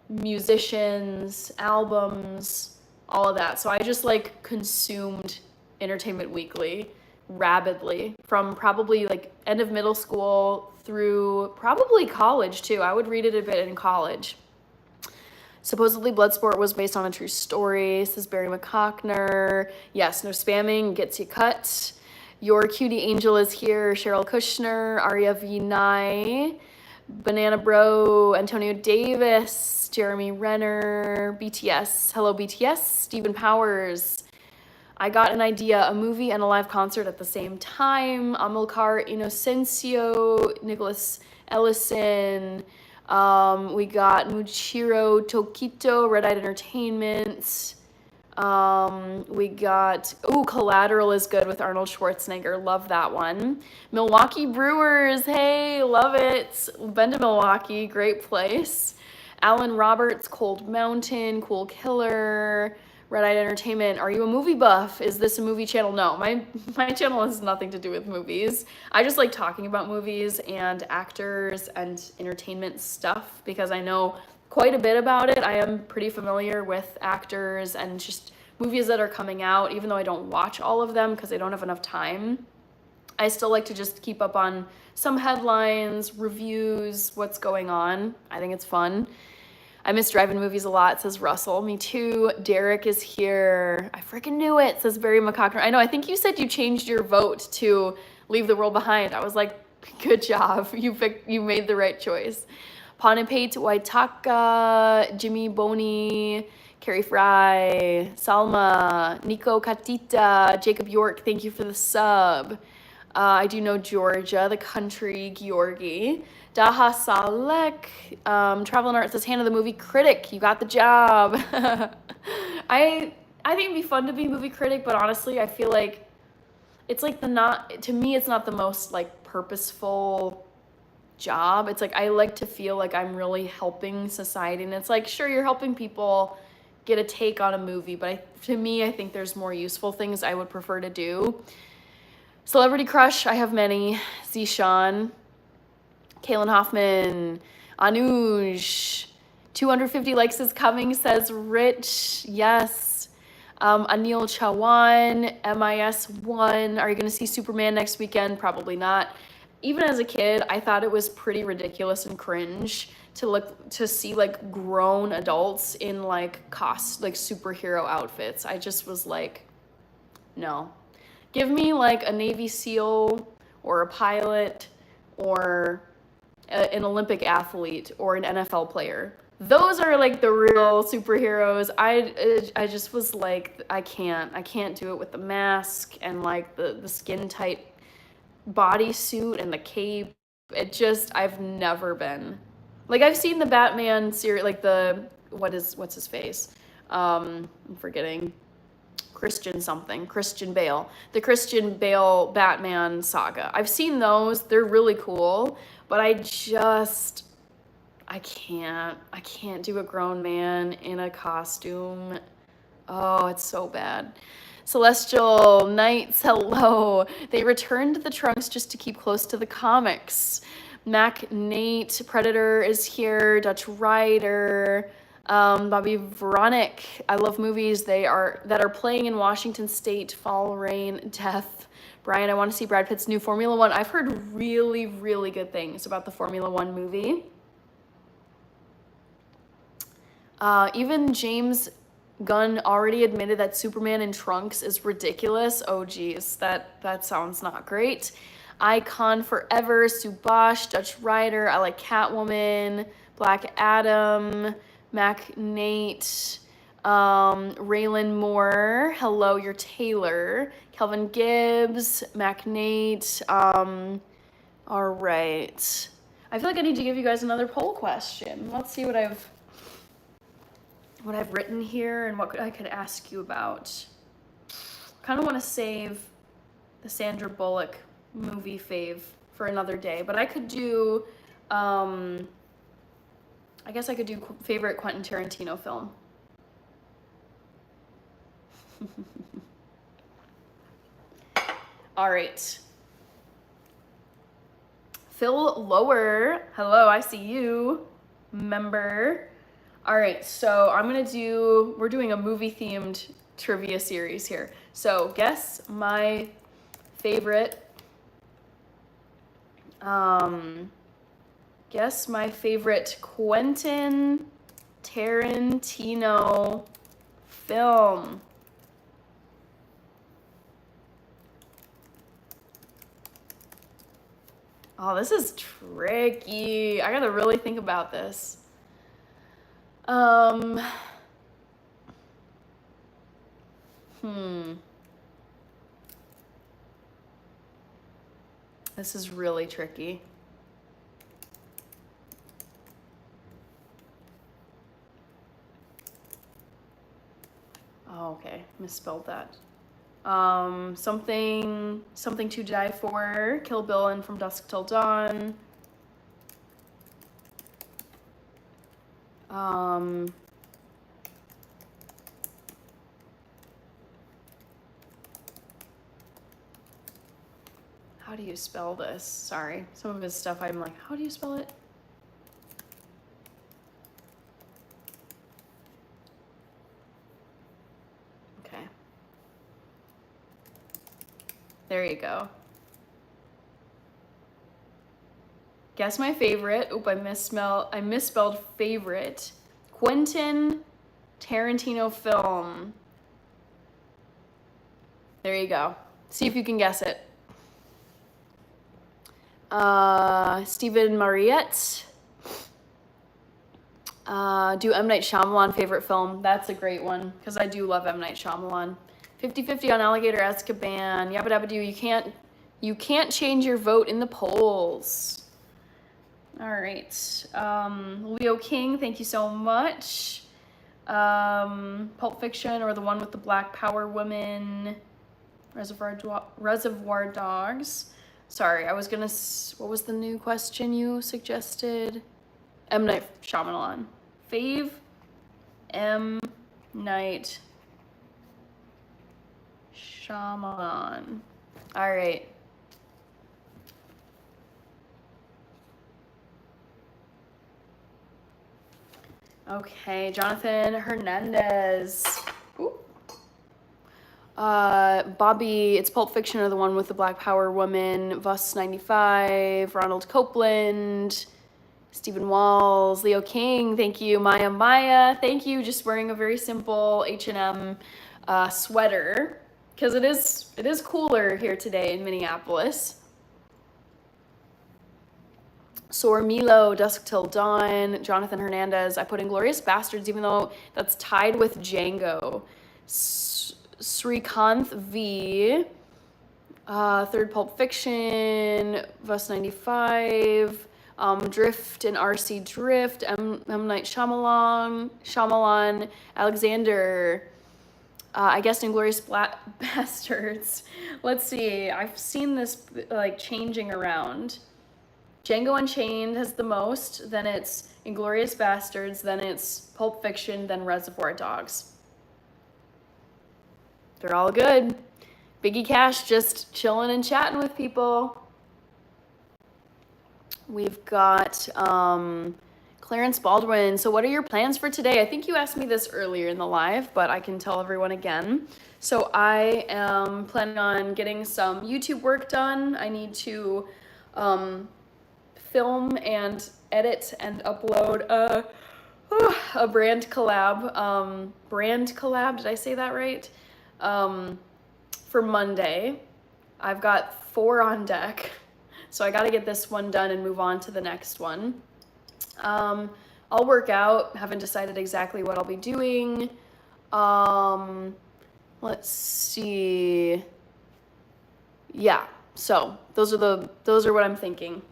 musicians, albums, all of that. So I just like consumed Entertainment Weekly rabidly from probably like end of middle school through probably college too. I would read it a bit in college. Supposedly Bloodsport was based on a true story, says Barry McCockner. Yes, no spamming gets you cut. Your Cutie Angel is here. Cheryl Kushner, Arya Vinay, Banana Bro, Antonio Davis, Jeremy Renner, BTS. Hello, BTS. Stephen Powers. I got an idea, a movie and a live concert at the same time. Amilcar Inocencio, Nicholas Ellison. We got Muchiro Tokito, Red-Eyed Entertainment. We got, Collateral is good with Arnold Schwarzenegger. Love that one. Milwaukee Brewers, hey, love it. Been to Milwaukee, great place. Alan Roberts, Cold Mountain, Cool Killer. Red-Eyed Entertainment, are you a movie buff? Is this a movie channel? No, my channel has nothing to do with movies. I just like talking about movies and actors and entertainment stuff because I know quite a bit about it. I am pretty familiar with actors and just movies that are coming out, even though I don't watch all of them because I don't have enough time. I still like to just keep up on some headlines, reviews, what's going on. I think it's fun. I miss driving movies a lot, says Russell. Me too. Derek is here. I freaking knew it, says Barry McCockner. I know, I think you said you changed your vote to Leave the World Behind. I was like, good job. You made the right choice. Panipate Waitaka, Jimmy Boney, Carrie Fry, Salma, Nico Katita, Jacob York, thank you for the sub. I do know Georgia, the country, Georgi. Daha Salek, Travel and Art says, Hannah the movie critic, you got the job. I think it'd be fun to be a movie critic, but honestly, I feel like it's like to me, it's not the most like purposeful job. It's like, I like to feel like I'm really helping society, and it's like, sure, you're helping people get a take on a movie, but to me, I think there's more useful things I would prefer to do. Celebrity crush, I have many. Zishan, Kaylin Hoffman, Anuj, 250 likes is coming, says Rich. Yes. Anil Chawan, MIS1. Are you going to see Superman next weekend? Probably not. Even as a kid, I thought it was pretty ridiculous and cringe to see like grown adults in like superhero outfits. I just was like, no. Give me like a Navy SEAL or a pilot or an Olympic athlete or an NFL player. Those are like the real superheroes. I just was like, I can't do it with the mask and like the skin tight bodysuit and the cape I've never been. Like, I've seen the Batman series, like what's his face? I'm forgetting. Christian Bale. The Christian Bale Batman saga. I've seen those. They're really cool, but I can't do a grown man in a costume. Oh, it's so bad. Celestial Knights, hello. They returned the trunks just to keep close to the comics. Mac Nate, Predator is here. Dutch Rider, Bobby Veronic. I love movies that are playing in Washington State. Fall, Rain, Death. Brian, I want to see Brad Pitt's new Formula One. I've heard really, really good things about the Formula One movie. Even James Gunn already admitted that Superman in trunks is ridiculous. Oh geez, that sounds not great. Icon Forever, Subash, Dutch Rider, I like Catwoman, Black Adam, Mac Nate, Raylan Moore, hello, you're Taylor, Kelvin Gibbs, Mac Nate, all right. I feel like I need to give you guys another poll question. Let's see what I've written here and what I could ask you about. Kind of want to save the Sandra Bullock movie fave for another day, but I could do, I guess I could do favorite Quentin Tarantino film. All right. Phil Lower, hello, I see you, member. All right, so we're doing a movie-themed trivia series here. So guess my favorite, Quentin Tarantino film. Oh, this is tricky. I gotta really think about this. This is really tricky. Oh, okay, misspelled that. Something to Die For, Kill Bill and From Dusk Till Dawn. How do you spell this? Sorry, some of his stuff I'm like, how do you spell it? Okay. There you go. Guess my favorite. Oop, I misspelled favorite. Quentin Tarantino film. There you go. See if you can guess it. Stephen Mariette. Do M. Night Shyamalan favorite film. That's a great one, because I do love M. Night Shyamalan. 50-50 on Alligator Azkaban. Yabba dabba doo. You can't change your vote in the polls. All right. Leo King, thank you so much. Pulp Fiction or the one with the Black Power woman. Reservoir Dogs. Sorry, what was the new question you suggested? M. Night Shyamalan. Fave, M. Night Shyamalan. All right. Okay, Jonathan Hernandez. Ooh. Bobby, it's Pulp Fiction or the one with the Black Power woman. Vus 95, Ronald Copeland, Stephen Walls, Leo King, thank you. Maya, thank you. Just wearing a very simple H&M sweater, because it is cooler here today in Minneapolis. Sor Milo, Dusk Till Dawn, Jonathan Hernandez. I put Inglourious Bastards, even though that's tied with Django. Srikanth V. Third Pulp Fiction, Bus 95, Drift and RC Drift, M. Night Shyamalan, Alexander, I guess Inglourious Bastards. Let's see, I've seen this like changing around. Django Unchained has the most, then it's Inglourious Bastards, then it's Pulp Fiction, then Reservoir Dogs. They're all good. Biggie Cash just chilling and chatting with people. We've got Clarence Baldwin. So what are your plans for today? I think you asked me this earlier in the live, but I can tell everyone again. So I am planning on getting some YouTube work done. I need to film and edit and upload a brand collab. Did I say that right? For Monday. I've got 4 on deck, so I got to get this one done and move on to the next one. I'll work out. Haven't decided exactly what I'll be doing. Let's see. Yeah. So those are what I'm thinking.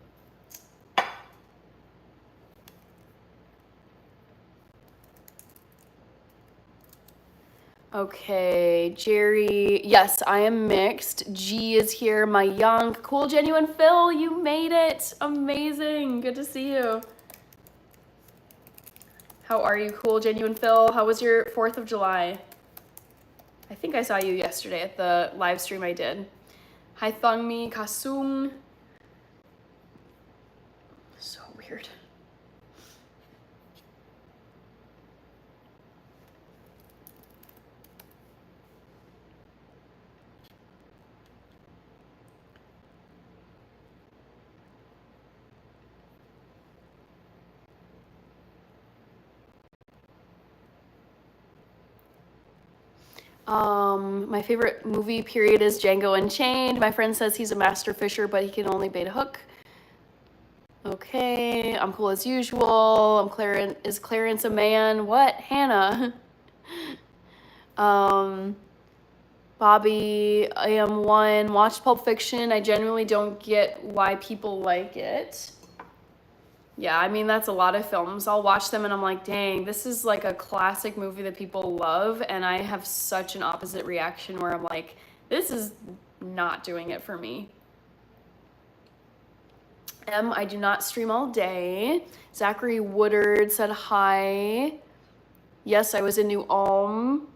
Okay, Jerry. Yes, I am mixed. G is here. My young, cool, genuine Phil. You made it. Amazing. Good to see you. How are you, cool, genuine Phil? How was your 4th of July? I think I saw you yesterday at the live stream I did. Hi, Thongmi, Kasung. So weird. My favorite movie period is Django Unchained. My friend says he's a master fisher, but he can only bait a hook. Okay, I'm cool as usual. Is Clarence a man? What? Hannah. Bobby, I am one. Watched Pulp Fiction. I genuinely don't get why people like it. Yeah, I mean, that's a lot of films. I'll watch them and I'm like, dang, this is like a classic movie that people love. And I have such an opposite reaction where I'm like, this is not doing it for me. I do not stream all day. Zachary Woodard said hi. Yes, I was in New Ulm.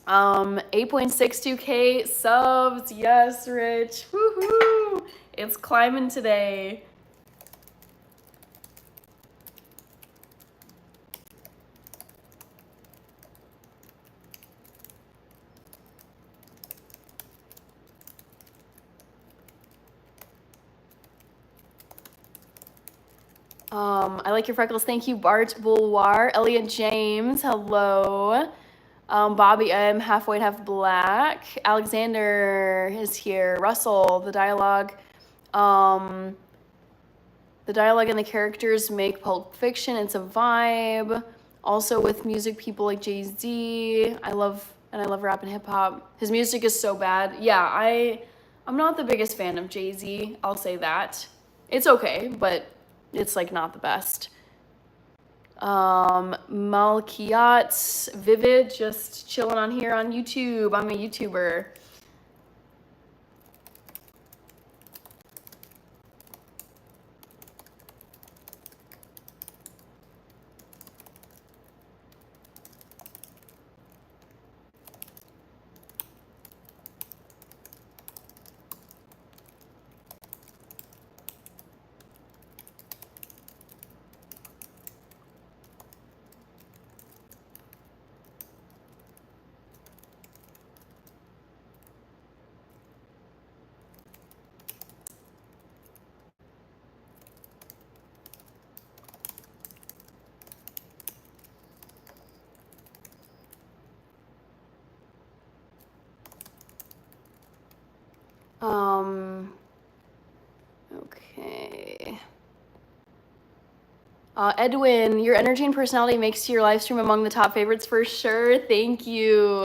8.62K subs. Yes, Rich. Woohoo! It's climbing today. I like your freckles. Thank you, Bart Bouloir. Elliot James, hello. Bobby M, half white, half black. Alexander is here. Russell, the dialogue. The dialogue and the characters make Pulp Fiction. It's a vibe. Also with music, people like Jay-Z. I love rap and hip hop. His music is so bad. Yeah, I'm not the biggest fan of Jay-Z. I'll say that. It's okay, but it's like not the best. Malkiat, Vivid, just chilling on here on YouTube. I'm a YouTuber. Edwin, your energy and personality makes your live stream among the top favorites for sure. Thank you.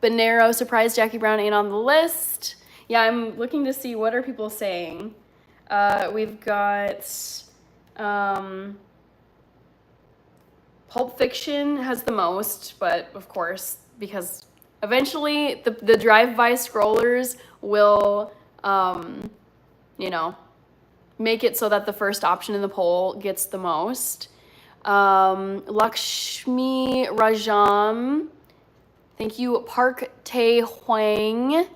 Bonero, surprised Jackie Brown ain't on the list. Yeah, I'm looking to see what are people saying. We've got Pulp Fiction has the most, but of course, because eventually the drive-by scrollers will, you know, make it so that the first option in the poll gets the most. Lakshmi Rajam, thank you. Park Tae Hwang.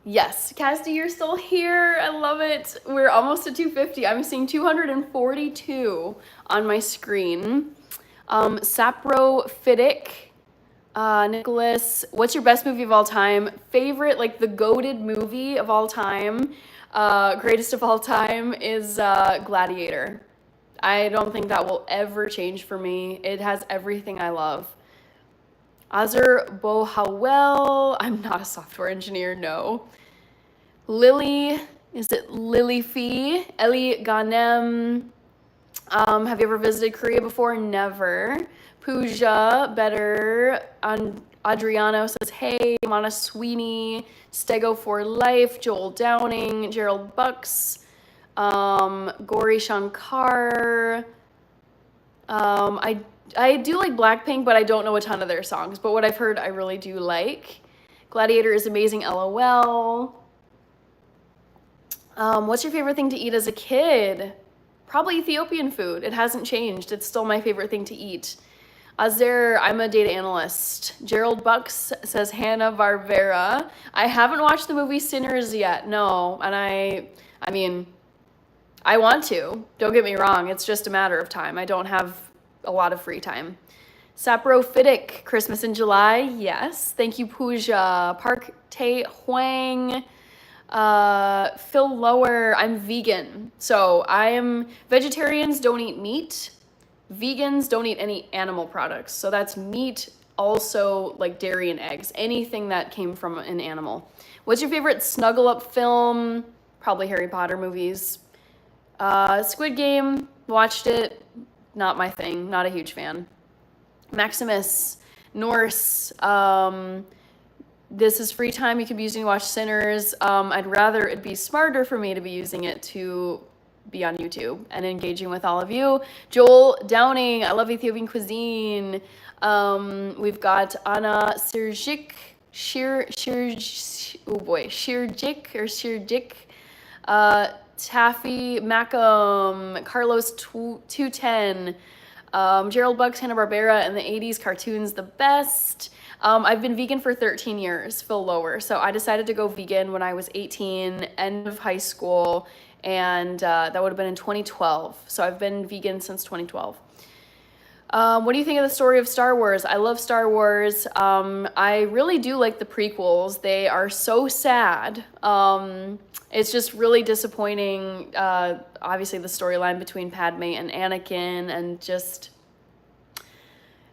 Yes, Cassidy, you're still here. I love it. We're almost at 250. I'm seeing 242 on my screen. Saprophytic, Nicholas, what's your best movie of all time? Favorite, like the goated movie of all time, greatest of all time is Gladiator. I don't think that will ever change for me. It has everything I love. Azur Bohawel, I'm not a software engineer, no. Lily, is it Lily Fee? Ellie Ganem, have you ever visited Korea before? Never. Pooja, better. Adriano says, hey. Mana Sweeney, Stego for Life, Joel Downing, Gerald Bucks, Gori Shankar. I do like Blackpink, but I don't know a ton of their songs. But what I've heard, I really do like. Gladiator is amazing, LOL. What's your favorite thing to eat as a kid? Probably Ethiopian food. It hasn't changed. It's still my favorite thing to eat. Azir, I'm a data analyst. Gerald Bucks says Hanna-Barbera. I haven't watched the movie Sinners yet, no. And I mean, I want to. Don't get me wrong. It's just a matter of time. I don't have a lot of free time. Saprophytic, Christmas in July. Yes. Thank you, Pooja. Park Tae Hwang. Phil Lower, I'm vegan. So vegetarians don't eat meat. Vegans don't eat any animal products. So that's meat, also like dairy and eggs. Anything that came from an animal. What's your favorite snuggle up film? Probably Harry Potter movies. Squid Game, watched it. Not my thing, not a huge fan. Maximus, Norse, this is free time you could be using to watch Sinners. I'd rather it be smarter for me to be using it to be on YouTube and engaging with all of you. Joel Downing, I love Ethiopian cuisine. We've got Anna Sirjik, Shirjik, Taffy Mackham, Carlos 210, Gerald Bucks, Hanna-Barbera, and the 80s cartoons the best. I've been vegan for 13 years, Phil Lower. So I decided to go vegan when I was 18, end of high school, and that would have been in 2012. So I've been vegan since 2012. What do you think of the story of Star Wars? I love Star Wars. I really do like the prequels. They are so sad. It's just really disappointing, obviously the storyline between Padme and Anakin, and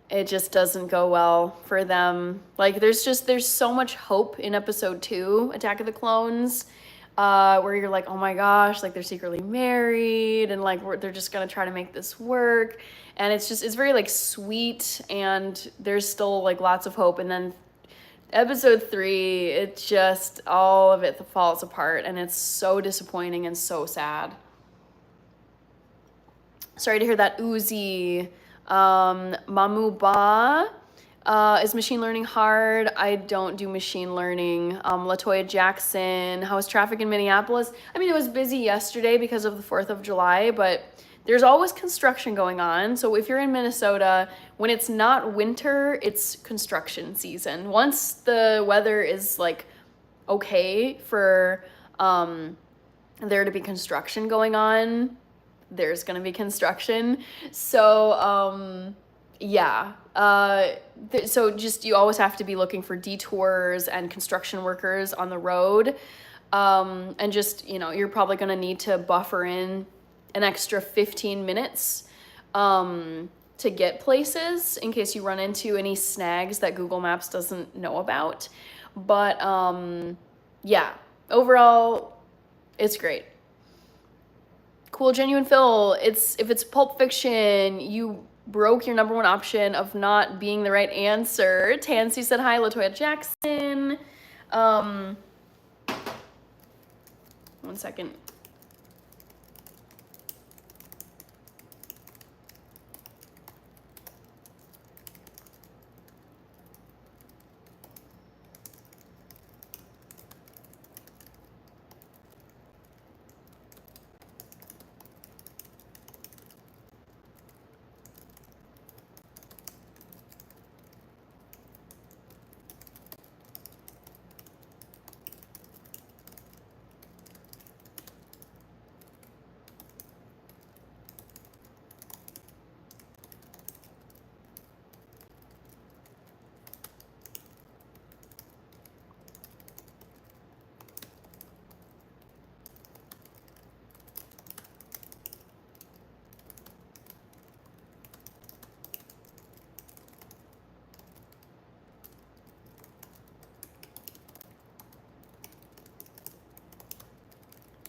it just doesn't go well for them. Like, there's so much hope in episode 2, Attack of the Clones, where you're like, oh my gosh, like they're secretly married, and like they're just gonna try to make this work. And it's very like sweet, and there's still like lots of hope. And then episode 3, it just, all of it falls apart, and it's so disappointing and so sad. Sorry to hear that, Uzi. Mamu Ba, is machine learning hard? I don't do machine learning. Latoya Jackson, how was traffic in Minneapolis? I mean, it was busy yesterday because of the 4th of July, but there's always construction going on. So if you're in Minnesota, when it's not winter, it's construction season. Once the weather is like okay for there to be construction going on, there's gonna be construction. So yeah, So just you always have to be looking for detours and construction workers on the road. And just, you know, you're probably going to need to buffer in an extra 15 minutes to get places in case you run into any snags that Google Maps doesn't know about. But yeah, overall, it's great. Cool Genuine Phil, if it's Pulp Fiction, you broke your number one option of not being the right answer. Tansy said hi, Latoya Jackson. 1 second.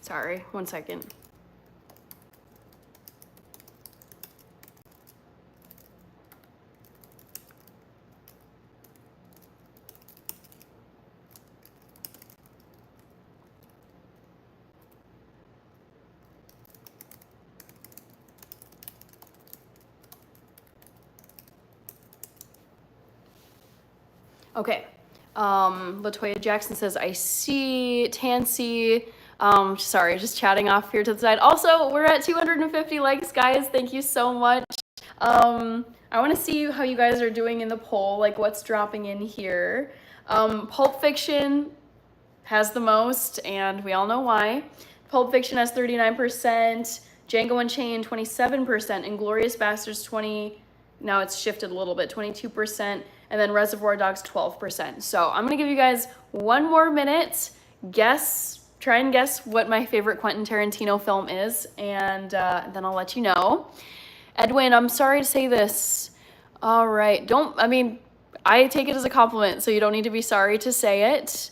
Sorry, 1 second. Okay. Latoya Jackson says, I see. Tansy. Sorry, just chatting off here to the side. Also, we're at 250 likes, guys. Thank you so much. I want to see how you guys are doing in the poll, like what's dropping in here. Pulp Fiction has the most, and we all know why. Pulp Fiction has 39%, Django Unchained 27%, Inglourious Basterds 20. Now it's shifted a little bit, 22%, and then Reservoir Dogs 12%. So I'm gonna give you guys 1 more minute. Try and guess what my favorite Quentin Tarantino film is, and then I'll let you know. Edwin, I'm sorry to say this. All right, I take it as a compliment, so you don't need to be sorry to say it.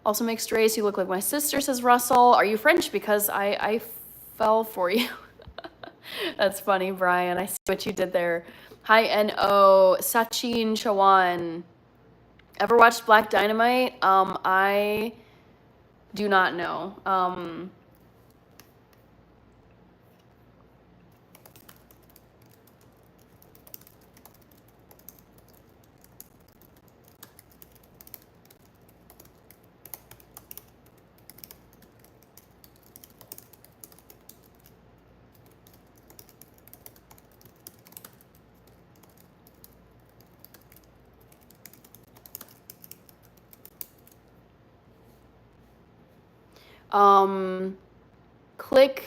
Also mixed race, you look like my sister, says Russell. Are you French? Because I fell for you. That's funny, Brian. I see what you did there. Hi, N.O. Sachin Chawan. Ever watched Black Dynamite? I do not know. Click,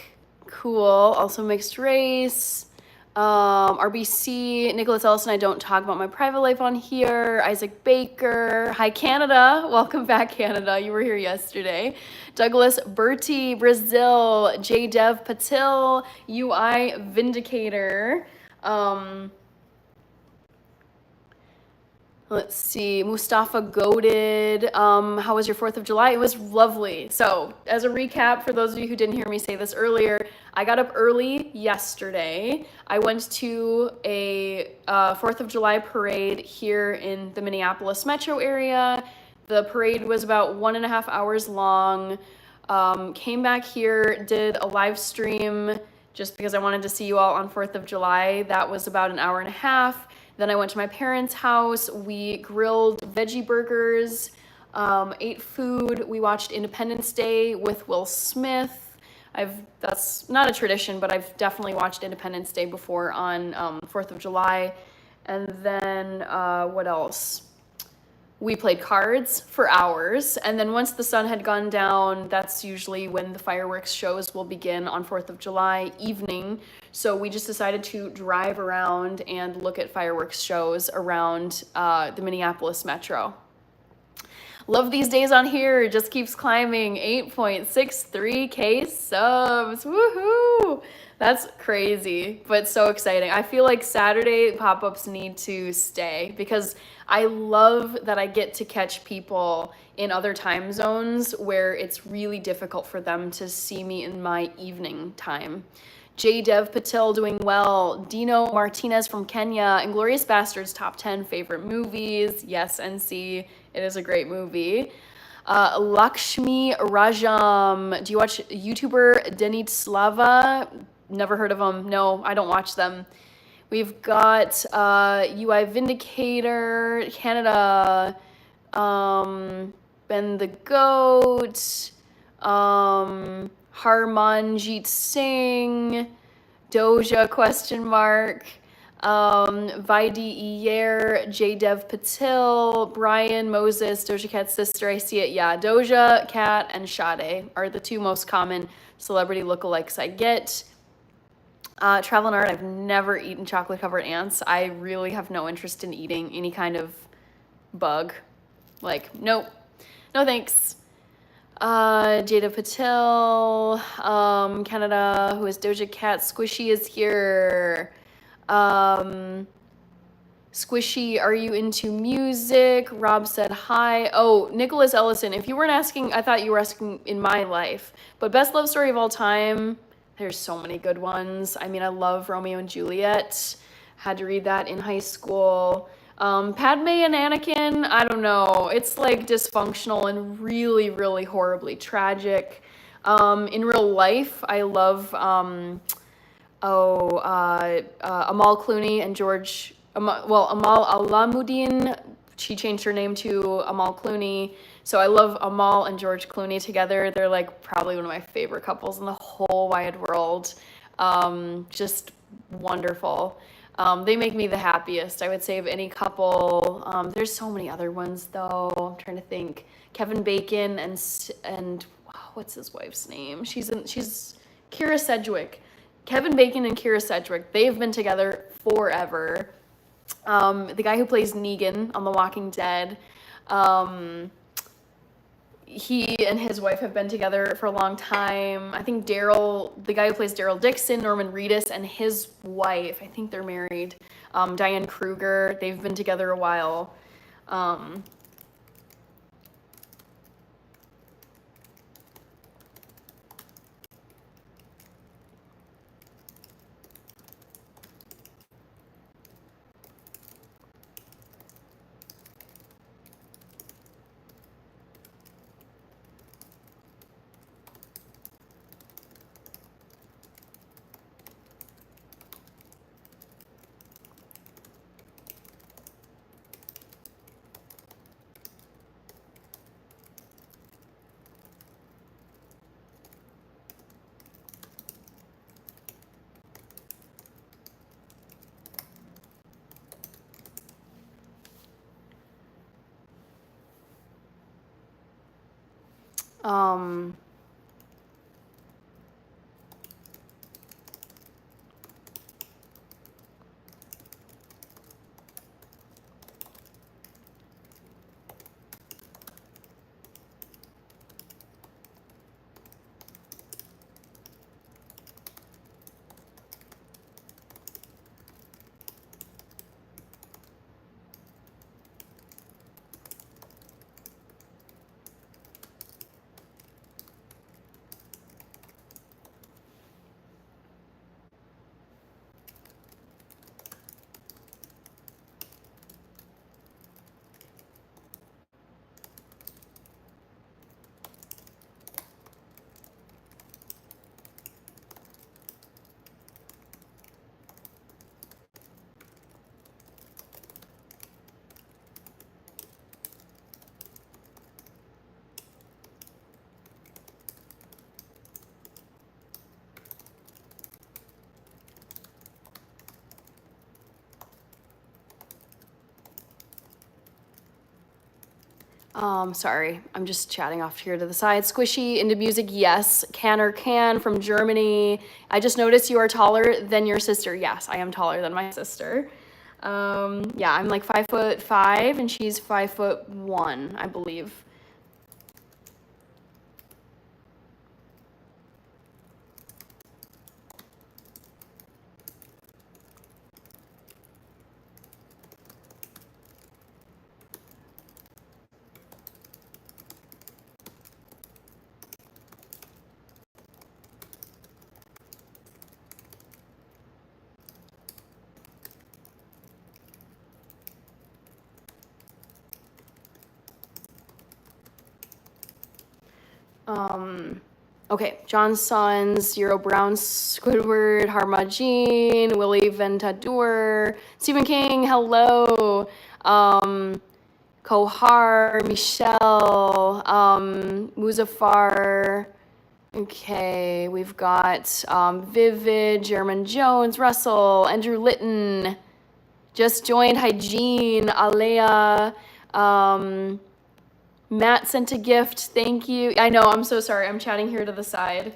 cool, also mixed race. RBC, Nicholas Ellison, I don't talk about my private life on here. Isaac Baker, hi Canada, welcome back Canada, you were here yesterday. Douglas Bertie, Brazil, J Dev Patil, UI Vindicator. Let's see, Mustafa Goaded. How was your 4th of July? It was lovely. So as a recap, for those of you who didn't hear me say this earlier, I got up early yesterday. I went to a 4th of July parade here in the Minneapolis metro area. The parade was about 1.5 hours long. Came back here, did a live stream just because I wanted to see you all on 4th of July. That was about 1.5 hours. Then I went to my parents' house, we grilled veggie burgers, ate food, we watched Independence Day with Will Smith. That's not a tradition, but I've definitely watched Independence Day before on 4th of July. And then what else? We played cards for hours, and then once the sun had gone down, that's usually when the fireworks shows will begin on 4th of July evening. So we just decided to drive around and look at fireworks shows around the Minneapolis metro. Love these days on here. It just keeps climbing. 8.63K subs. Woohoo! That's crazy, but so exciting. I feel like Saturday pop-ups need to stay because I love that I get to catch people in other time zones where it's really difficult for them to see me in my evening time. J. Dev Patel doing well. Dino Martinez from Kenya. Inglourious Basterds top 10 favorite movies. Yes, NC. It is a great movie. Lakshmi Rajam. Do you watch YouTuber Denit Slava? Never heard of them. No, I don't watch them. We've got UI Vindicator, Canada, Ben the Goat, Harmanjeet Singh, Doja question mark, Vaidi Iyer, J. Dev Patil, Brian Moses, Doja Cat's sister, I see it, yeah. Doja Cat and Sade are the two most common celebrity lookalikes I get. Travel and art, I've never eaten chocolate covered ants. I really have no interest in eating any kind of bug. Like, nope, no thanks. Jada Patel, Canada, who is Doja Cat. Squishy is here. Squishy, are you into music? Rob said hi. Oh, Nicholas Ellison, if you weren't asking, I thought you were asking in my life. But best love story of all time, there's so many good ones. I mean, I love Romeo and Juliet. Had to read that in high school. Padme and Anakin, I don't know. It's like dysfunctional and really, really horribly tragic. In real life, I love Amal Clooney and Amal Alamuddin. She changed her name to Amal Clooney. So I love Amal and George Clooney together. They're like probably one of my favorite couples in the whole wide world. Just wonderful. They make me the happiest, I would say, of any couple. There's so many other ones, though. I'm trying to think. Kevin Bacon and what's his wife's name? She's Kira Sedgwick. Kevin Bacon and Kira Sedgwick. They've been together forever. The guy who plays Negan on The Walking Dead. He and his wife have been together for a long time. I think Daryl, the guy who plays Daryl Dixon, Norman Reedus, and his wife, I think they're married, Diane Kruger, they've been together a while. Sorry, I'm just chatting off here to the side. Squishy, into music, yes. Can or can from Germany. I just noticed you are taller than your sister. Yes, I am taller than my sister. Yeah, I'm like 5'5" and she's 5'1", I believe. Okay, John Sons, Euro Brown, Squidward, Harmagine, Willie Ventadour, Stephen King, hello. Kohar, Michelle, Muzaffar. Okay, we've got Vivid, German Jones, Russell, Andrew Litton, just joined, Hygiene, Alea, Matt sent a gift, thank you. I know, I'm so sorry, I'm chatting here to the side.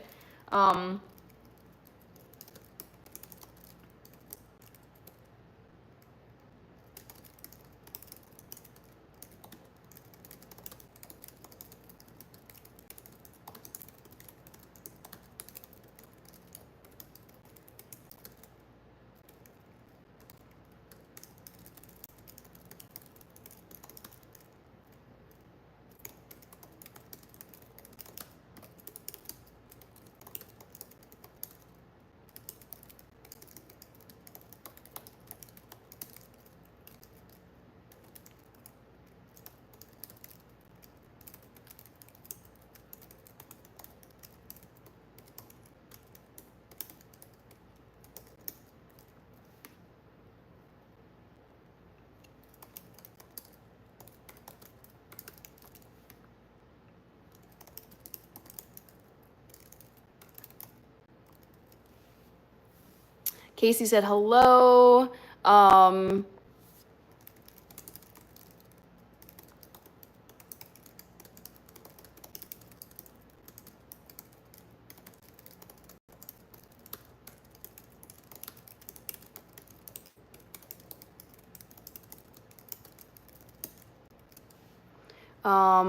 Casey said hello.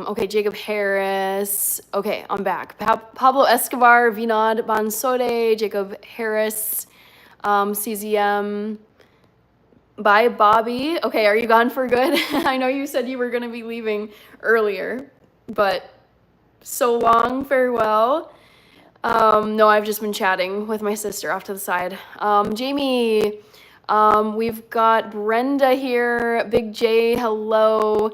Okay, Jacob Harris. Okay, I'm back. Pablo Escobar, Vinod Bansode, Jacob Harris, CZM. Bye, Bobby. Okay, are you gone for good? I know you said you were going to be leaving earlier, but so long, farewell. No, I've just been chatting with my sister off to the side. Jamie, we've got Brenda here, Big J, hello.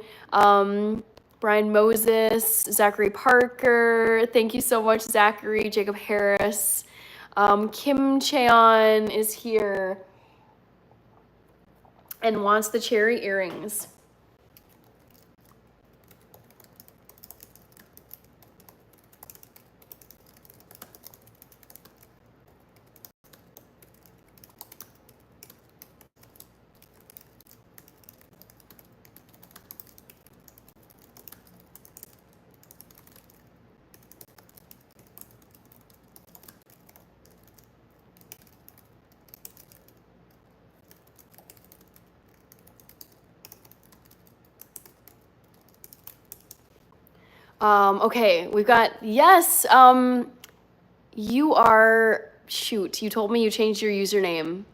Brian Moses, Zachary Parker, thank you so much, Zachary, Jacob Harris. Kim Cheon is here and wants the cherry earrings. Okay, we've got, yes, you are, shoot, you told me you changed your username.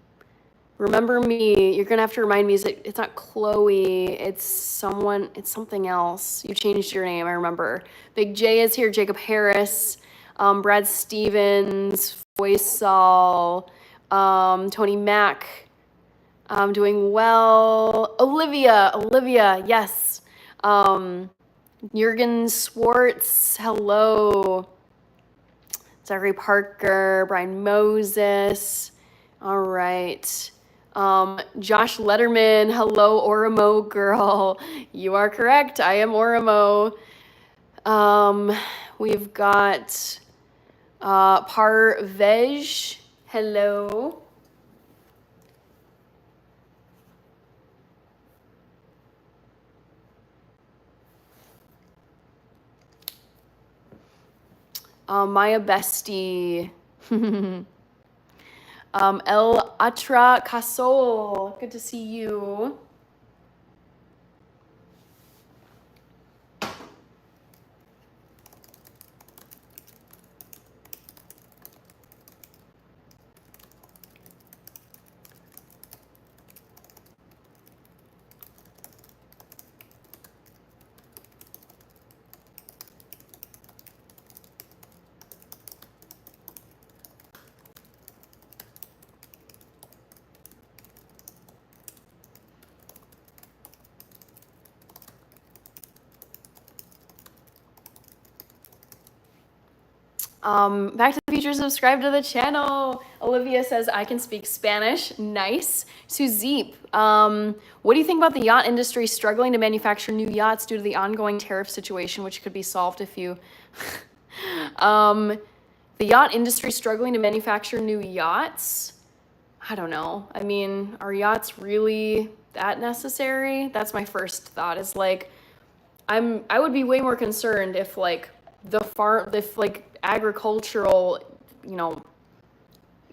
Remember me, you're gonna have to remind me, it's not Chloe, it's something else. You changed your name, I remember. Big J is here, Jacob Harris, Brad Stevens, Faisal, Tony Mack, doing well. Olivia, yes. Jürgen Swartz, hello. Zachary Parker, Brian Moses. All right. Josh Letterman, hello, Oramo girl. You are correct. I am Oramo. We've got Parvej, hello. Maya Bestie. El Atra Casol. Good to see you. Back to the Future, subscribe to the channel. Olivia says, I can speak Spanish. Nice. Suzeep, what do you think about the yacht industry struggling to manufacture new yachts due to the ongoing tariff situation, which could be solved if you... the yacht industry struggling to manufacture new yachts? I don't know. I mean, are yachts really that necessary? That's my first thought, is like, I would be way more concerned if like if like agricultural,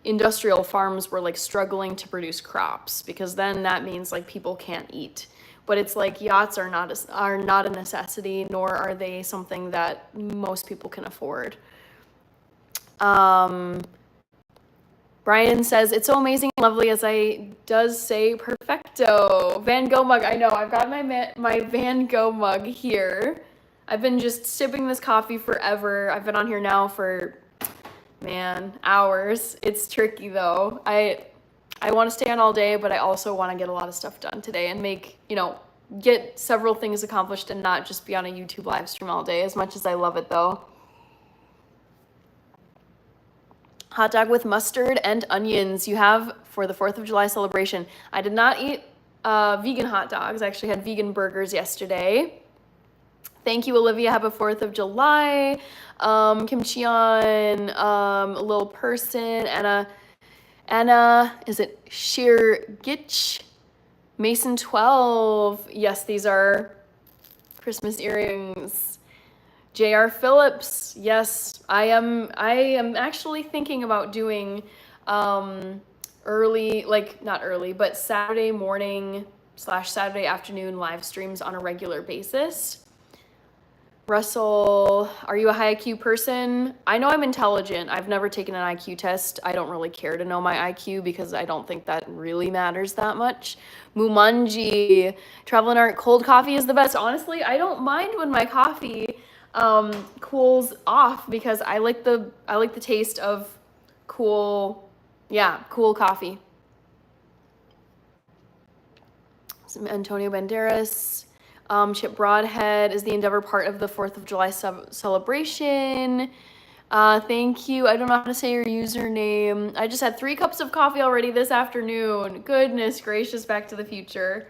industrial farms were like struggling to produce crops, because then that means like people can't eat. But it's like yachts are not a necessity, nor are they something that most people can afford. Brian says, it's so amazing and lovely, as I does say perfecto. Van Gogh mug. I know, I've got my Van Gogh mug here. I've been just sipping this coffee forever. I've been on here now for, man, hours. It's tricky though. I want to stay on all day, but I also want to get a lot of stuff done today and make, get several things accomplished and not just be on a YouTube live stream all day, as much as I love it though. Hot dog with mustard and onions you have for the 4th of July celebration. I did not eat vegan hot dogs. I actually had vegan burgers yesterday. Thank you, Olivia. Have a 4th of July. Kim Cheon, a little person, Anna, is it Sheer Gitch? Mason 12. Yes, these are Christmas earrings. J.R. Phillips, yes, I am actually thinking about doing early, like not early, but Saturday morning / Saturday afternoon live streams on a regular basis. Russell, are you a high IQ person? I know I'm intelligent. I've never taken an IQ test. I don't really care to know my IQ because I don't think that really matters that much. Mumanji, Travel and Art, cold coffee is the best. Honestly, I don't mind when my coffee cools off, because I like the taste of cool coffee. Antonio Banderas, Chip Broadhead, is the Endeavor part of the 4th of July celebration? Thank you. I don't know how to say your username. I just had 3 cups of coffee already this afternoon. Goodness gracious, Back to the Future.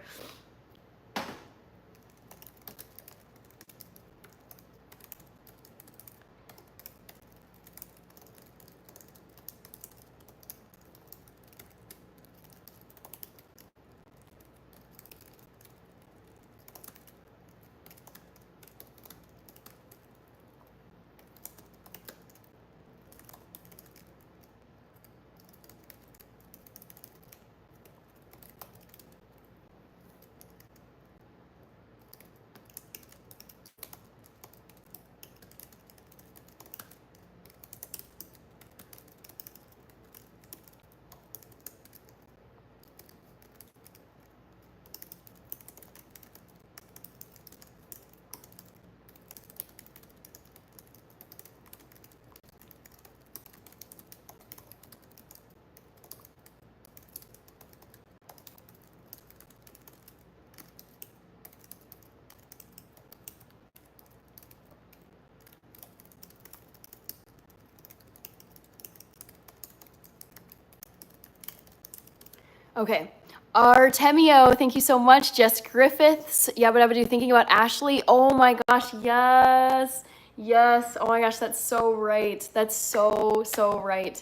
Okay. Artemio, thank you so much. Jess Griffiths, Yabba Dabba Doo, thinking about Ashley. Oh my gosh, yes. Yes. Oh my gosh, that's so right. That's so right.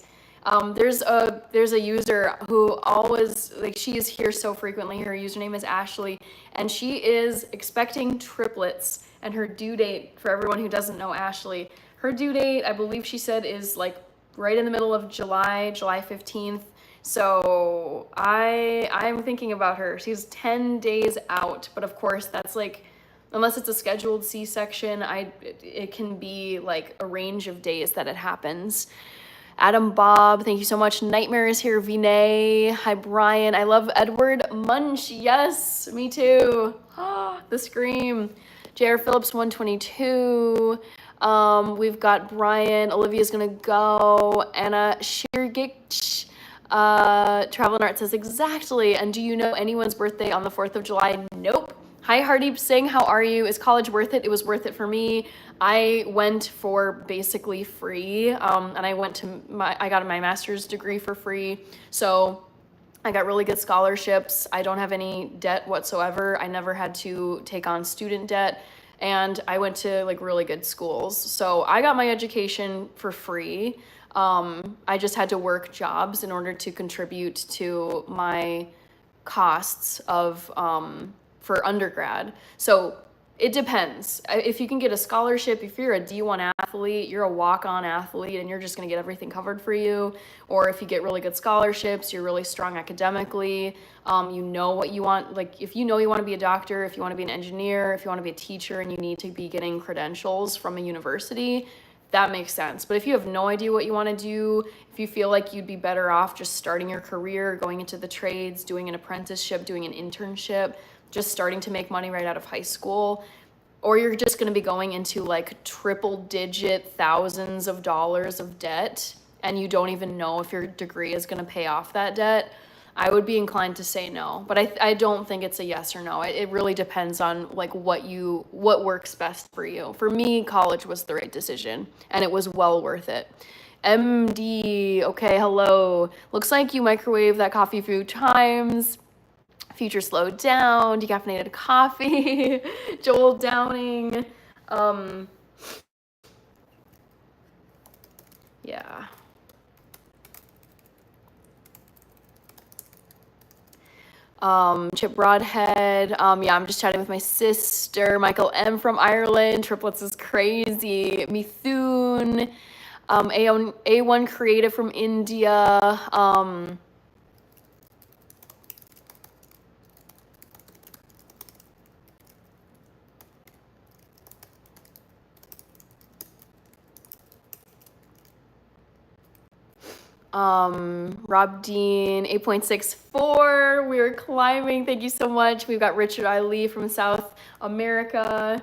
There's a user who always, like, she is here so frequently. Her username is Ashley, and she is expecting triplets, and her due date, for everyone who doesn't know Ashley, her due date, I believe she said, is like right in the middle of July 15th. So I'm thinking about her. She's 10 days out, but of course that's like, unless it's a scheduled C-section, it can be like a range of days that it happens. Adam Bob, thank you so much. Nightmare is here. Vinay, hi Brian. I love Edward Munch. Yes, me too. The scream. J.R. Phillips 122. We've got Brian. Olivia's gonna go. Anna Shirgich. Travel and Art says exactly. And do you know anyone's birthday on the 4th of July? Nope. Hi Hardeep Singh, how are you? Is college worth it? It was worth it for me. I went for basically free, and I got my master's degree for free. So I got really good scholarships. I don't have any debt whatsoever. I never had to take on student debt, and I went to like really good schools. So I got my education for free. I just had to work jobs in order to contribute to my costs of for undergrad. So it depends. If you can get a scholarship, if you're a D1 athlete, you're a walk-on athlete and you're just gonna get everything covered for you. Or if you get really good scholarships, you're really strong academically, you know what you want. Like if you know you wanna be a doctor, if you wanna be an engineer, if you wanna be a teacher and you need to be getting credentials from a university, that makes sense. But if you have no idea what you wanna do, if you feel like you'd be better off just starting your career, going into the trades, doing an apprenticeship, doing an internship, just starting to make money right out of high school, or you're just gonna be going into like triple-digit thousands of dollars of debt and you don't even know if your degree is gonna pay off that debt, I would be inclined to say no. But I don't think it's a yes or no. It really depends on like what works best for you. For me, college was the right decision and it was well worth it. MD, okay, hello. Looks like you microwaved that coffee a few times. Future slowed down, decaffeinated coffee, Joel Downing. Yeah. Chip Broadhead. Yeah, I'm just chatting with my sister. Michael M from Ireland. Triplets is crazy. Mithun. A1 Creative from India. Rob Dean, 8.64. We are climbing. Thank you so much. We've got Richard Ali from South America.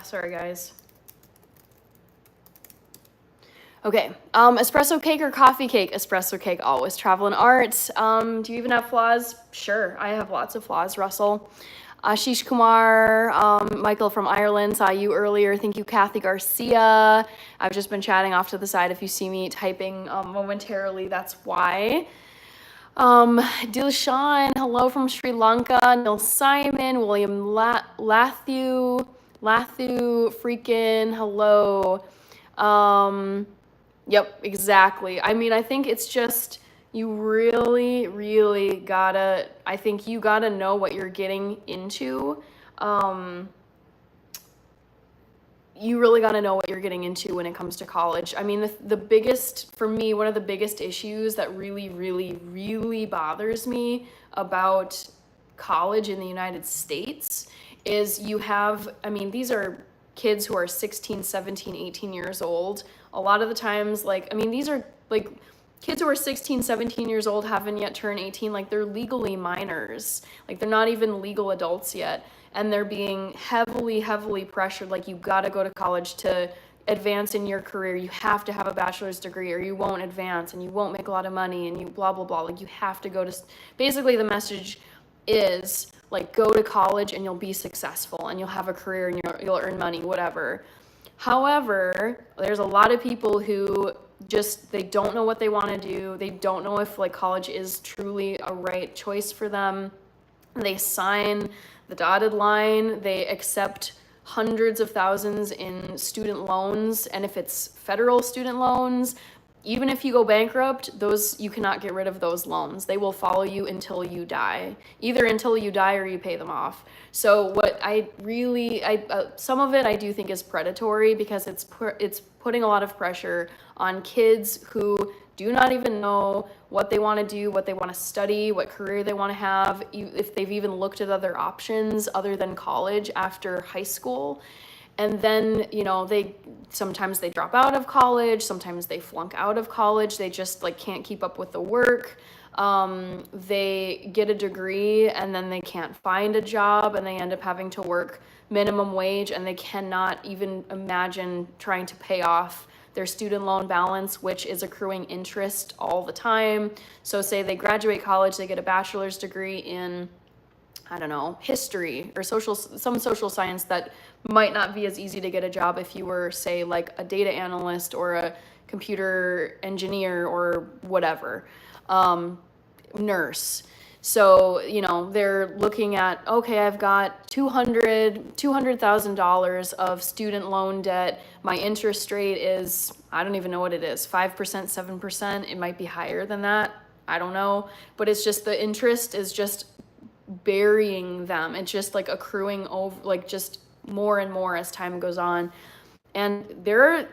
Sorry guys. Okay, espresso cake or coffee cake? Espresso cake always. Travel and art. Do you even have flaws? Sure, I have lots of flaws, Russell. Ashish Kumar, Michael from Ireland, saw you earlier. Thank you, Kathy Garcia. I've just been chatting off to the side. If you see me typing momentarily, that's why. Dilshan, hello from Sri Lanka. Neil Simon, William Lathu, freaking hello. Yep, exactly. I mean, I think it's just, you really, really gotta, I think you gotta know what you're getting into. You really gotta know what you're getting into when it comes to college. I mean, the biggest, for me, one of the biggest issues that really, really, really bothers me about college in the United States is you have, I mean, these are kids who are 16, 17, 18 years old. A lot of the times, like, I mean, these are like kids who are 16, 17 years old, haven't yet turned 18, like they're legally minors. Like they're not even legal adults yet. And they're being heavily, heavily pressured. Like you gotta go to college to advance in your career. You have to have a bachelor's degree or you won't advance and you won't make a lot of money and you blah, blah, blah. Like you have to go to, basically the message is like go to college and you'll be successful and you'll have a career and you'll earn money, whatever. However, there's a lot of people who just, they don't know what they want to do. They don't know if like college is truly a right choice for them. They sign the dotted line, they accept hundreds of thousands in student loans, and if it's federal student loans, even if you go bankrupt, those, you cannot get rid of those loans. They will follow you until you die, either until you die or you pay them off. So what I really, some of it I do think is predatory because it's putting a lot of pressure on kids who do not even know what they want to do, what they want to study, what career they want to have, if they've even looked at other options other than college after high school. And then, you know, sometimes they drop out of college, sometimes they flunk out of college, they just like can't keep up with the work. They get a degree and then they can't find a job and they end up having to work minimum wage and they cannot even imagine trying to pay off their student loan balance, which is accruing interest all the time. So say they graduate college, they get a bachelor's degree in, I don't know, history or some social science that might not be as easy to get a job if you were, say, like a data analyst or a computer engineer or whatever, nurse. So, you know, they're looking at, okay, I've got $200,000 of student loan debt. My interest rate is, I don't even know what it is, 5%, 7%. It might be higher than that. I don't know. But it's just the interest is just burying them. It's just like accruing over, like just more and more as time goes on. And there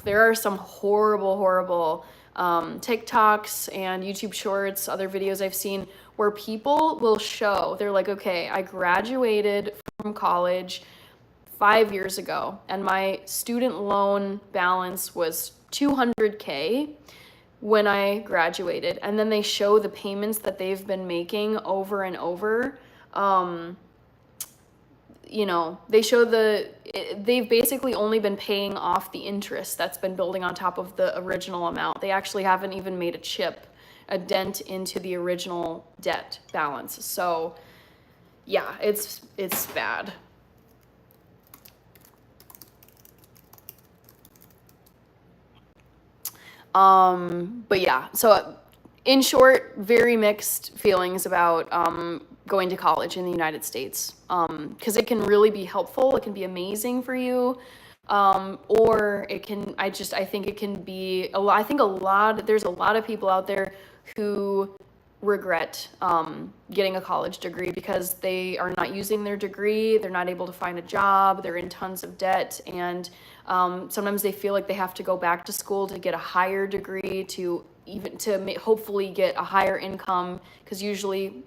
are some horrible TikToks and YouTube shorts, other videos I've seen where people will show, they're like, okay, I graduated from college 5 years ago and my student loan balance was $200K when I graduated. And then they show the payments that they've been making over and over. You know, they show they've basically only been paying off the interest that's been building on top of the original amount. They actually haven't even made a dent into the original debt balance. So yeah, it's bad. But yeah, so in short, very mixed feelings about going to college in the United States, because it can really be helpful, it can be amazing for you, or it can, I think it can be there's a lot of people out there who regret getting a college degree because they are not using their degree, they're not able to find a job, they're in tons of debt, and sometimes they feel like they have to go back to school to get a higher degree to hopefully get a higher income, because usually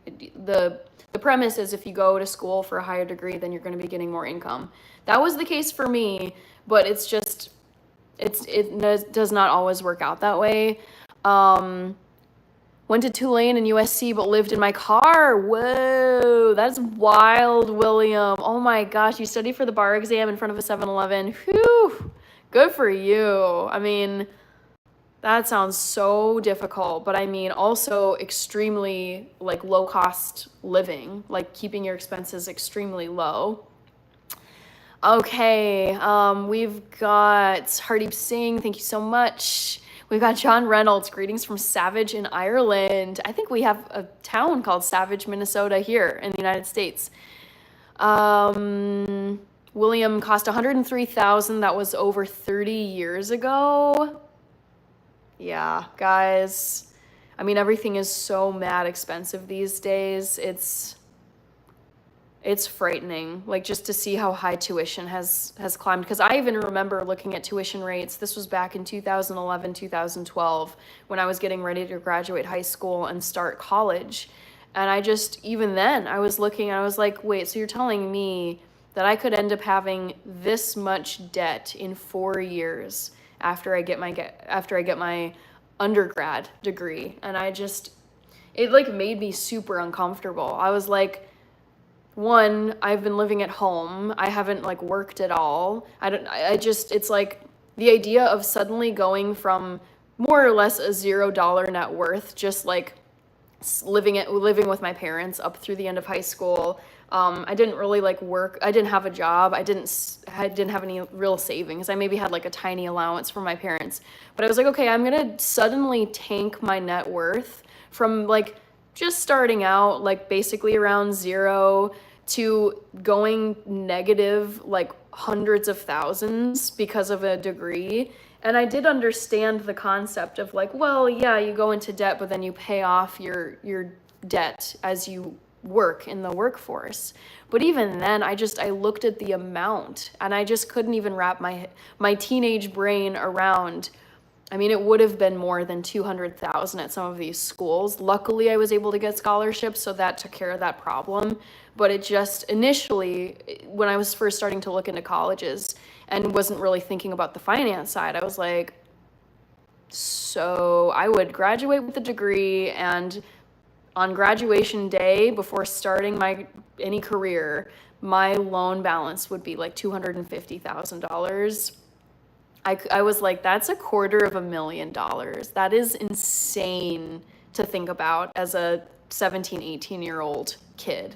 the premise is if you go to school for a higher degree, then you're going to be getting more income. That was the case for me, but it does not always work out that way. Went to Tulane and USC, but lived in my car. Whoa, that's wild, William. Oh my gosh, you studied for the bar exam in front of a 7-Eleven. Whew, good for you. I mean, that sounds so difficult, but I mean also extremely like low cost living, like keeping your expenses extremely low. Okay, we've got Hardeep Singh, thank you so much. We've got John Reynolds, greetings from Savage in Ireland. I think we have a town called Savage, Minnesota here in the United States. William cost $103,000. That was over 30 years ago. Yeah, guys. I mean, everything is so mad expensive these days. It's frightening, like just to see how high tuition has climbed. Because I even remember looking at tuition rates. This was back in 2011, 2012, when I was getting ready to graduate high school and start college. And I just, even then, I was looking and I was like, wait, so you're telling me that I could end up having this much debt in 4 years after I get my undergrad degree? And it like made me super uncomfortable. I was like, one, I've been living at home. I haven't like worked at all. It's like the idea of suddenly going from more or less a $0 net worth, just like living with my parents up through the end of high school. I didn't really like work. I didn't have a job. I didn't have any real savings. I maybe had like a tiny allowance from my parents. But I was like, okay, I'm gonna suddenly tank my net worth from like just starting out like basically around zero to going negative like hundreds of thousands because of a degree. And I did understand the concept of like, well, yeah, you go into debt, but then you pay off your debt as you work in the workforce. But even then, I looked at the amount and I just couldn't even wrap my teenage brain around. I mean, it would have been more than 200,000 at some of these schools. Luckily, I was able to get scholarships, so that took care of that problem. But it just initially, when I was first starting to look into colleges and wasn't really thinking about the finance side, I was like, so I would graduate with a degree, and on graduation day, before starting any career, my loan balance would be like $250,000. I was like, that's $250,000. That is insane to think about as a 17, 18-year-old kid.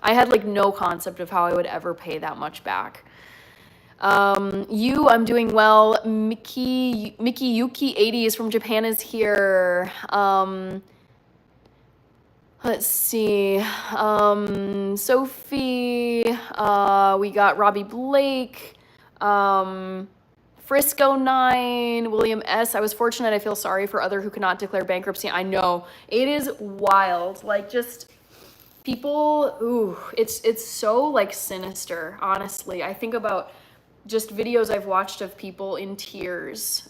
I had like no concept of how I would ever pay that much back. I'm doing well. Miki Yuki 80 is from Japan is here. Let's see. Sophie. We got Robbie Blake. Frisco 9, William S. I was fortunate. I feel sorry for other who cannot declare bankruptcy. I know. It is wild. Like, just people, it's so like sinister, honestly. I think about just videos I've watched of people in tears.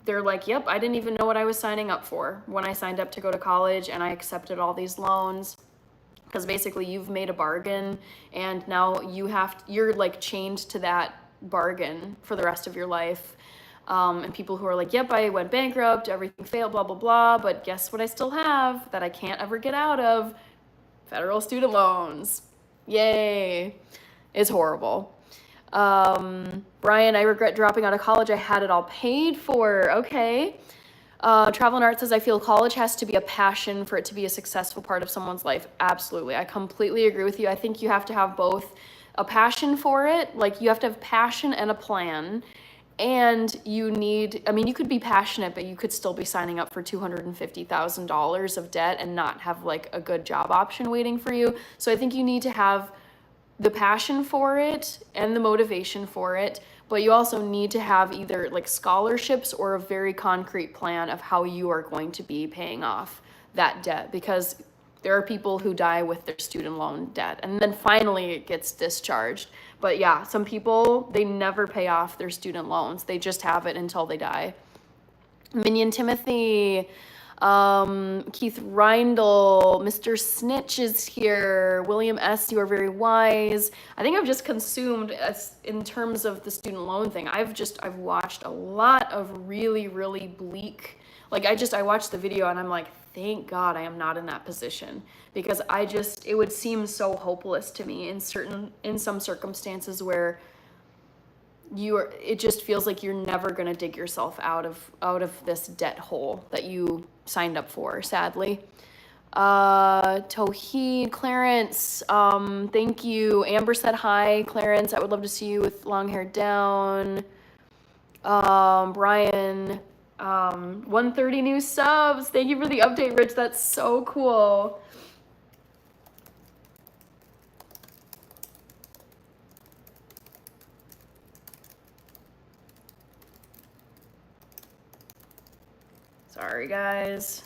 They're like, yep, I didn't even know what I was signing up for when I signed up to go to college and I accepted all these loans. Because basically you've made a bargain and now you're like chained to that bargain for the rest of your life. And people who are like, yep, I went bankrupt, everything failed, blah, blah, blah, but guess what I still have that I can't ever get out of? Federal student loans. Yay. It's horrible. Brian, I regret dropping out of college. I had it all paid for. Okay. Travel and Art says, I feel college has to be a passion for it to be a successful part of someone's life. Absolutely. I completely agree with you. I think you have to have both a passion for it. Like you have to have passion and a plan. And you could be passionate, but you could still be signing up for $250,000 of debt and not have like a good job option waiting for you. So I think you need to have the passion for it and the motivation for it, but you also need to have either like scholarships or a very concrete plan of how you are going to be paying off that debt, because there are people who die with their student loan debt and then finally it gets discharged. But yeah, some people, they never pay off their student loans. They just have it until they die. Minion Timothy, Keith Reindl, Mr. Snitch is here. William S., you are very wise. I think I've just consumed, in terms of the student loan thing, I've watched a lot of really, really bleak, like I watched the video and I'm like, thank God I am not in that position, because it would seem so hopeless to me in some circumstances where it just feels like you're never going to dig yourself out of this debt hole that you signed up for, sadly. Tawheed, Clarence, thank you. Amber said hi. Clarence, I would love to see you with long hair down. Brian, 130 new subs. Thank you for the update, Rich. That's so cool. Sorry, guys.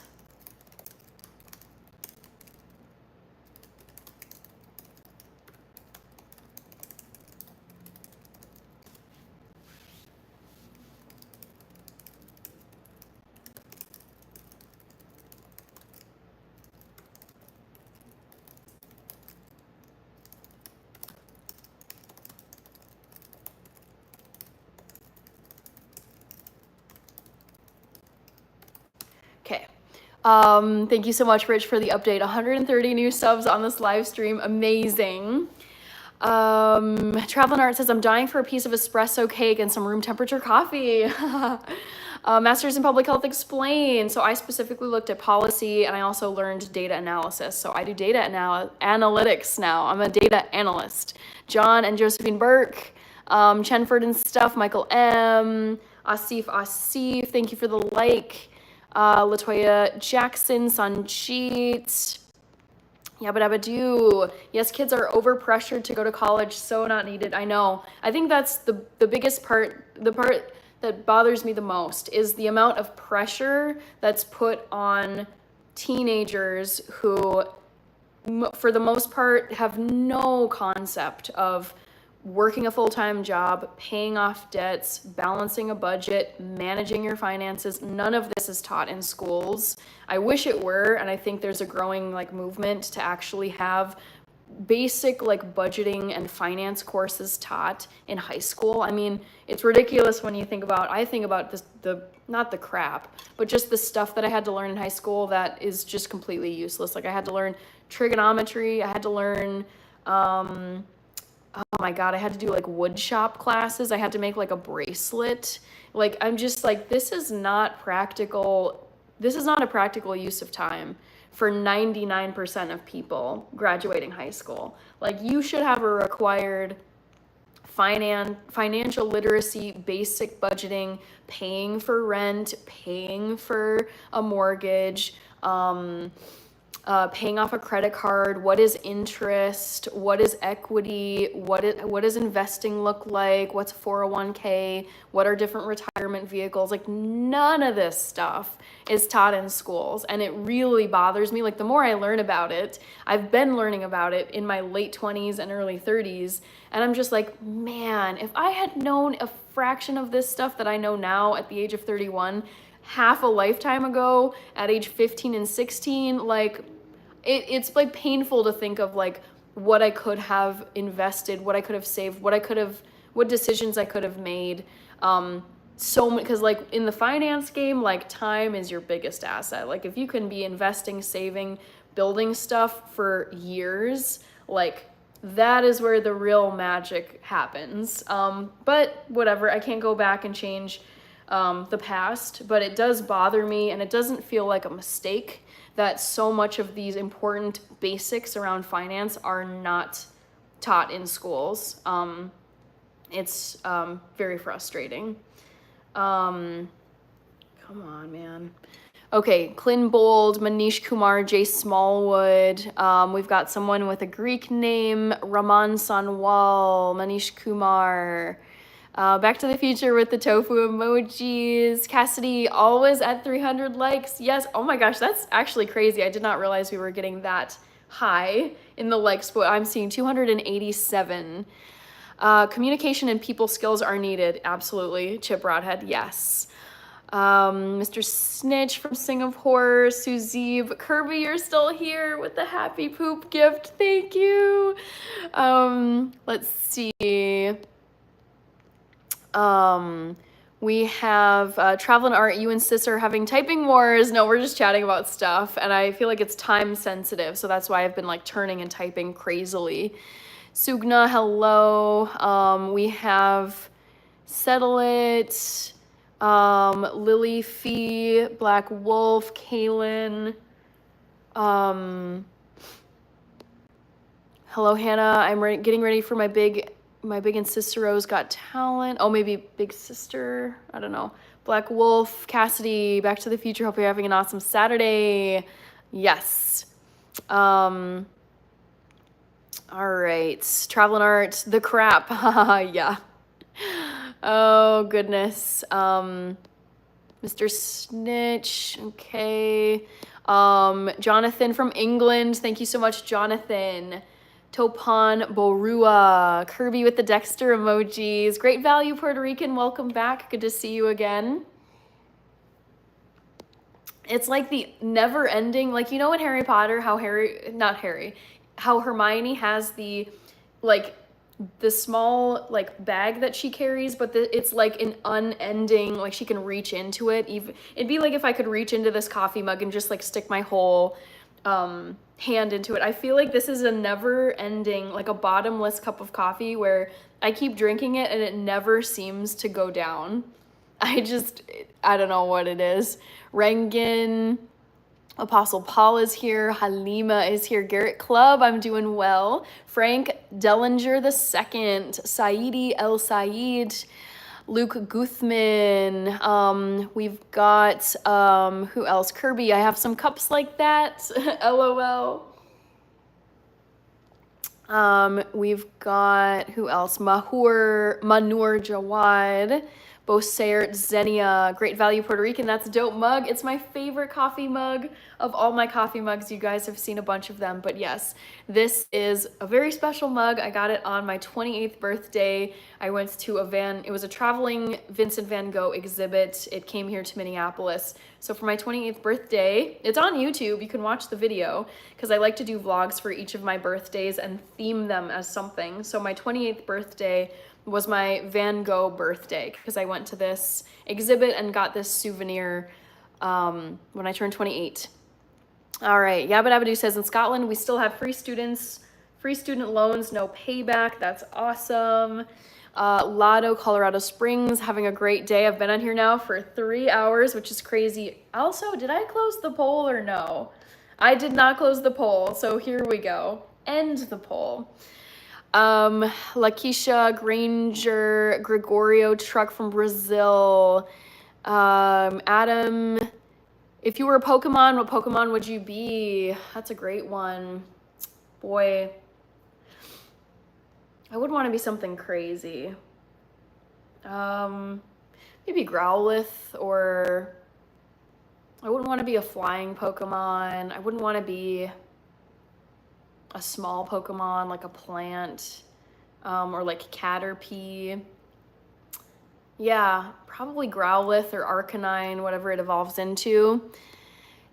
Thank you so much, Rich, for the update. 130 new subs on this live stream. Amazing. Travel and Art says, I'm dying for a piece of espresso cake and some room temperature coffee. Masters in Public Health Explained. So I specifically looked at policy and I also learned data analysis. So I do data analytics now. I'm a data analyst. John and Josephine Burke, Chenford and stuff, Michael M, Asif, thank you for the like. Latoya Jackson, Sanjeet. Yabba dabba doo. Yes, kids are overpressured to go to college, so not needed. I know. I think that's the biggest part, the part that bothers me the most is the amount of pressure that's put on teenagers who, for the most part, have no concept of working a full-time job, paying off debts, balancing a budget, managing your finances. None of this is taught in schools. I wish it were, and I think there's a growing movement to actually have basic budgeting and finance courses taught in high school. I mean, it's ridiculous when you think about, I think about this, not the crap, but just the stuff that I had to learn in high school that is just completely useless. I had to learn trigonometry, I had to learn, oh my God, I had to do wood shop classes. I had to make a bracelet. I'm just this is not practical. This is not a practical use of time for 99% of people graduating high school. You should have a required financial literacy, basic budgeting, paying for rent, paying for a mortgage, paying off a credit card, what is interest, what is equity, what does investing look like, what's 401k, what are different retirement vehicles. None of this stuff is taught in schools, and it really bothers me. The more I learn about it, I've been learning about it in my late 20s and early 30s, and I'm just man, if I had known a fraction of this stuff that I know now at the age of 31, half a lifetime ago at age 15 and 16, it's painful to think of what I could have invested, what I could have saved, what decisions I could have made. So because in the finance game, time is your biggest asset. If you can be investing, saving, building stuff for years, that is where the real magic happens. But whatever, I can't go back and change the past, but it does bother me, and it doesn't feel like a mistake that so much of these important basics around finance are not taught in schools. It's very frustrating. Come on, man. Okay, Clint Bold, Manish Kumar, Jay Smallwood. We've got someone with a Greek name, Raman Sanwal, Manish Kumar. Back to the Future with the tofu emojis. Cassidy, always at 300 likes. Yes, oh my gosh, that's actually crazy. I did not realize we were getting that high in the likes, but I'm seeing 287. Communication and people skills are needed. Absolutely. Chip Broadhead, yes. Mr. Snitch from Singapore, Suzib, Kirby, you're still here with the happy poop gift. Thank you. Let's see. We have Travel and Art. You and Sis are having typing wars. No, we're just chatting about stuff, and I feel like it's time sensitive, so that's why I've been turning and typing crazily. Sugna, hello. We have Settle It, Lily Fee, Black Wolf, Kaylin. Hello, Hannah. I'm getting ready for my big and Cicero's Got Talent. Oh, maybe Big Sister. I don't know. Black Wolf, Cassidy, Back to the Future. Hope you're having an awesome Saturday. Yes. All right. Travel and Art. The crap. Yeah. Oh, goodness. Mr. Snitch. Okay. Jonathan from England. Thank you so much, Jonathan. Topan Borua, Kirby with the Dexter emojis. Great value, Puerto Rican. Welcome back. Good to see you again. It's the never ending, in Harry Potter, how Hermione has the, this small like bag that she carries, but it's like an unending, like she can reach into it. Even it'd be like if I could reach into this coffee mug and just like stick my whole hand into it. I feel like this is a never ending, like a bottomless cup of coffee where I keep drinking it and it never seems to go down. I don't know what it is. Rengen, Apostle Paul is here. Halima is here. Garrett Club, I'm doing well. Frank Dellinger II. Saidi El Said. Luke Guthman. We've got, who else? Kirby, I have some cups like that. LOL. We've got, who else? Manur Jawad. Bosert Xenia, Great Value Puerto Rican. That's a dope mug. It's my favorite coffee mug of all my coffee mugs. You guys have seen a bunch of them, but yes, this is a very special mug. I got it on my 28th birthday. I went to it was a traveling Vincent van Gogh exhibit. It came here to Minneapolis. So for my 28th birthday, it's on YouTube. You can watch the video because I like to do vlogs for each of my birthdays and theme them as something. So my 28th birthday was my Van Gogh birthday because I went to this exhibit and got this souvenir when I turned 28. All right, Yabba Dabba Doo says in Scotland we still have free student loans, no payback. That's awesome. Lotto, Colorado Springs, having a great day. I've been on here now for 3 hours, which is crazy. Also, did I close the poll or no? I did not close the poll, so here we go. End the poll. Lakeisha Granger, Gregorio Truck from Brazil. Adam, if you were a Pokemon, what Pokemon would you be? That's a great one. Boy, I would want to be something crazy. Maybe Growlithe, or I wouldn't want to be a flying Pokemon. I wouldn't want to be a small Pokemon like a plant, or like Caterpie. Yeah, probably Growlithe or Arcanine, whatever it evolves into.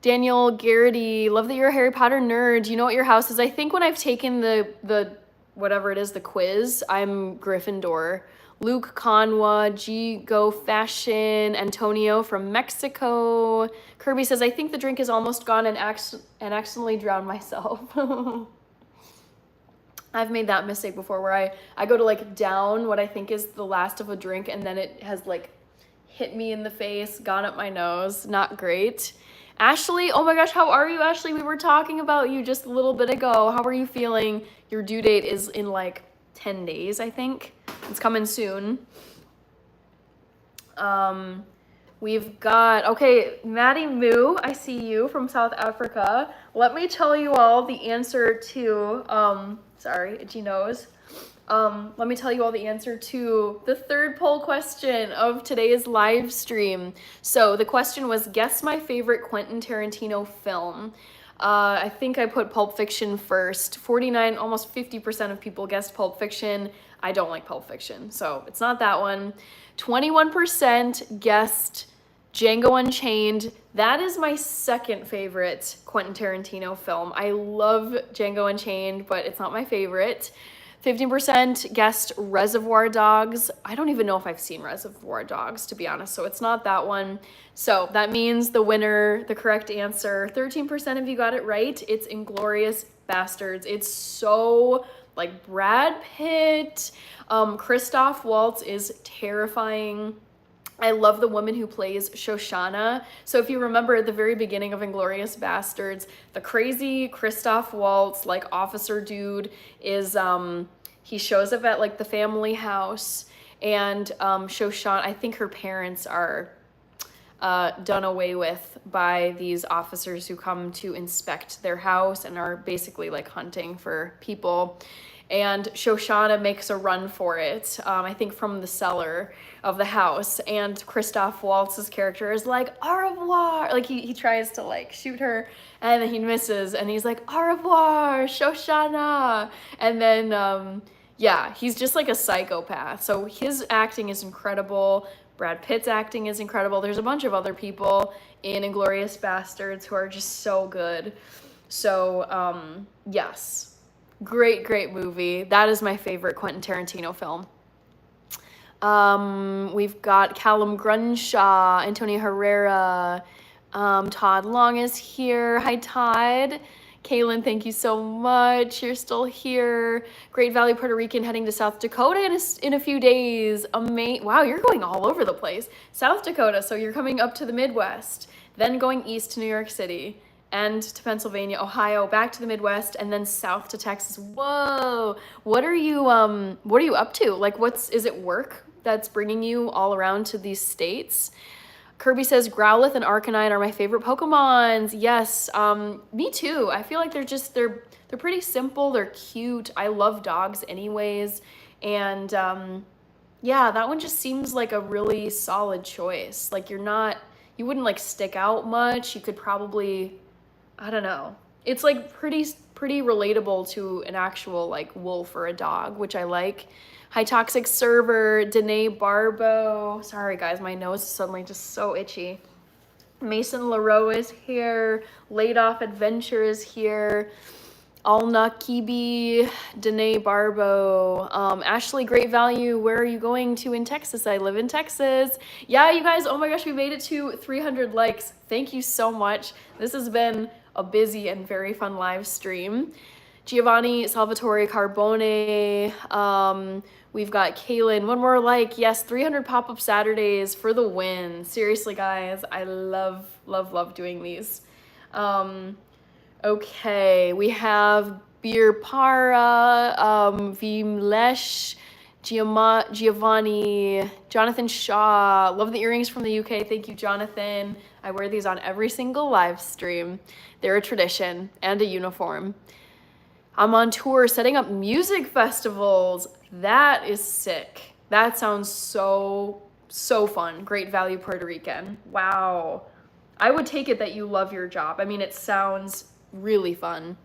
Daniel Garrity, love that you're a Harry Potter nerd. Do you know what your house is? I think when I've taken the whatever it is, the quiz, I'm Gryffindor. Luke Conwa, G Go Fashion, Antonio from Mexico. Kirby says, I think the drink is almost gone and accidentally drowned myself. I've made that mistake before where I go to like down what I think is the last of a drink and then it has like hit me in the face, gone up my nose. Not great. Ashley, oh my gosh, how are you, Ashley? We were talking about you just a little bit ago. How are you feeling? Your due date is in like 10 days, I think. It's coming soon. We've got, okay, Maddie Moo, I see you from South Africa. Let me tell you all the answer to, sorry, itchy nose. Let me tell you all the answer to the third poll question of today's live stream. So the question was, guess my favorite Quentin Tarantino film. I think I put Pulp Fiction first. 49, almost 50% of people guessed Pulp Fiction. I don't like Pulp Fiction, so it's not that one. 21% guessed Django Unchained. That is my second favorite Quentin Tarantino film. I love Django Unchained, but it's not my favorite. 15% guessed Reservoir Dogs. I don't even know if I've seen Reservoir Dogs, to be honest, so it's not that one. So that means the winner, the correct answer, 13% of you got it right. It's Inglourious Bastards. It's so like Brad Pitt. Christoph Waltz is terrifying. I love the woman who plays Shoshana. So if you remember at the very beginning of Inglourious Bastards, the crazy Christoph Waltz, like officer dude, is he shows up at like the family house, and Shoshana, I think her parents are done away with by these officers who come to inspect their house and are basically like hunting for people. And Shoshana makes a run for it, I think from the cellar of the house, and Christoph Waltz's character is like, au revoir, like he tries to like shoot her, and then he misses, and he's like, au revoir, Shoshana, and then, yeah, he's just like a psychopath. So his acting is incredible. Brad Pitt's acting is incredible. There's a bunch of other people in Inglourious Bastards who are just so good. So, yes. Great, great movie. That is my favorite Quentin Tarantino film. We've got Callum Grunshaw, Antonia Herrera, Todd Long is here. Hi, Todd. Kaylin, thank you so much. You're still here. Great Valley, Puerto Rican, heading to South Dakota in a few days. Wow, you're going all over the place. South Dakota, so you're coming up to the Midwest, then going east to New York City, and to Pennsylvania, Ohio, back to the Midwest, and then south to Texas. Whoa! What are you up to? Like, is it work that's bringing you all around to these states? Kirby says Growlithe and Arcanine are my favorite Pokemons. Yes, me too. I feel like they're pretty simple. They're cute. I love dogs anyways, and yeah, that one just seems like a really solid choice. Like you wouldn't like stick out much. You could probably, I don't know. It's like pretty relatable to an actual like wolf or a dog, which I like. Hi, Toxic Server, Danae Barbo. Sorry, guys, my nose is suddenly just so itchy. Mason LaRoe is here. Laid Off Adventure is here. Alna Kibi, Danae Barbo. Ashley, Great Value. Where are you going to in Texas? I live in Texas. Yeah, you guys, oh my gosh, we made it to 300 likes. Thank you so much. This has been a busy and very fun live stream. Giovanni Salvatore Carbone. We've got Kaylin. One more like. Yes, 300 pop-up Saturdays for the win. Seriously, guys, I love, love, love doing these. Okay, we have Beer Para, Vimlesh, Giovanni, Jonathan Shaw. Love the earrings from the UK. Thank you, Jonathan. I wear these on every single live stream. They're a tradition and a uniform. I'm on tour setting up music festivals. That is sick. That sounds so fun. Great Value, Puerto Rican. Wow. I would take it that you love your job. I mean, it sounds really fun.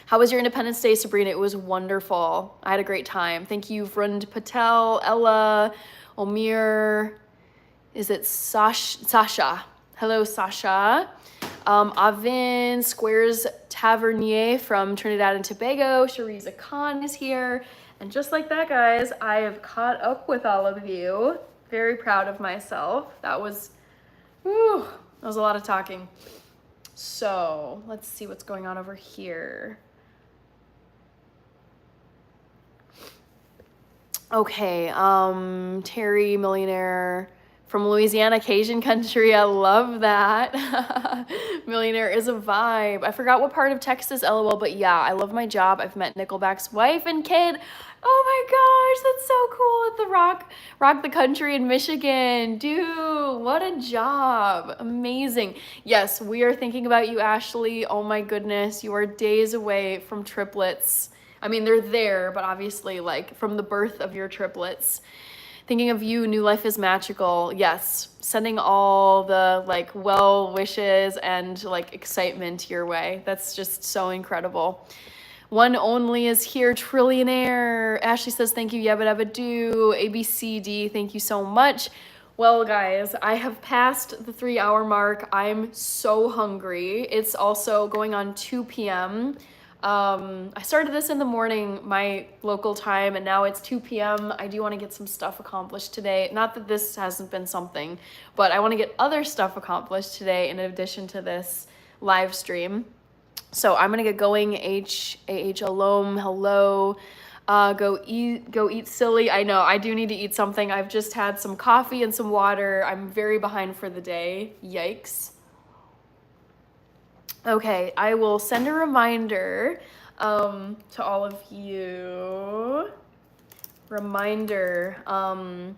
How was your Independence Day, Sabrina? It was wonderful. I had a great time. Thank you, Vrund Patel, Ella, Omir. Is it Sasha? Hello, Sasha. Avin, Squares Tavernier from Trinidad and Tobago. Shariza Khan is here. And just like that, guys, I have caught up with all of you. Very proud of myself. That was a lot of talking. So let's see what's going on over here. Okay, Terry, Millionaire from Louisiana, Cajun country. I love that. Millionaire is a vibe. I forgot what part of Texas, LOL, but yeah, I love my job. I've met Nickelback's wife and kid. Oh my gosh, that's so cool at the Rock the Country in Michigan. Dude, what a job. Amazing. Yes, we are thinking about you, Ashley. Oh my goodness, you are days away from triplets. I mean, they're there, but obviously like from the birth of your triplets. Thinking of you, New Life is Magical. Yes, sending all the like well wishes and like excitement your way. That's just so incredible. One Only is here, Trillionaire. Ashley says, thank you, Yabba Dabba Doo. ABCD, thank you so much. Well, guys, I have passed the 3-hour mark. I'm so hungry. It's also going on 2 p.m. I started this in the morning, my local time, and now it's 2 p.m. I do want to get some stuff accomplished today. Not that this hasn't been something, but I want to get other stuff accomplished today in addition to this live stream. So I'm gonna get going. Alom, hello. Go eat silly. I know, I do need to eat something. I've just had some coffee and some water. I'm very behind for the day. Yikes. Okay, I will send a reminder to all of you. Reminder. All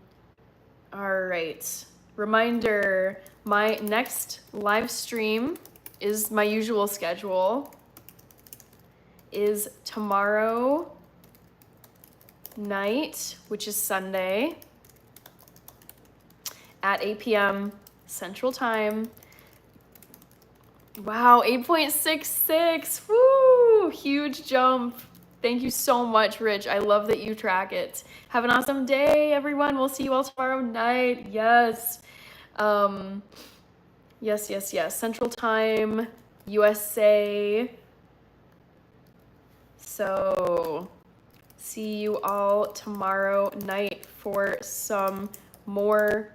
right. Reminder, my next live stream is my usual schedule. Is tomorrow night, which is Sunday, at 8 p.m. Central Time. Wow, 8.66. Woo! Huge jump. Thank you so much, Rich. I love that you track it. Have an awesome day, everyone. We'll see you all tomorrow night. Yes. Yes. Central Time, USA. So see you all tomorrow night for some more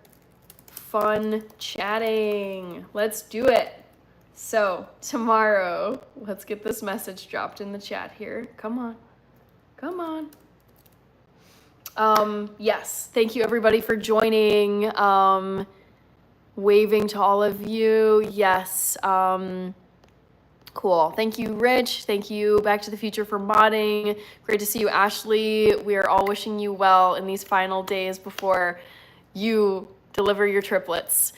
fun chatting. Let's do it. So tomorrow, let's get this message dropped in the chat here. Come on. Come on. Yes, thank you everybody for joining. Waving to all of you. Yes. Cool. Thank you, Rich. Thank you, Back to the Future, for modding. Great to see you, Ashley. We are all wishing you well in these final days before you deliver your triplets.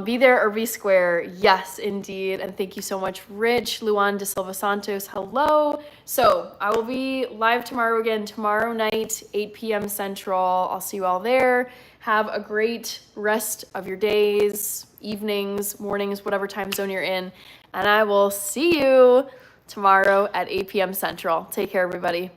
Be there or be square. Yes, indeed. And thank you so much, Rich. Luan de Silva Santos, hello. So I will be live tomorrow again, tomorrow night, 8 p.m. Central. I'll see you all there. Have a great rest of your days, evenings, mornings, whatever time zone you're in. And I will see you tomorrow at 8 p.m. Central. Take care, everybody.